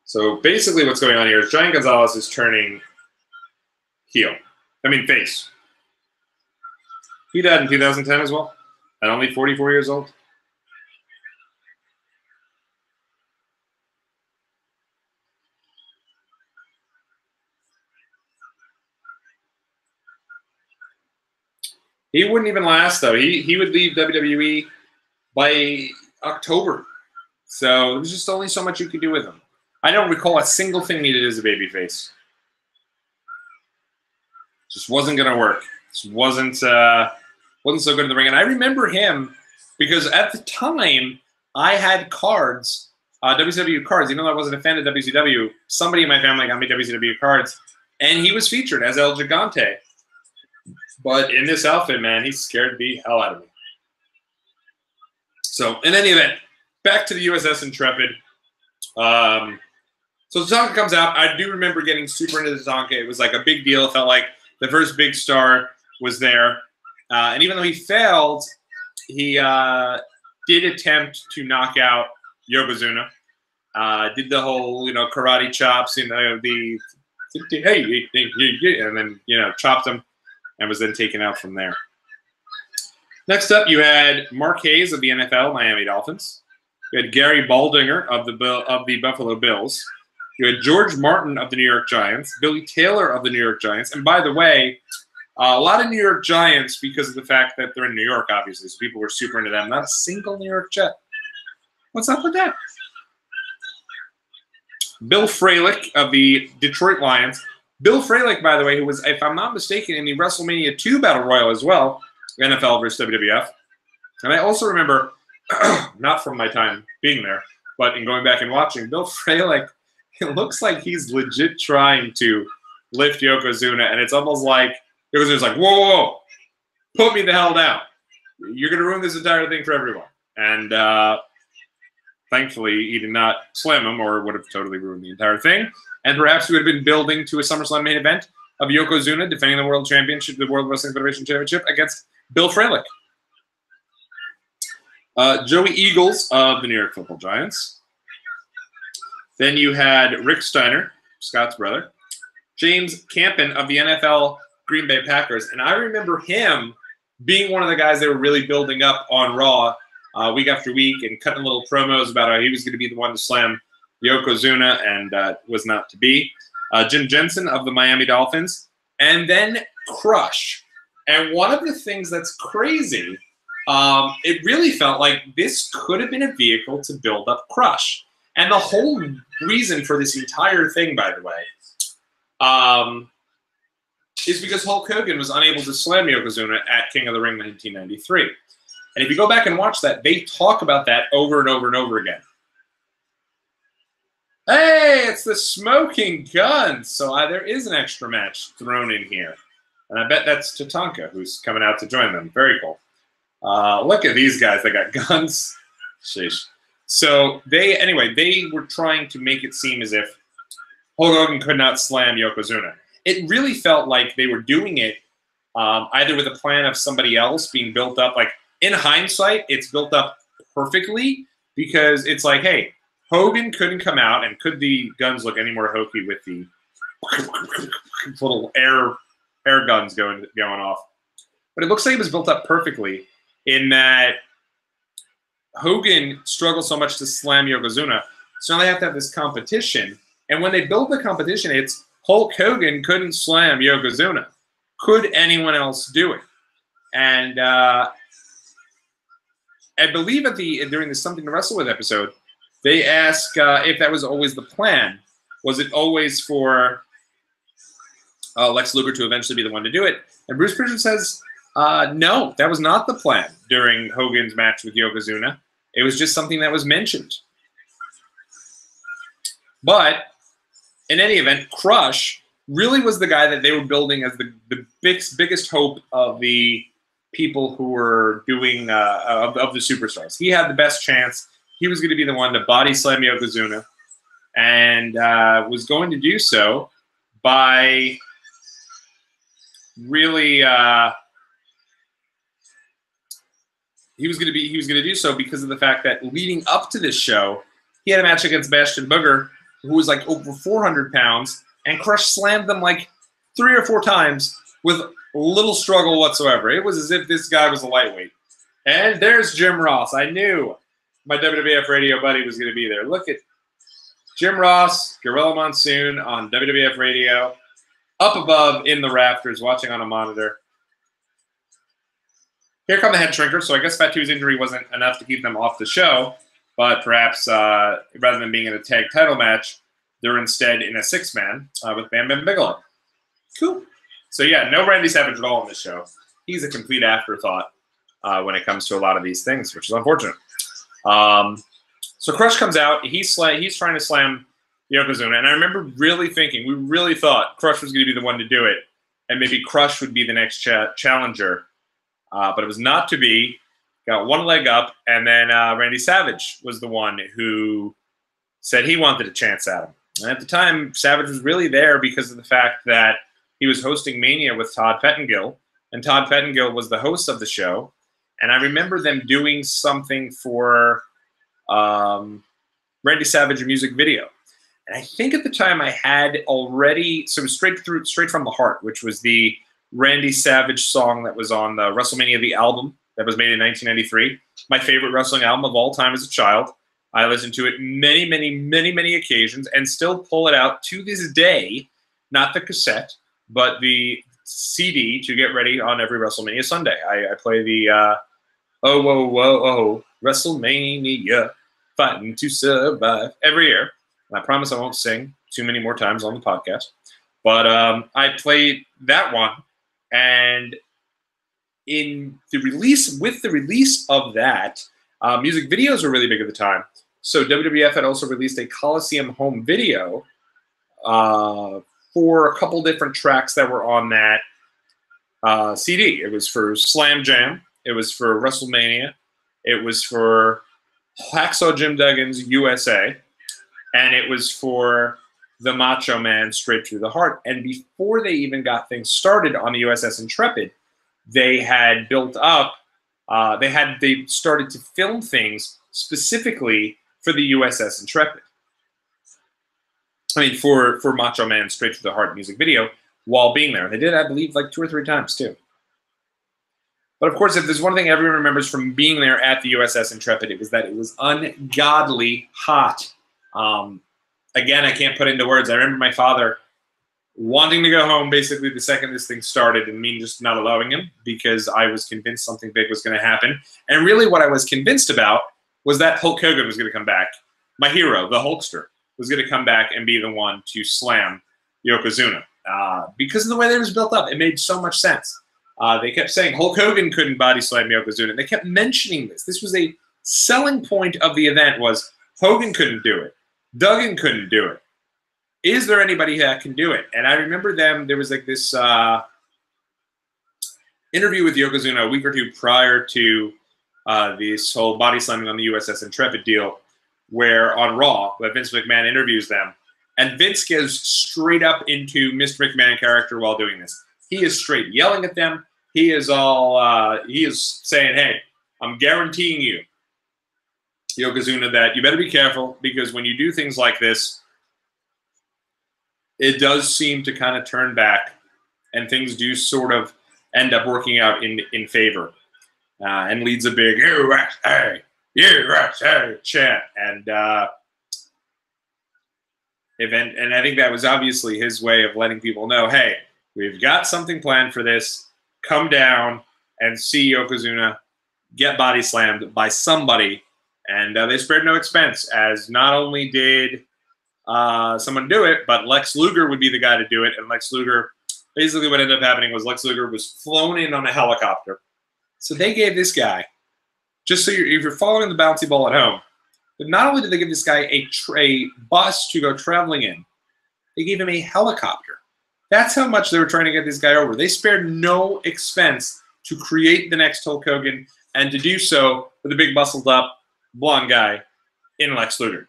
So basically what's going on here is Giant Gonzalez is turning heel. I mean face. He died in 2010 as well, at only 44 years old. He wouldn't even last, though. He would leave WWE by October. So there's just only so much you could do with him. I don't recall a single thing he did as a babyface. Just wasn't going to work. Just wasn't so good in the ring. And I remember him because at the time, I had cards, WCW cards. Even though I wasn't a fan of WCW, somebody in my family got me WCW cards. And he was featured as El Gigante. But in this outfit, man, he scared the hell out of me. So, in any event, back to the USS Intrepid. So Tatanka comes out. I do remember getting super into Tatanka. It was like a big deal. It felt like the first big star was there. And even though he failed, he did attempt to knock out Yokozuna. Did the whole, karate chops, the hey, and then, chopped him and was then taken out from there. Next up, you had Mark Hayes of the NFL, Miami Dolphins. You had Gary Baldinger of the Buffalo Bills. You had George Martin of the New York Giants, Billy Taylor of the New York Giants. And by the way, a lot of New York Giants because of the fact that they're in New York, obviously, so people were super into them. Not a single New York Jet. What's up with that? Bill Fralick of the Detroit Lions. Bill Fralick, by the way, who was, if I'm not mistaken, in the WrestleMania 2 Battle Royal as well, NFL versus WWF. And I also remember, not from my time being there, but in going back and watching, Bill Fralick, it looks like he's legit trying to lift Yokozuna, and it's almost like Yokozuna's like, whoa, whoa, whoa, put me the hell down. You're going to ruin this entire thing for everyone. And thankfully, he did not slam him, or would have totally ruined the entire thing. And perhaps we would have been building to a SummerSlam main event of Yokozuna defending the World Championship, the World Wrestling Federation Championship against Bill Fralick. Joey Eagles of the New York Football Giants. Then you had Rick Steiner, Scott's brother. James Campen of the NFL Green Bay Packers. And I remember him being one of the guys they were really building up on Raw week after week and cutting little promos about how he was going to be the one to slam Yokozuna, and was not to be. Jim Jensen of the Miami Dolphins. And then Crush. And one of the things that's crazy, it really felt like this could have been a vehicle to build up Crush. And the whole reason for this entire thing, by the way, is because Hulk Hogan was unable to slam Yokozuna at King of the Ring 1993. And if you go back and watch that, they talk about that over and over and over again. Hey, it's the Smoking Guns. So there is an extra match thrown in here. And I bet that's Tatanka, who's coming out to join them. Very cool. Look at these guys. They got guns. Sheesh. So they were trying to make it seem as if Hulk Hogan could not slam Yokozuna. It really felt like they were doing it either with a plan of somebody else being built up. Like, in hindsight, it's built up perfectly because it's like, hey, Hogan couldn't come out, and could the guns look any more hokey with the little air guns going off? But it looks like it was built up perfectly in that Hogan struggled so much to slam Yokozuna, so now they have to have this competition. And when they build the competition, it's Hulk Hogan couldn't slam Yokozuna. Could anyone else do it? And I believe during the Something to Wrestle With episode, they ask if that was always the plan. Was it always for Lex Luger to eventually be the one to do it? And Bruce Prichard says, no, that was not the plan during Hogan's match with Yokozuna. It was just something that was mentioned. But in any event, Crush really was the guy that they were building as the biggest hope of the people who were doing of the superstars. He had the best chance. He was going to be the one to body slam Yokozuna, and was going to do so by really he was going to do so because of the fact that leading up to this show, he had a match against Bastion Booger, who was like over 400 pounds, and Crush slammed them like 3 or 4 times with little struggle whatsoever. It was as if this guy was a lightweight. And there's Jim Ross. I knew my WWF radio buddy was going to be there. Look at Jim Ross, Gorilla Monsoon on WWF radio, up above in the rafters, watching on a monitor. Here come the head shrinkers. So I guess Fatu's injury wasn't enough to keep them off the show, but perhaps rather than being in a tag title match, they're instead in a 6-man with Bam Bam Bigelow. Cool. So yeah, no Randy Savage at all on this show. He's a complete afterthought when it comes to a lot of these things, which is unfortunate. So Crush comes out. He's trying to slam Yokozuna, and I remember really thinking, we really thought Crush was going to be the one to do it, and maybe Crush would be the next challenger. But it was not to be. Got one leg up, and then Randy Savage was the one who said he wanted a chance at him. And at the time, Savage was really there because of the fact that he was hosting Mania with Todd Pettengill, and Todd Pettengill was the host of the show. And I remember them doing something for Randy Savage music video. And I think at the time I had already, so Straight from the Heart, which was the Randy Savage song that was on the WrestleMania the album that was made in 1993. My favorite wrestling album of all time as a child. I listened to it many occasions and still pull it out to this day, not the cassette, but the CD to get ready on every WrestleMania Sunday. I play the oh, whoa, whoa, oh, WrestleMania, fighting to survive every year. And I promise I won't sing too many more times on the podcast. But I played that one, and with the release of that, music videos were really big at the time. So WWF had also released a Coliseum home video for a couple different tracks that were on that CD. It was for Slam Jam. It was for WrestleMania. It was for Hacksaw Jim Duggan's USA. And it was for the Macho Man Straight Through the Heart. And before they even got things started on the USS Intrepid, they had built up, they started to film things specifically for the USS Intrepid. I mean, for Macho Man Straight Through the Heart music video while being there. They did, I believe, like 2 or 3 times, too. But, of course, if there's one thing everyone remembers from being there at the USS Intrepid, it was that it was ungodly hot. Again, I can't put into words. I remember my father wanting to go home basically the second this thing started and me just not allowing him because I was convinced something big was going to happen. And really what I was convinced about was that Hulk Hogan was going to come back. My hero, the Hulkster, was going to come back and be the one to slam Yokozuna. Because of the way that it was built up, it made so much sense. They kept saying Hulk Hogan couldn't body slam Yokozuna. They kept mentioning this. This was a selling point of the event was Hogan couldn't do it. Duggan couldn't do it. Is there anybody that can do it? And I remember there was like this interview with Yokozuna a week or 2 prior to this whole body slamming on the USS Intrepid deal, where on Raw, where Vince McMahon interviews them, and Vince goes straight up into Mr. McMahon character while doing this. He is straight yelling at them. He is saying, hey, I'm guaranteeing you, Yokozuna, that you better be careful because when you do things like this, it does seem to kind of turn back and things do sort of end up working out in favor. And leads a big USA chant and event. And I think that was obviously his way of letting people know, hey, we've got something planned for this. Come down and see Yokozuna get body slammed by somebody. And they spared no expense, as not only did someone do it, but Lex Luger would be the guy to do it. And Lex Luger, basically what ended up happening was Lex Luger was flown in on a helicopter. So they gave this guy, just so if you're following the bouncy ball at home, but not only did they give this guy a bus to go traveling in, they gave him a helicopter. That's how much they were trying to get this guy over. They spared no expense to create the next Hulk Hogan and to do so with a big muscled up blonde guy in Lex Luger.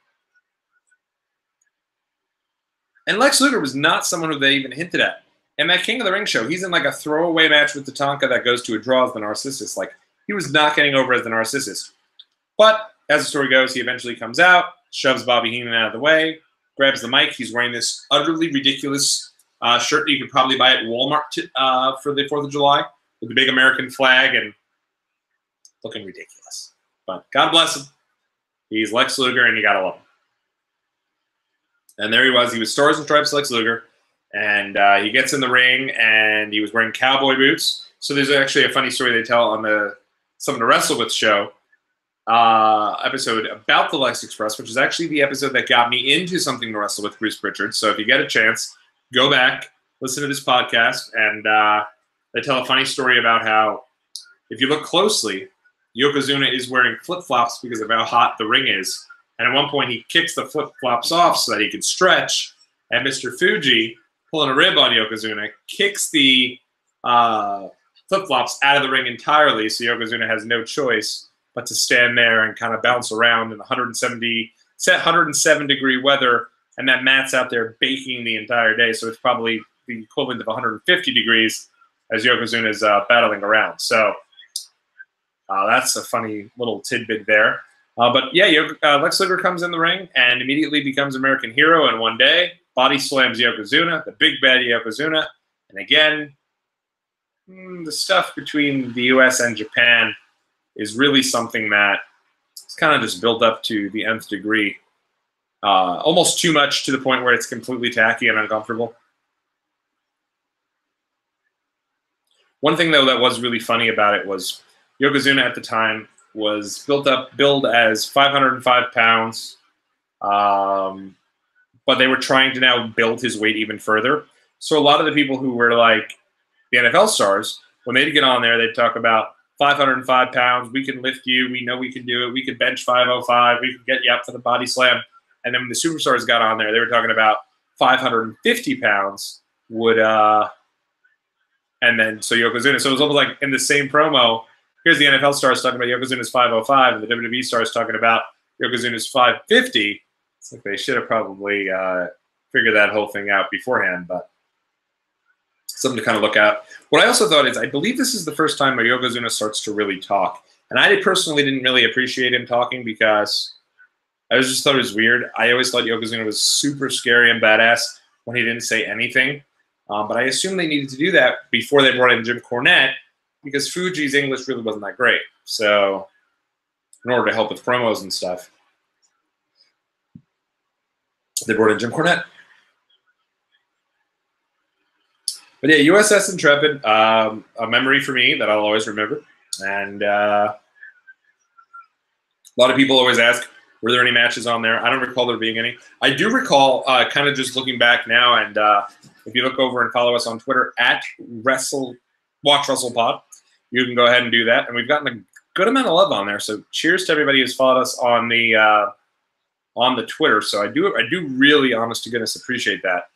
And Lex Luger was not someone who they even hinted at. In that King of the Ring show, he's in like a throwaway match with Tatanka that goes to a draw as the Narcissus. Like, he was not getting over as the Narcissus. But as the story goes, he eventually comes out, shoves Bobby Heenan out of the way, grabs the mic. He's wearing this utterly ridiculous shirt that you could probably buy at Walmart for the 4th of July with the big American flag and looking ridiculous. But God bless him. He's Lex Luger, and you gotta love him. And there he was. He was Stars and Stripes Lex Luger. And he gets in the ring, and he was wearing cowboy boots. So there's actually a funny story they tell on the Something to Wrestle With show episode about the Lex Express, which is actually the episode that got me into Something to Wrestle With Bruce Pritchard. So if you get a chance, go back, listen to this podcast, and they tell a funny story about how, if you look closely, Yokozuna is wearing flip-flops because of how hot the ring is. And at one point, he kicks the flip-flops off so that he can stretch, and Mr. Fuji, pulling a rib on Yokozuna, kicks the flip-flops out of the ring entirely, so Yokozuna has no choice but to stand there and kind of bounce around in 107-degree weather, and that mat's out there baking the entire day, so it's probably the equivalent of 150 degrees as Yokozuna is battling around. So that's a funny little tidbit there. But yeah, Lex Luger comes in the ring and immediately becomes American hero in one day. Body slams Yokozuna, the big bad Yokozuna. And again, the stuff between the US and Japan is really something that it's kind of just built up to the nth degree. Almost too much to the point where it's completely tacky and uncomfortable. One thing, though, that was really funny about it was Yokozuna at the time was billed as 505 pounds, but they were trying to now build his weight even further. So a lot of the people who were like the NFL stars, when they'd get on there, they'd talk about 505 pounds, we can lift you, we know we can do it, we could bench 505, we could get you up for the body slam. And then when the superstars got on there, they were talking about 550 pounds would, and then so Yokozuna. So it was almost like in the same promo, here's the NFL stars talking about Yokozuna's 505, and the WWE stars talking about Yokozuna's 550. It's like they should have probably figured that whole thing out beforehand, but something to kind of look at. What I also thought is, I believe this is the first time where Yokozuna starts to really talk. And I personally didn't really appreciate him talking because I just thought it was weird. I always thought Yokozuna was super scary and badass when he didn't say anything. But I assume they needed to do that before they brought in Jim Cornette because Fuji's English really wasn't that great. So in order to help with promos and stuff, they brought in Jim Cornette. But yeah, USS Intrepid, a memory for me that I'll always remember. And a lot of people always ask, were there any matches on there? I don't recall there being any. I do recall, kind of just looking back now, and if you look over and follow us on Twitter at WatchWrestlePod, you can go ahead and do that. And we've gotten a good amount of love on there. So cheers to everybody who's followed us on the Twitter. So I do really, honest to goodness, appreciate that.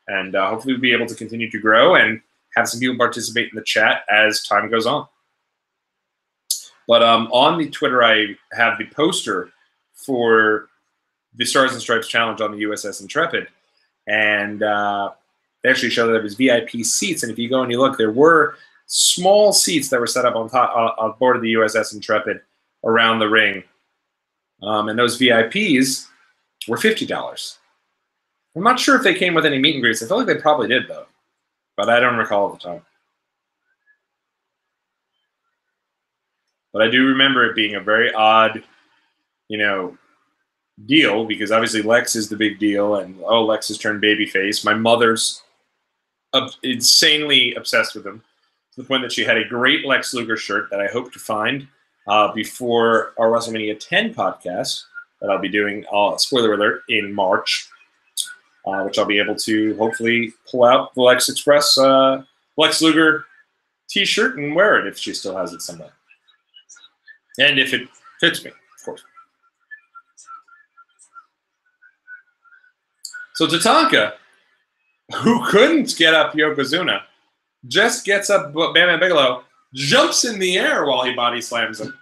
And hopefully we'll be able to continue to grow and have some people participate in the chat as time goes on. But on the Twitter, I have the poster for the Stars and Stripes Challenge on the USS Intrepid. And they actually show that there was VIP seats. And if you go and you look, there were small seats that were set up on board of the USS Intrepid around the ring. And those VIPs were $50. I'm not sure if they came with any meet and greets. I feel like they probably did, though. But I don't recall at the time. But I do remember it being a very odd, deal, because obviously Lex is the big deal, and, oh, Lex has turned babyface. My mother's insanely obsessed with him, to the point that she had a great Lex Luger shirt that I hope to find before our WrestleMania 10 podcast that I'll be doing, spoiler alert, in March. Which I'll be able to hopefully pull out the Lex Express Lex Luger t-shirt and wear it if she still has it somewhere. And if it fits me, of course. So Tatanka, who couldn't get up Yokozuna, just gets up Bam Bam Bigelow, jumps in the air while he body slams him.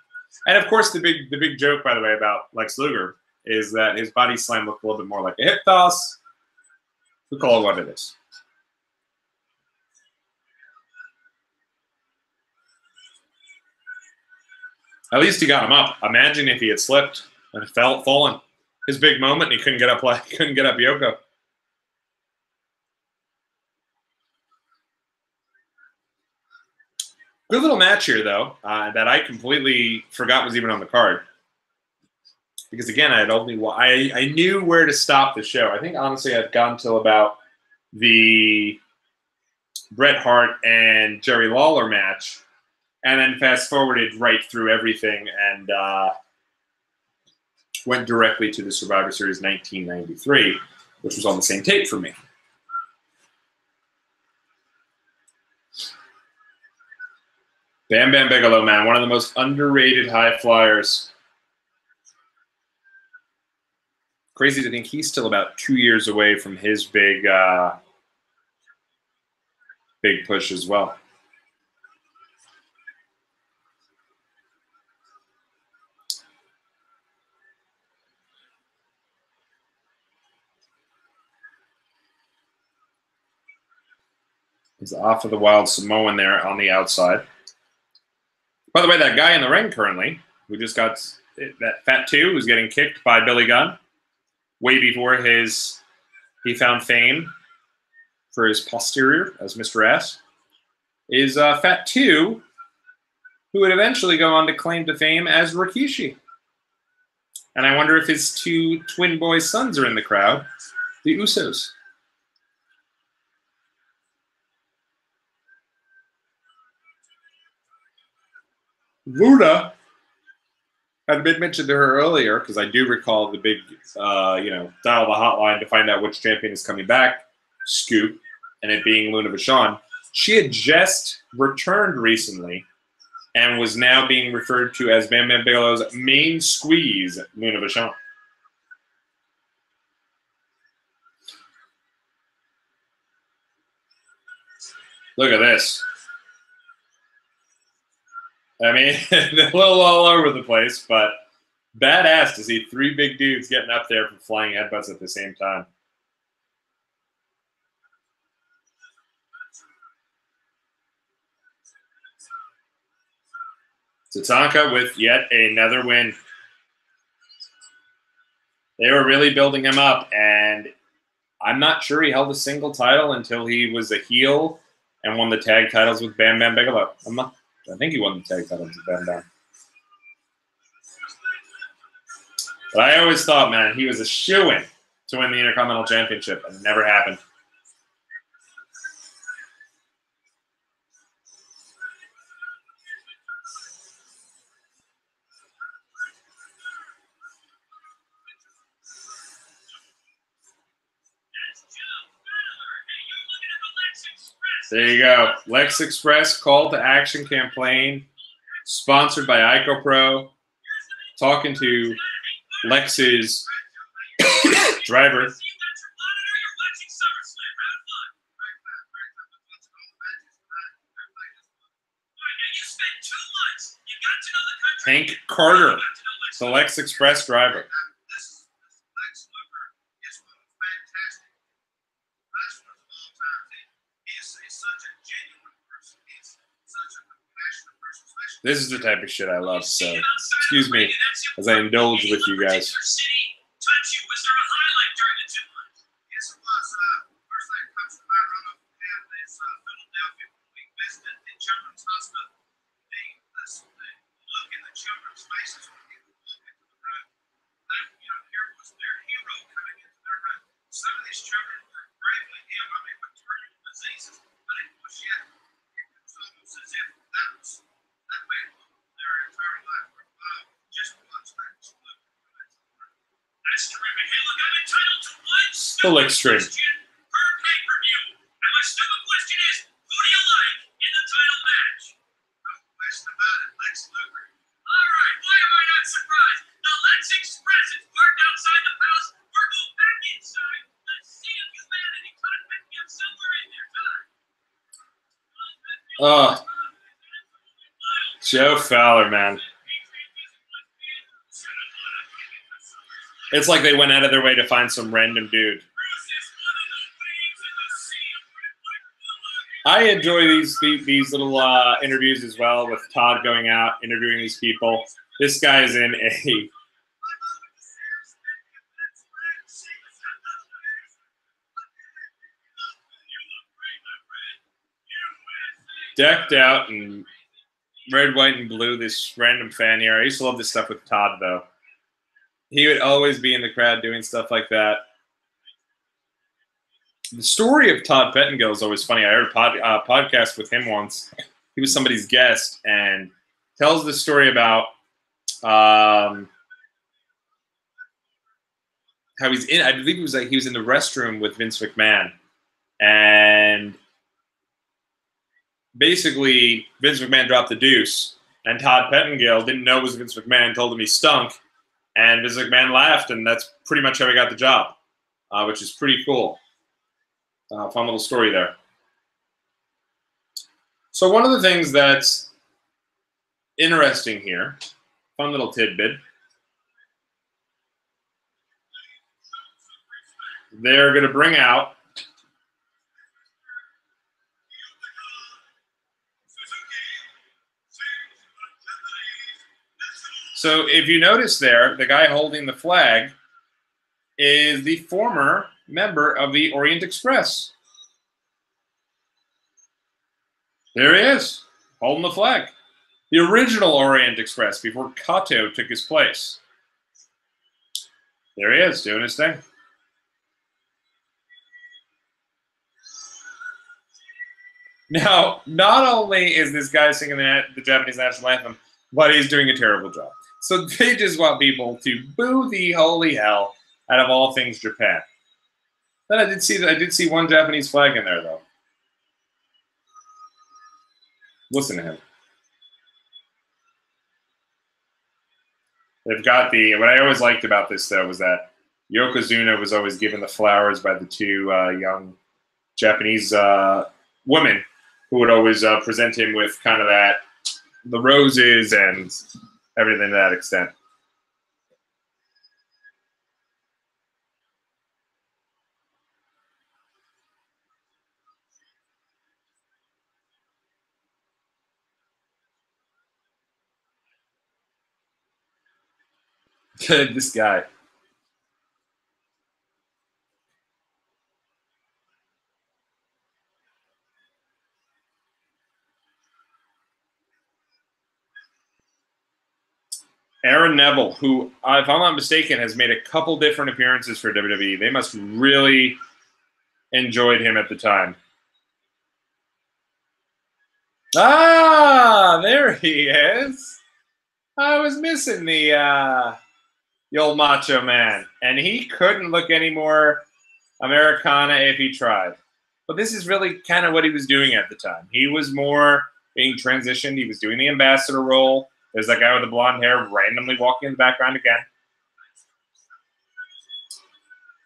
And of course the big joke, by the way, about Lex Luger is that his body slam looked a little bit more like a hip toss. We'll call it what it is. At least he got him up. Imagine if he had slipped and fallen. His big moment, and he couldn't get up Yoko. Good little match here, though, that I completely forgot was even on the card. Because again, I knew where to stop the show. I think honestly I'd gone till about the Bret Hart and Jerry Lawler match, and then fast forwarded right through everything and went directly to the Survivor Series 1993, which was on the same tape for me. Bam Bam Bigelow, man, one of the most underrated high flyers. Crazy to think he's still about 2 years away from his big push as well. He's off of the Wild Samoan there on the outside. By the way, that guy in the ring currently, who just got that Fat 2 was getting kicked by Billy Gunn way before he found fame for his posterior as Mr. S, is Fat 2, who would eventually go on to claim to fame as Rikishi. And I wonder if his two twin boy sons are in the crowd, the Usos. Luna had been mentioned to her earlier, because I do recall the big, dial the hotline to find out which champion is coming back scoop, and it being Luna Vachon. She had just returned recently and was now being referred to as Bam Bam Bigelow's main squeeze, Luna Vachon. Look at this. I mean, they're a little all over the place, but badass to see three big dudes getting up there for flying headbutts at the same time. Tatanka with yet another win. They were really building him up, and I'm not sure he held a single title until he was a heel and won the tag titles with Bam Bam Bigelow. I think he won the tag titles with Bam Bam. But I always thought, man, he was a shoo-in to win the Intercontinental Championship, and it never happened. There you go. Lex Express call to action campaign, sponsored by IcoPro, talking to Lex's driver. Hank Carter, the Lex Express driver. This is the type of shit I love, so excuse me as I indulge with you guys. Full extreme. Oh, Joe Fowler, man. It's like they went out of their way to find some random dude. I enjoy these little interviews as well, with Todd going out, interviewing these people. This guy is in a decked out in red, white, and blue, this random fan here. I used to love this stuff with Todd, though. He would always be in the crowd doing stuff like that. The story of Todd Pettengill is always funny. I heard a podcast with him once. He was somebody's guest and tells the story about how he's in. I believe it was like he was in the restroom with Vince McMahon, and basically Vince McMahon dropped the deuce, and Todd Pettengill didn't know it was Vince McMahon. Told him he stunk, and Vince McMahon laughed, and that's pretty much how he got the job, which is pretty cool. Fun little story there. So one of the things that's interesting here, fun little tidbit, they're going to bring out So if you notice there, the guy holding the flag is the former member of the Orient Express. There he is, holding the flag. The original Orient Express before Kato took his place. There he is, doing his thing. Now, not only is this guy singing the Japanese national anthem, but he's doing a terrible job. So they just want people to boo the holy hell out of all things Japan. Then I did see one Japanese flag in there, though. Listen to him. They've got what I always liked about this, though, was that Yokozuna was always given the flowers by the two young Japanese women who would always present him with kind of the roses and everything to that extent. This guy. Aaron Neville, who, if I'm not mistaken, has made a couple different appearances for WWE. They must really enjoyed him at the time. Ah, there he is. I was missing the old Macho Man, and he couldn't look any more Americana if he tried. But this is really kind of what he was doing at the time. He was more being transitioned. He was doing the ambassador role. There's that guy with the blonde hair randomly walking in the background again.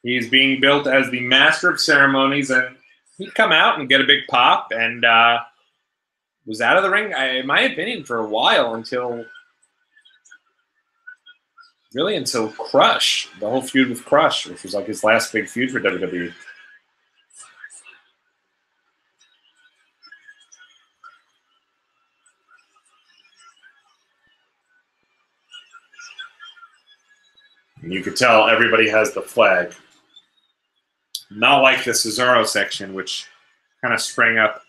He's being built as the master of ceremonies, and he'd come out and get a big pop, and was out of the ring, in my opinion, for a while until Crush, the whole feud with Crush, which was like his last big feud for WWE. And you could tell everybody has the flag. Not like the Cesaro section, which kind of sprang up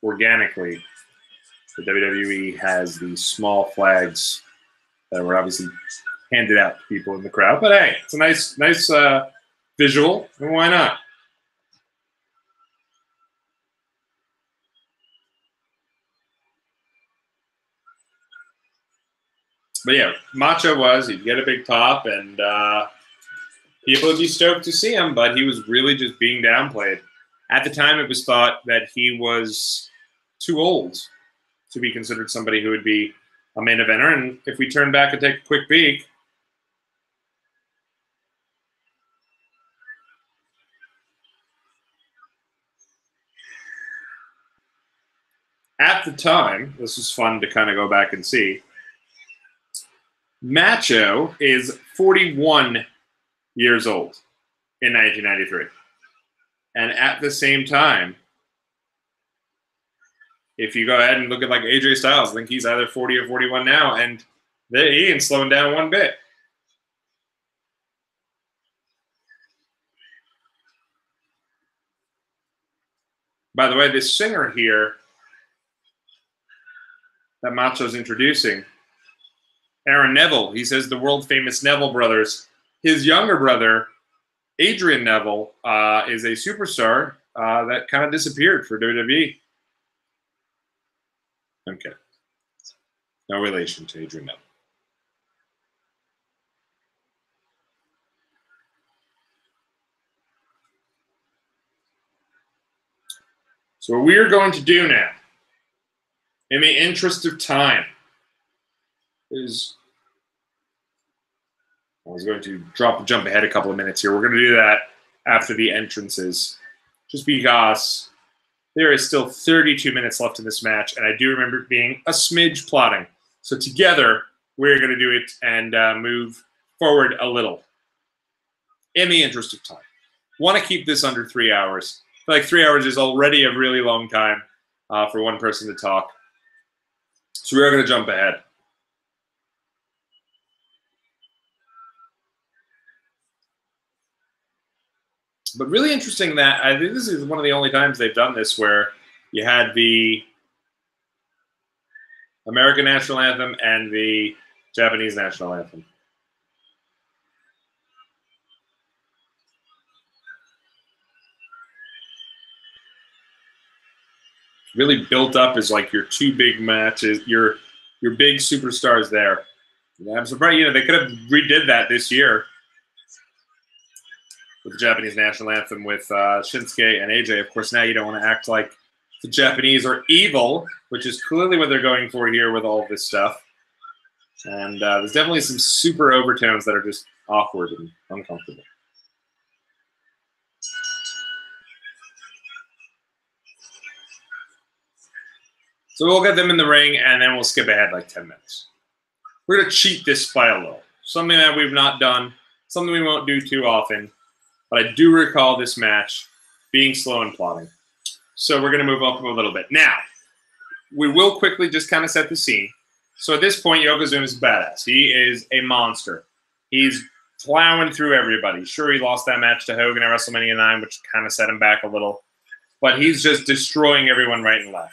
organically. The WWE has these small flags that were obviously handed out to people in the crowd. But hey, it's a nice visual, and why not? But yeah, Macho he'd get a big pop, and people would be stoked to see him, but he was really just being downplayed. At the time, it was thought that he was too old to be considered somebody who would be a main eventer. And if we turn back and take a quick peek, at the time, this was fun to kind of go back and see, Macho is 41 years old in 1993. And at the same time, if you go ahead and look at like AJ Styles, I think he's either 40 or 41 now, and he ain't slowing down one bit. By the way, this singer here that Macho's introducing, Aaron Neville, he says the world-famous Neville brothers. His younger brother, Adrian Neville, is a superstar that kind of disappeared for WWE. Okay. No relation to Adrian Neville. So what we're going to do now, in the interest of time, is I was going to jump ahead a couple of minutes here. We're going to do that after the entrances, just because there is still 32 minutes left in this match, and I do remember it being a smidge plotting. So together, we're going to do it and move forward a little in the interest of time. Want to keep this under 3 hours. I feel like 3 hours is already a really long time for one person to talk. So we're going to jump ahead. But really interesting that I think this is one of the only times they've done this where you had the American national anthem and the Japanese national anthem. Really built up as like your two big matches, your big superstars there. Yeah, I'm surprised, they could have redid that this year with the Japanese national anthem with Shinsuke and AJ. Of course, now you don't want to act like the Japanese are evil, which is clearly what they're going for here with all of this stuff. And there's definitely some super overtones that are just awkward and uncomfortable. So we'll get them in the ring, and then we'll skip ahead like 10 minutes. We're going to cheat this by a little. Something that we've not done, something we won't do too often. But I do recall this match being slow and plotting. So we're going to move up a little bit. Now, we will quickly just kind of set the scene. So at this point, Yokozuna is badass. He is a monster. He's plowing through everybody. Sure, he lost that match to Hogan at WrestleMania 9, which kind of set him back a little. But he's just destroying everyone right and left.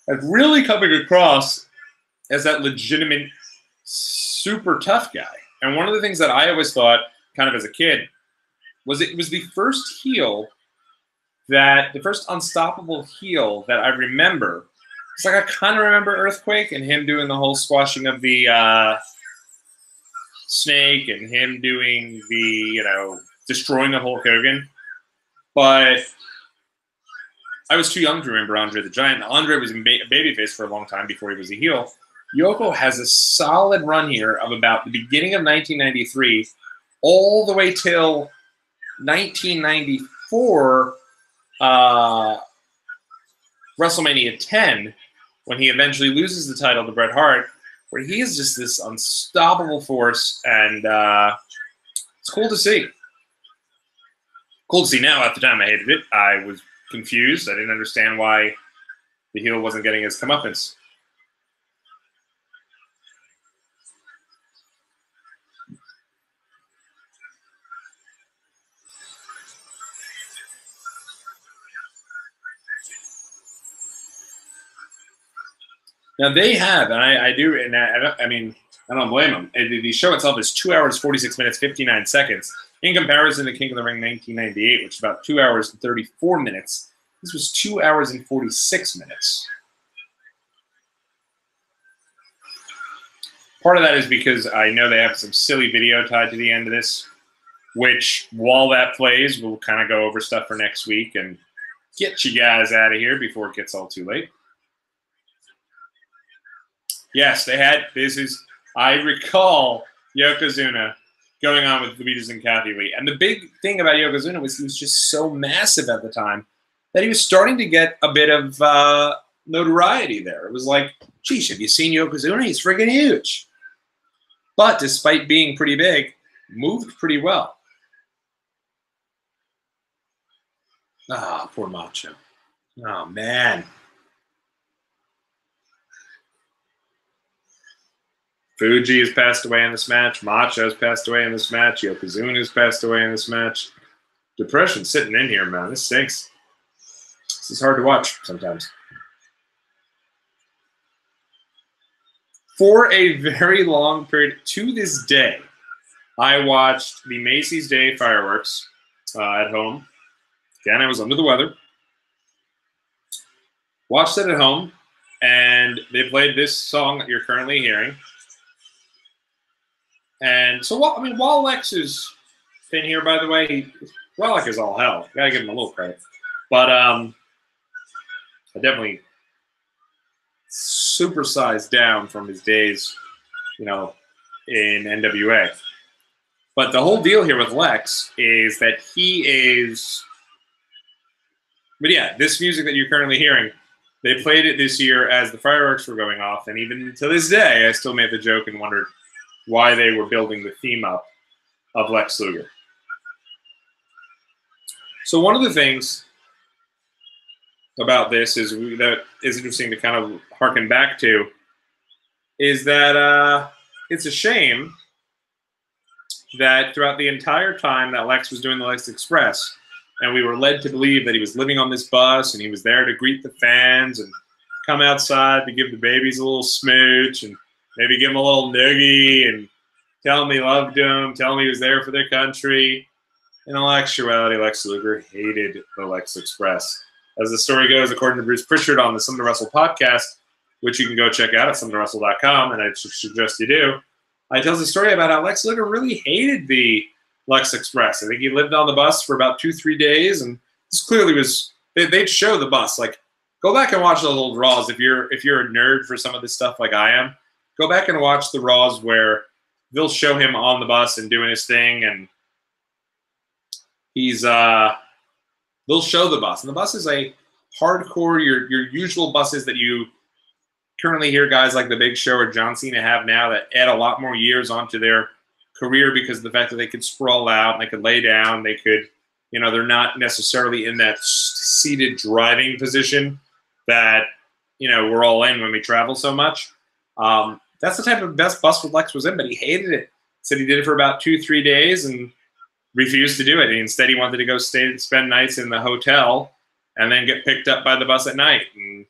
And really coming across as that legitimate, super tough guy. And one of the things that I always thought, kind of as a kid, was it was the first heel the first unstoppable heel that I remember. It's like I kind of remember Earthquake and him doing the whole squashing of the snake and him doing the, destroying the Hulk Hogan. But I was too young to remember Andre the Giant. Andre was a babyface for a long time before he was a heel. Yoko has a solid run here of about the beginning of 1993 all the way till 1994, WrestleMania 10, when he eventually loses the title to Bret Hart, where he is just this unstoppable force, and it's cool to see. Cool to see now. At the time, I hated it. I was confused. I didn't understand why the heel wasn't getting his comeuppance. Now they have, and I do, and I mean, I don't blame them. The show itself is 2 hours, 46 minutes, 59 seconds. In comparison to King of the Ring 1998, which is about 2 hours and 34 minutes, this was 2 hours and 46 minutes. Part of that is because I know they have some silly video tied to the end of this, which, while that plays, we'll kind of go over stuff for next week and get you guys out of here before it gets all too late. Yes, they had, I recall Yokozuna going on with the Beatles and Kathy Lee. And the big thing about Yokozuna was he was just so massive at the time that he was starting to get a bit of notoriety there. It was like, geez, have you seen Yokozuna? He's friggin' huge. But despite being pretty big, moved pretty well. Ah, poor Macho. Oh, man. Fuji has passed away in this match. Macho has passed away in this match. Yokozuna has passed away in this match. Depression sitting in here, man. This stinks. This is hard to watch sometimes. For a very long period, to this day, I watched the Macy's Day fireworks at home. Again, I was under the weather. Watched it at home, and they played this song that you're currently hearing. And so, while Lex is in here, by the way, Relic is all hell. Gotta give him a little credit. But I definitely supersized down from his days, in NWA. But the whole deal here with Lex is that he is... But yeah, this music that you're currently hearing, they played it this year as the fireworks were going off. And even to this day, I still made the joke and wondered why they were building the theme up of Lex Luger. So one of the things about this that is interesting to kind of harken back to is that it's a shame that throughout the entire time that Lex was doing the Lex Express, and we were led to believe that he was living on this bus and he was there to greet the fans and come outside to give the babies a little smooch and maybe give them a little noogie and tell them he loved them, tell them he was there for their country. In all actuality, Lex Luger hated the Lex Express. As the story goes, according to Bruce Pritchard on the Something to Wrestle podcast, which you can go check out at somethingtowrestle.com, and I suggest you do, he tells a story about how Lex Luger really hated the Lex Express. I think he lived on the bus for about 2-3 days, and this clearly was, they'd show the bus. Like, go back and watch those old Raws if you're a nerd for some of this stuff like I am. Go back and watch the Raws where they'll show him on the bus and doing his thing, and he's they'll show the bus. And the bus is a hardcore, your usual buses that you currently hear guys like The Big Show or John Cena have now that add a lot more years onto their career because of the fact that they could sprawl out, and they could lay down, they could, you know, they're not necessarily in that seated driving position that, you know, we're all in when we travel so much. That's the type of best bus Lex was in, but he hated it. Said he did it for about 2-3 days and refused to do it. And instead, he wanted to go spend nights in the hotel and then get picked up by the bus at night. And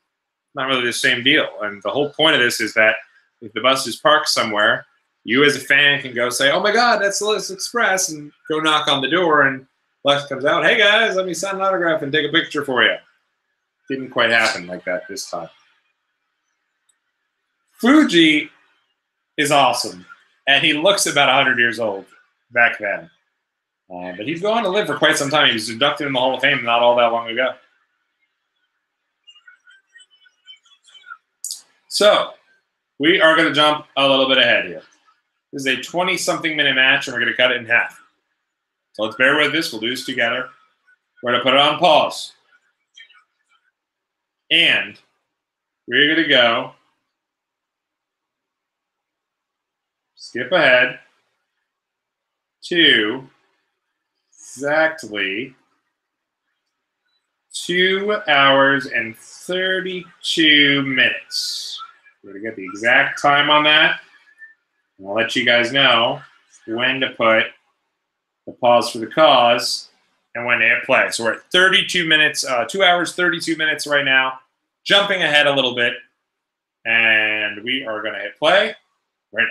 not really the same deal. And the whole point of this is that if the bus is parked somewhere, you as a fan can go say, "Oh my God, that's the Lex Express," and go knock on the door, and Lex comes out, "Hey guys, let me sign an autograph and take a picture for you." Didn't quite happen like that this time. Fuji is awesome, and he looks about 100 years old back then. But he's going to live for quite some time. He was inducted in the Hall of Fame not all that long ago. So, we are going to jump a little bit ahead here. This is a 20-something minute match, and we're going to cut it in half. So let's bear with this. We'll do this together. We're going to put it on pause. And we're going to go skip ahead to exactly 2 hours and 32 minutes. We're going to get the exact time on that. And I'll let you guys know when to put the pause for the cause and when to hit play. So we're at 32 minutes, 2 hours, 32 minutes right now. Jumping ahead a little bit. And we are going to hit play right now.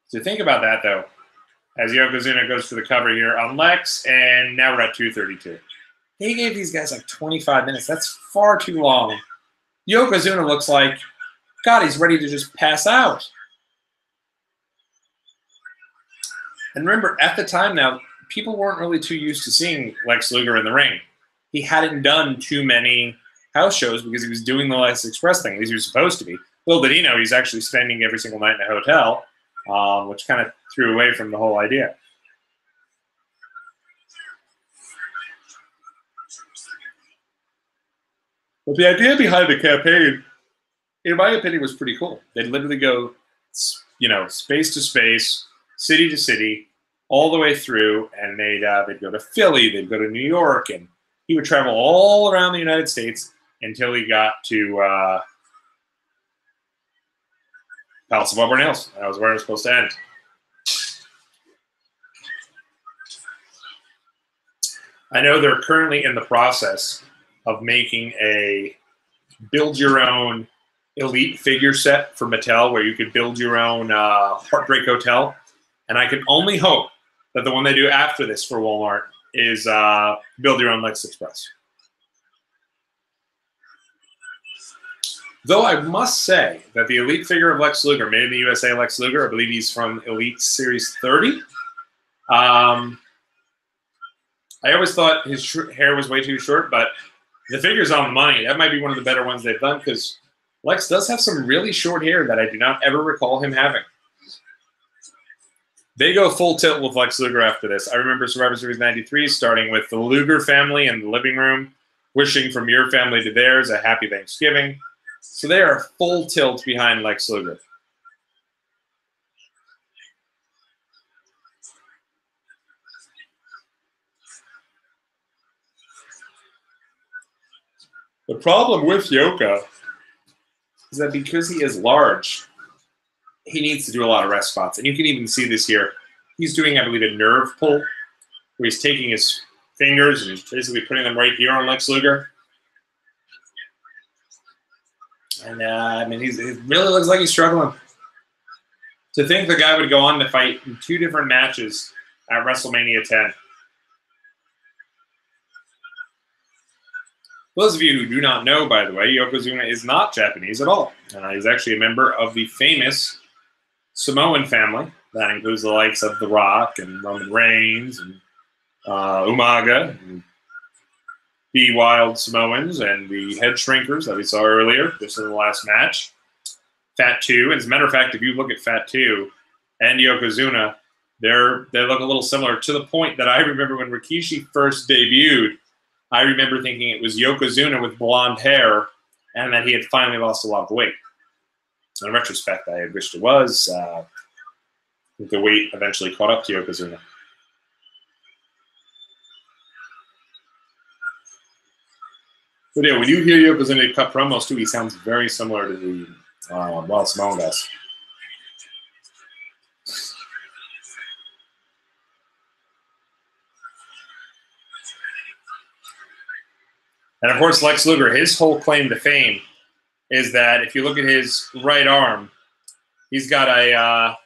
So think about that, though, as Yokozuna goes for the cover here on Lex, and now we're at 2:32. He gave these guys like 25 minutes. That's far too long. Yokozuna looks like, God, he's ready to just pass out. And remember, at the time now, people weren't really too used to seeing Lex Luger in the ring. He hadn't done too many house shows because he was doing the Lex Express thing. At least he was supposed to be. Little did he know he's actually spending every single night in a hotel. Which kind of threw away from the whole idea. But the idea behind the campaign, in my opinion, was pretty cool. They'd literally go, you know, space to space, city to city, all the way through, and they'd go to Philly, they'd go to New York, and he would travel all around the United States until he got to Palace of Auburn Hills. That was where it was supposed to end. I know they're currently in the process of making a build-your-own Elite figure set for Mattel where you could build your own Heartbreak Hotel. And I can only hope that the one they do after this for Walmart is build your own Lex Express. Though I must say that the Elite figure of Lex Luger, made in the USA Lex Luger, I believe he's from Elite Series 30. I always thought his hair was way too short, but the figure's on the money. That might be one of the better ones they've done because Lex does have some really short hair that I do not ever recall him having. They go full tilt with Lex Luger after this. I remember Survivor Series 93 starting with the Luger family in the living room, wishing from your family to theirs a happy Thanksgiving. So they are full tilt behind Lex Luger. The problem with Yoko is that because he is large, he needs to do a lot of rest spots. And you can even see this here. He's doing, I believe, a nerve pull, where he's taking his fingers and he's basically putting them right here on Lex Luger. And, I mean, it really looks like he's struggling. To think the guy would go on to fight in 2 different matches at WrestleMania 10. Those of you who do not know, by the way, Yokozuna is not Japanese at all. He's actually a member of the famous Samoan family. That includes the likes of The Rock and Roman Reigns and Umaga, and the Wild Samoans, and the Head Shrinkers that we saw earlier, just in the last match. Fat 2, and as a matter of fact, if you look at Fat 2 and Yokozuna, they look a little similar, to the point that I remember when Rikishi first debuted, I remember thinking it was Yokozuna with blonde hair and that he had finally lost a lot of weight. In retrospect, I had wished it was. The weight eventually caught up to Yokozuna. But yeah, when you hear Yokozuna cut promos too, he sounds very similar to the Wild Samoan guys. And of course, Lex Luger, his whole claim to fame is that if you look at his right arm, he's got a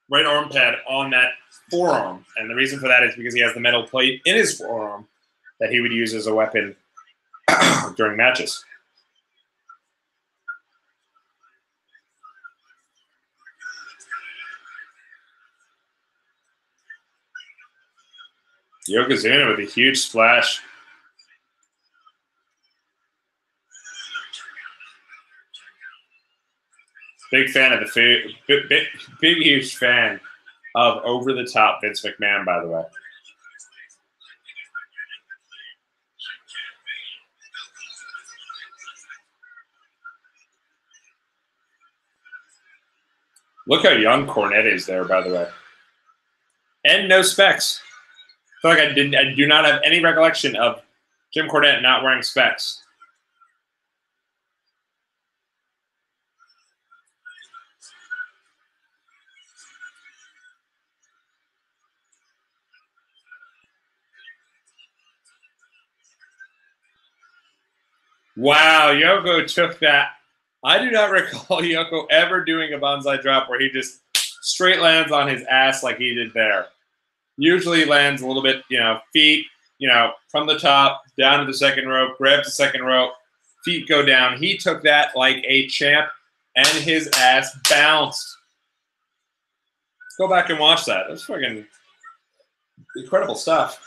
right arm pad on that forearm. And the reason for that is because he has the metal plate in his forearm that he would use as a weapon during matches. Yokozuna with a huge splash. Big fan of the big huge fan of over the top Vince McMahon, by the way. Look how young Cornette is there, by the way. And no specs. I feel like I do not have any recollection of Jim Cornette not wearing specs. Wow, Yoko took that. I do not recall Yoko ever doing a bonsai drop where he just straight lands on his ass like he did there. Usually lands a little bit, feet, from the top, down to the second rope, grabs the second rope, feet go down. He took that like a champ, and his ass bounced. Go back and watch that. That's fucking incredible stuff.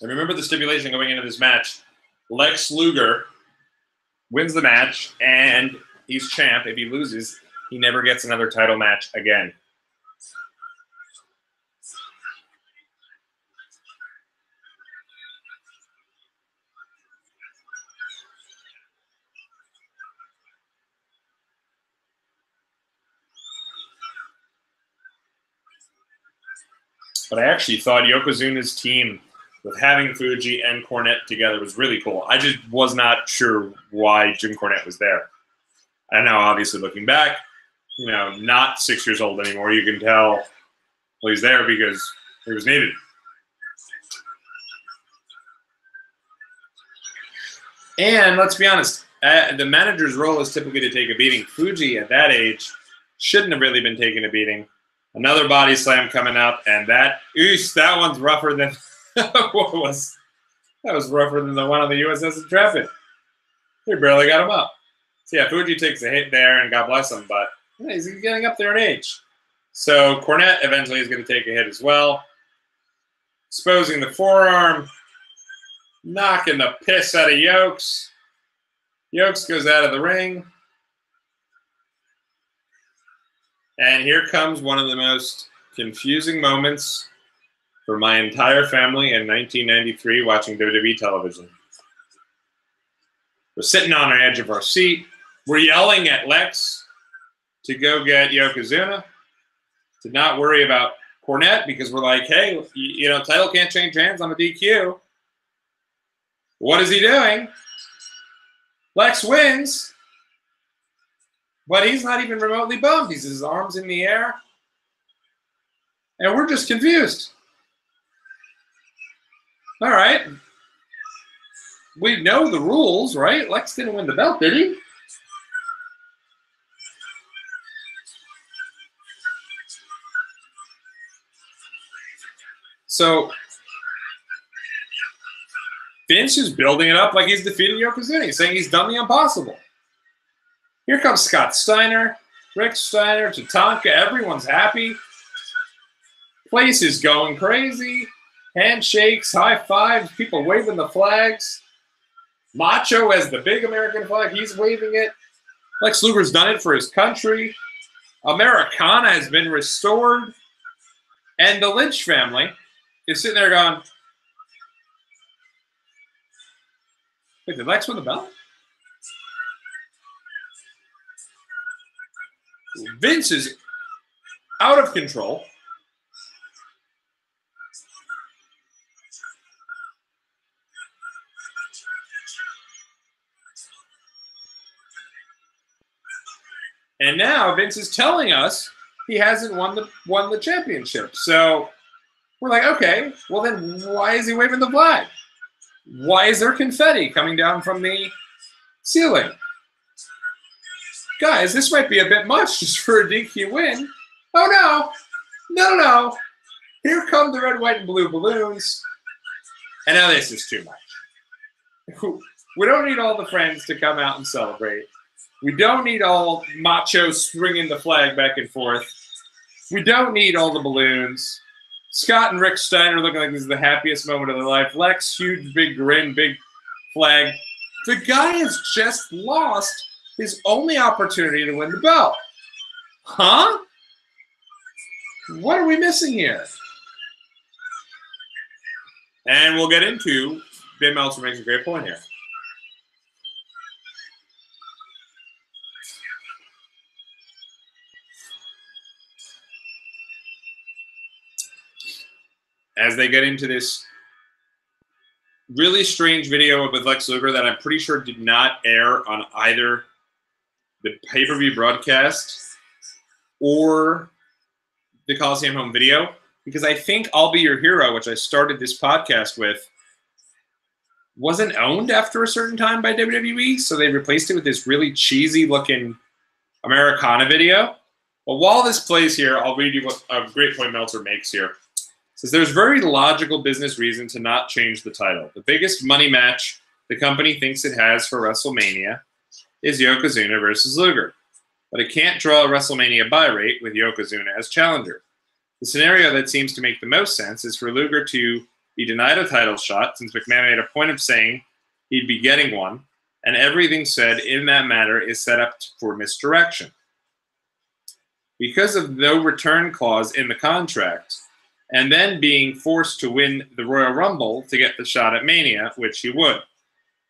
And remember the stipulation going into this match. Lex Luger wins the match, and he's champ. If he loses, he never gets another title match again. But I actually thought Yokozuna's team with having Fuji and Cornette together was really cool. I just was not sure why Jim Cornette was there. And now, obviously, looking back, not 6 years old anymore, you can tell, well, he's there because he was needed. And let's be honest, the manager's role is typically to take a beating. Fuji, at that age, shouldn't have really been taking a beating. Another body slam coming up, and that one's rougher than that was rougher than the one on the USS Intrepid. They barely got him up. So yeah, Fuji takes a hit there, and God bless him, but he's getting up there in age. So Cornette eventually is going to take a hit as well. Exposing the forearm, knocking the piss out of Yokes. Yokes goes out of the ring. And here comes one of the most confusing moments for my entire family in 1993 watching WWE television. We're sitting on the edge of our seat. We're yelling at Lex to go get Yokozuna, to not worry about Cornette because we're like, hey, you know, title can't change hands on a DQ. What is he doing? Lex wins, but he's not even remotely bummed. He's his arms in the air, and we're just confused. All right. We know the rules, right? Lex didn't win the belt, did he? So Vince is building it up like he's defeated Yokozuna. He's saying he's done the impossible. Here comes Scott Steiner, Rick Steiner, Tatanka. Everyone's happy. Place is going crazy. Handshakes, high fives, people waving the flags. Macho has the big American flag. He's waving it. Lex Luger's done it for his country. Americana has been restored. And the Lynch family is sitting there going, wait, did Lex win the belt? Vince is out of control. And now Vince is telling us he hasn't won the championship. So we're like, okay, well then why is he waving the flag? Why is there confetti coming down from the ceiling? Guys, this might be a bit much just for a DQ win. Oh no, no, no. Here come the red, white, and blue balloons. And now this is too much. We don't need all the friends to come out and celebrate. We don't need all Macho swinging the flag back and forth. We don't need all the balloons. Scott and Rick Steiner looking like this is the happiest moment of their life. Lex, huge, big grin, big flag. The guy has just lost his only opportunity to win the belt. Huh? What are we missing here? And we'll get into, Ben Meltzer makes a great point here. As they get into this really strange video with Lex Luger that I'm pretty sure did not air on either the pay-per-view broadcast or the Coliseum home video, because I think I'll Be Your Hero, which I started this podcast with, wasn't owned after a certain time by WWE, so they replaced it with this really cheesy-looking Americana video. But while this plays here, I'll read you what a great point Meltzer makes here. Says there's very logical business reason to not change the title. The biggest money match the company thinks it has for WrestleMania is Yokozuna versus Luger. But it can't draw a WrestleMania buy rate with Yokozuna as challenger. The scenario that seems to make the most sense is for Luger to be denied a title shot, since McMahon made a point of saying he'd be getting one, and everything said in that matter is set up for misdirection. Because of no return clause in the contract, and then being forced to win the Royal Rumble to get the shot at Mania, which he would.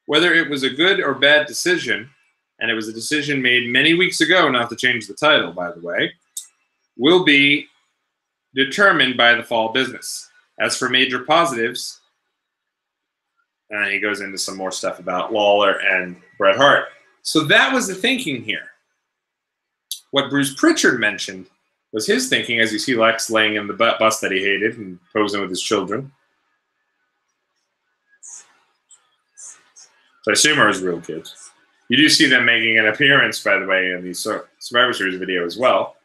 Whether it was a good or bad decision, and it was a decision made many weeks ago not to change the title, by the way, will be determined by the fall business. As for major positives, and he goes into some more stuff about Lawler and Bret Hart. So that was the thinking here. What Bruce Pritchard mentioned was his thinking, as you see Lex laying in the bus that he hated and posing with his children. So I assume are his real kids. You do see them making an appearance, by the way, in the Survivor Series video as well.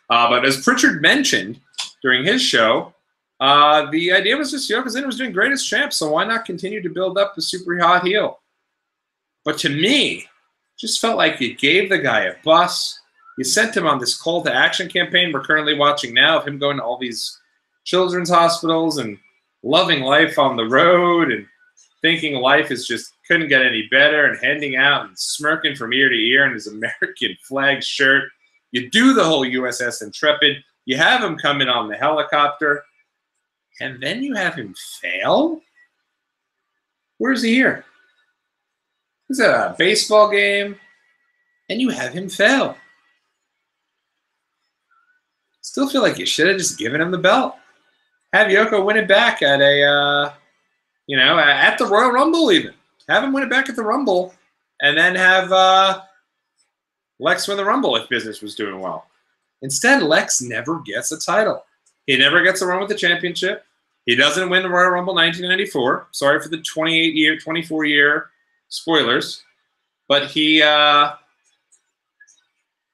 But as Pritchard mentioned during his show, the idea was just Yokozuna was doing great as champ, so why not continue to build up the super hot heel? But to me, just felt like you gave the guy a bus. You sent him on this call to action campaign we're currently watching now of him going to all these children's hospitals and loving life on the road and thinking life is just couldn't get any better and handing out and smirking from ear to ear in his American flag shirt. You do the whole USS Intrepid. You have him come in on the helicopter. And then you have him fail? Where's he here? Is that a baseball game? And you have him fail. still feel like you should have just given him the belt. Have Yoko win it back at a, at the Royal Rumble even. Have him win it back at the Rumble, and then have Lex win the Rumble if business was doing well. Instead, Lex never gets a title. He never gets a run with the championship. He doesn't win the Royal Rumble 1994. Sorry for the 24-year spoilers. But he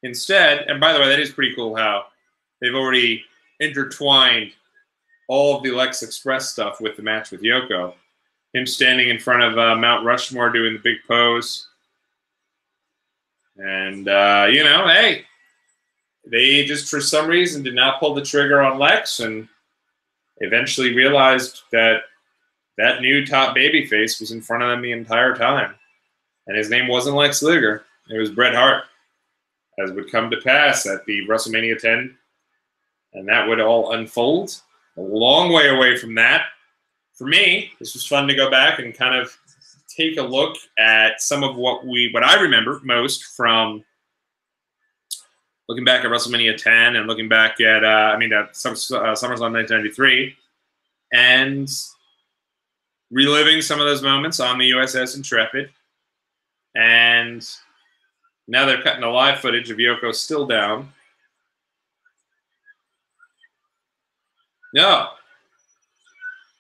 instead, and by the way, that is pretty cool how they've already intertwined all of the Lex Express stuff with the match with Yoko. Him standing in front of Mount Rushmore doing the big pose. And, hey, they just, for some reason, did not pull the trigger on Lex and eventually realized that that new top babyface was in front of them the entire time. And his name wasn't Lex Luger. It was Bret Hart, as would come to pass at the WrestleMania 10. And that would all unfold. A long way away from that. For me, this was fun to go back and kind of take a look at some of what I remember most from looking back at WrestleMania 10 and looking back at SummerSlam 1993 and reliving some of those moments on the USS Intrepid. And now they're cutting the live footage of Yoko still down. No.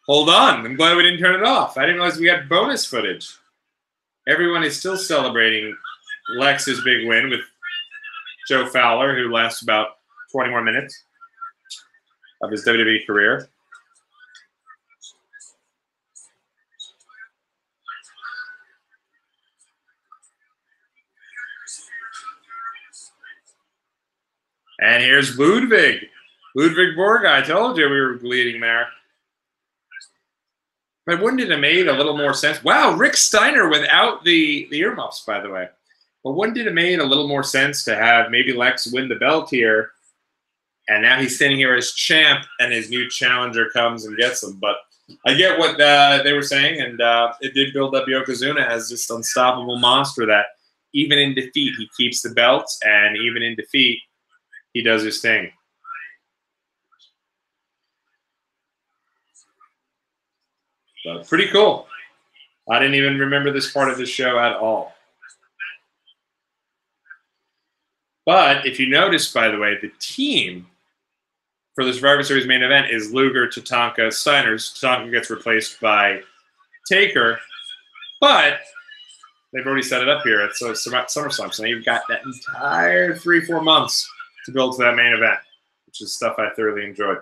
Hold on. I'm glad we didn't turn it off. I didn't realize we had bonus footage. Everyone is still celebrating Lex's big win with Joe Fowler, who lasts about 20 more minutes of his WWE career. And here's Ludwig. Ludwig Borga. I told you we were bleeding there. But wouldn't it have made a little more sense? Wow, Rick Steiner without the earmuffs, by the way. But wouldn't it have made a little more sense to have maybe Lex win the belt here, and now he's standing here as champ, and his new challenger comes and gets him? But I get what they were saying, and it did build up Yokozuna as this unstoppable monster that even in defeat, he keeps the belt, and even in defeat, he does his thing. But pretty cool. I didn't even remember this part of the show at all. But if you notice, by the way, the team for the Survivor Series main event is Luger, Tatanka, Steiner. Tatanka gets replaced by Taker. But they've already set it up here at SummerSlam. So now you've got that entire 3-4 months to build to that main event, which is stuff I thoroughly enjoyed.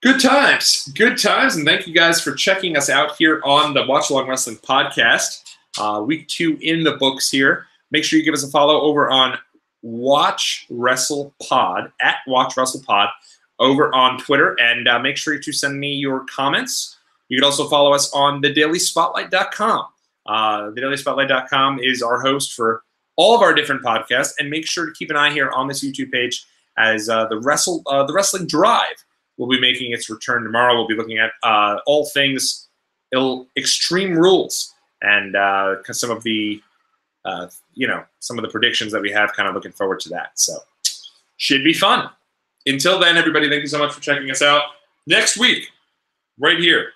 Good times. Good times. And thank you guys for checking us out here on the Watchalong Wrestling Podcast. Week 2 in the books here. Make sure you give us a follow over on Watch Wrestle Pod, at Watch Wrestle Pod, over on Twitter. And make sure to send me your comments. You can also follow us on thedailyspotlight.com. Thedailyspotlight.com is our host for all of our different podcasts. And make sure to keep an eye here on this YouTube page as the Wrestling Drive will be making its return tomorrow. We'll be looking at all things Extreme Rules and some of the some of the predictions that we have. Kind of looking forward to that. So should be fun. Until then, everybody, thank you so much for checking us out. Next week, right here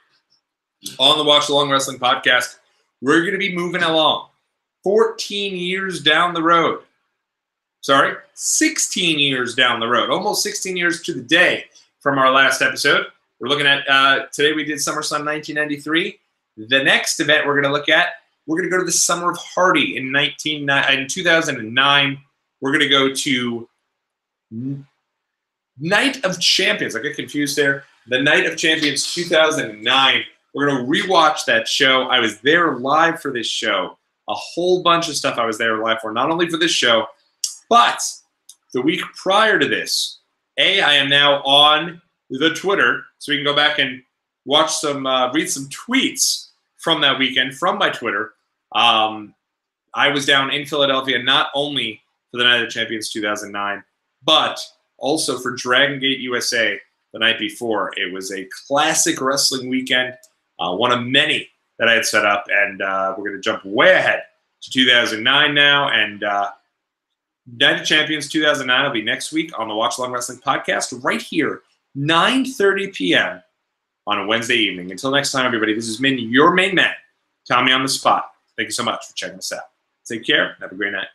on the Watch Along Wrestling Podcast, we're going to be moving along 14 years down the road. Sorry, 16 years down the road. Almost 16 years to the day from our last episode. We're looking at, today we did SummerSlam 1993. The next event we're going to look at, we're going to go to the Summer of Hardy in 2009. We're going to go to Night of Champions. I get confused there. The Night of Champions 2009. We're going to rewatch that show. I was there live for this show. A whole bunch of stuff I was there live for, not only for this show, but the week prior to this. I am now on the Twitter, so we can go back and watch some, read some tweets from that weekend from my Twitter. I was down in Philadelphia not only for the Night of Champions 2009, but also for Dragon Gate USA the night before. It was a classic wrestling weekend, one of many that I had set up, and we're going to jump way ahead to 2009 now, and Night of Champions 2009 will be next week on the Watchalong Wrestling Podcast, right here, 9:30 p.m. on a Wednesday evening. Until next time, everybody, this has been your main man, Tommy on the Spot. Thank you so much for checking us out. Take care. Have a great night.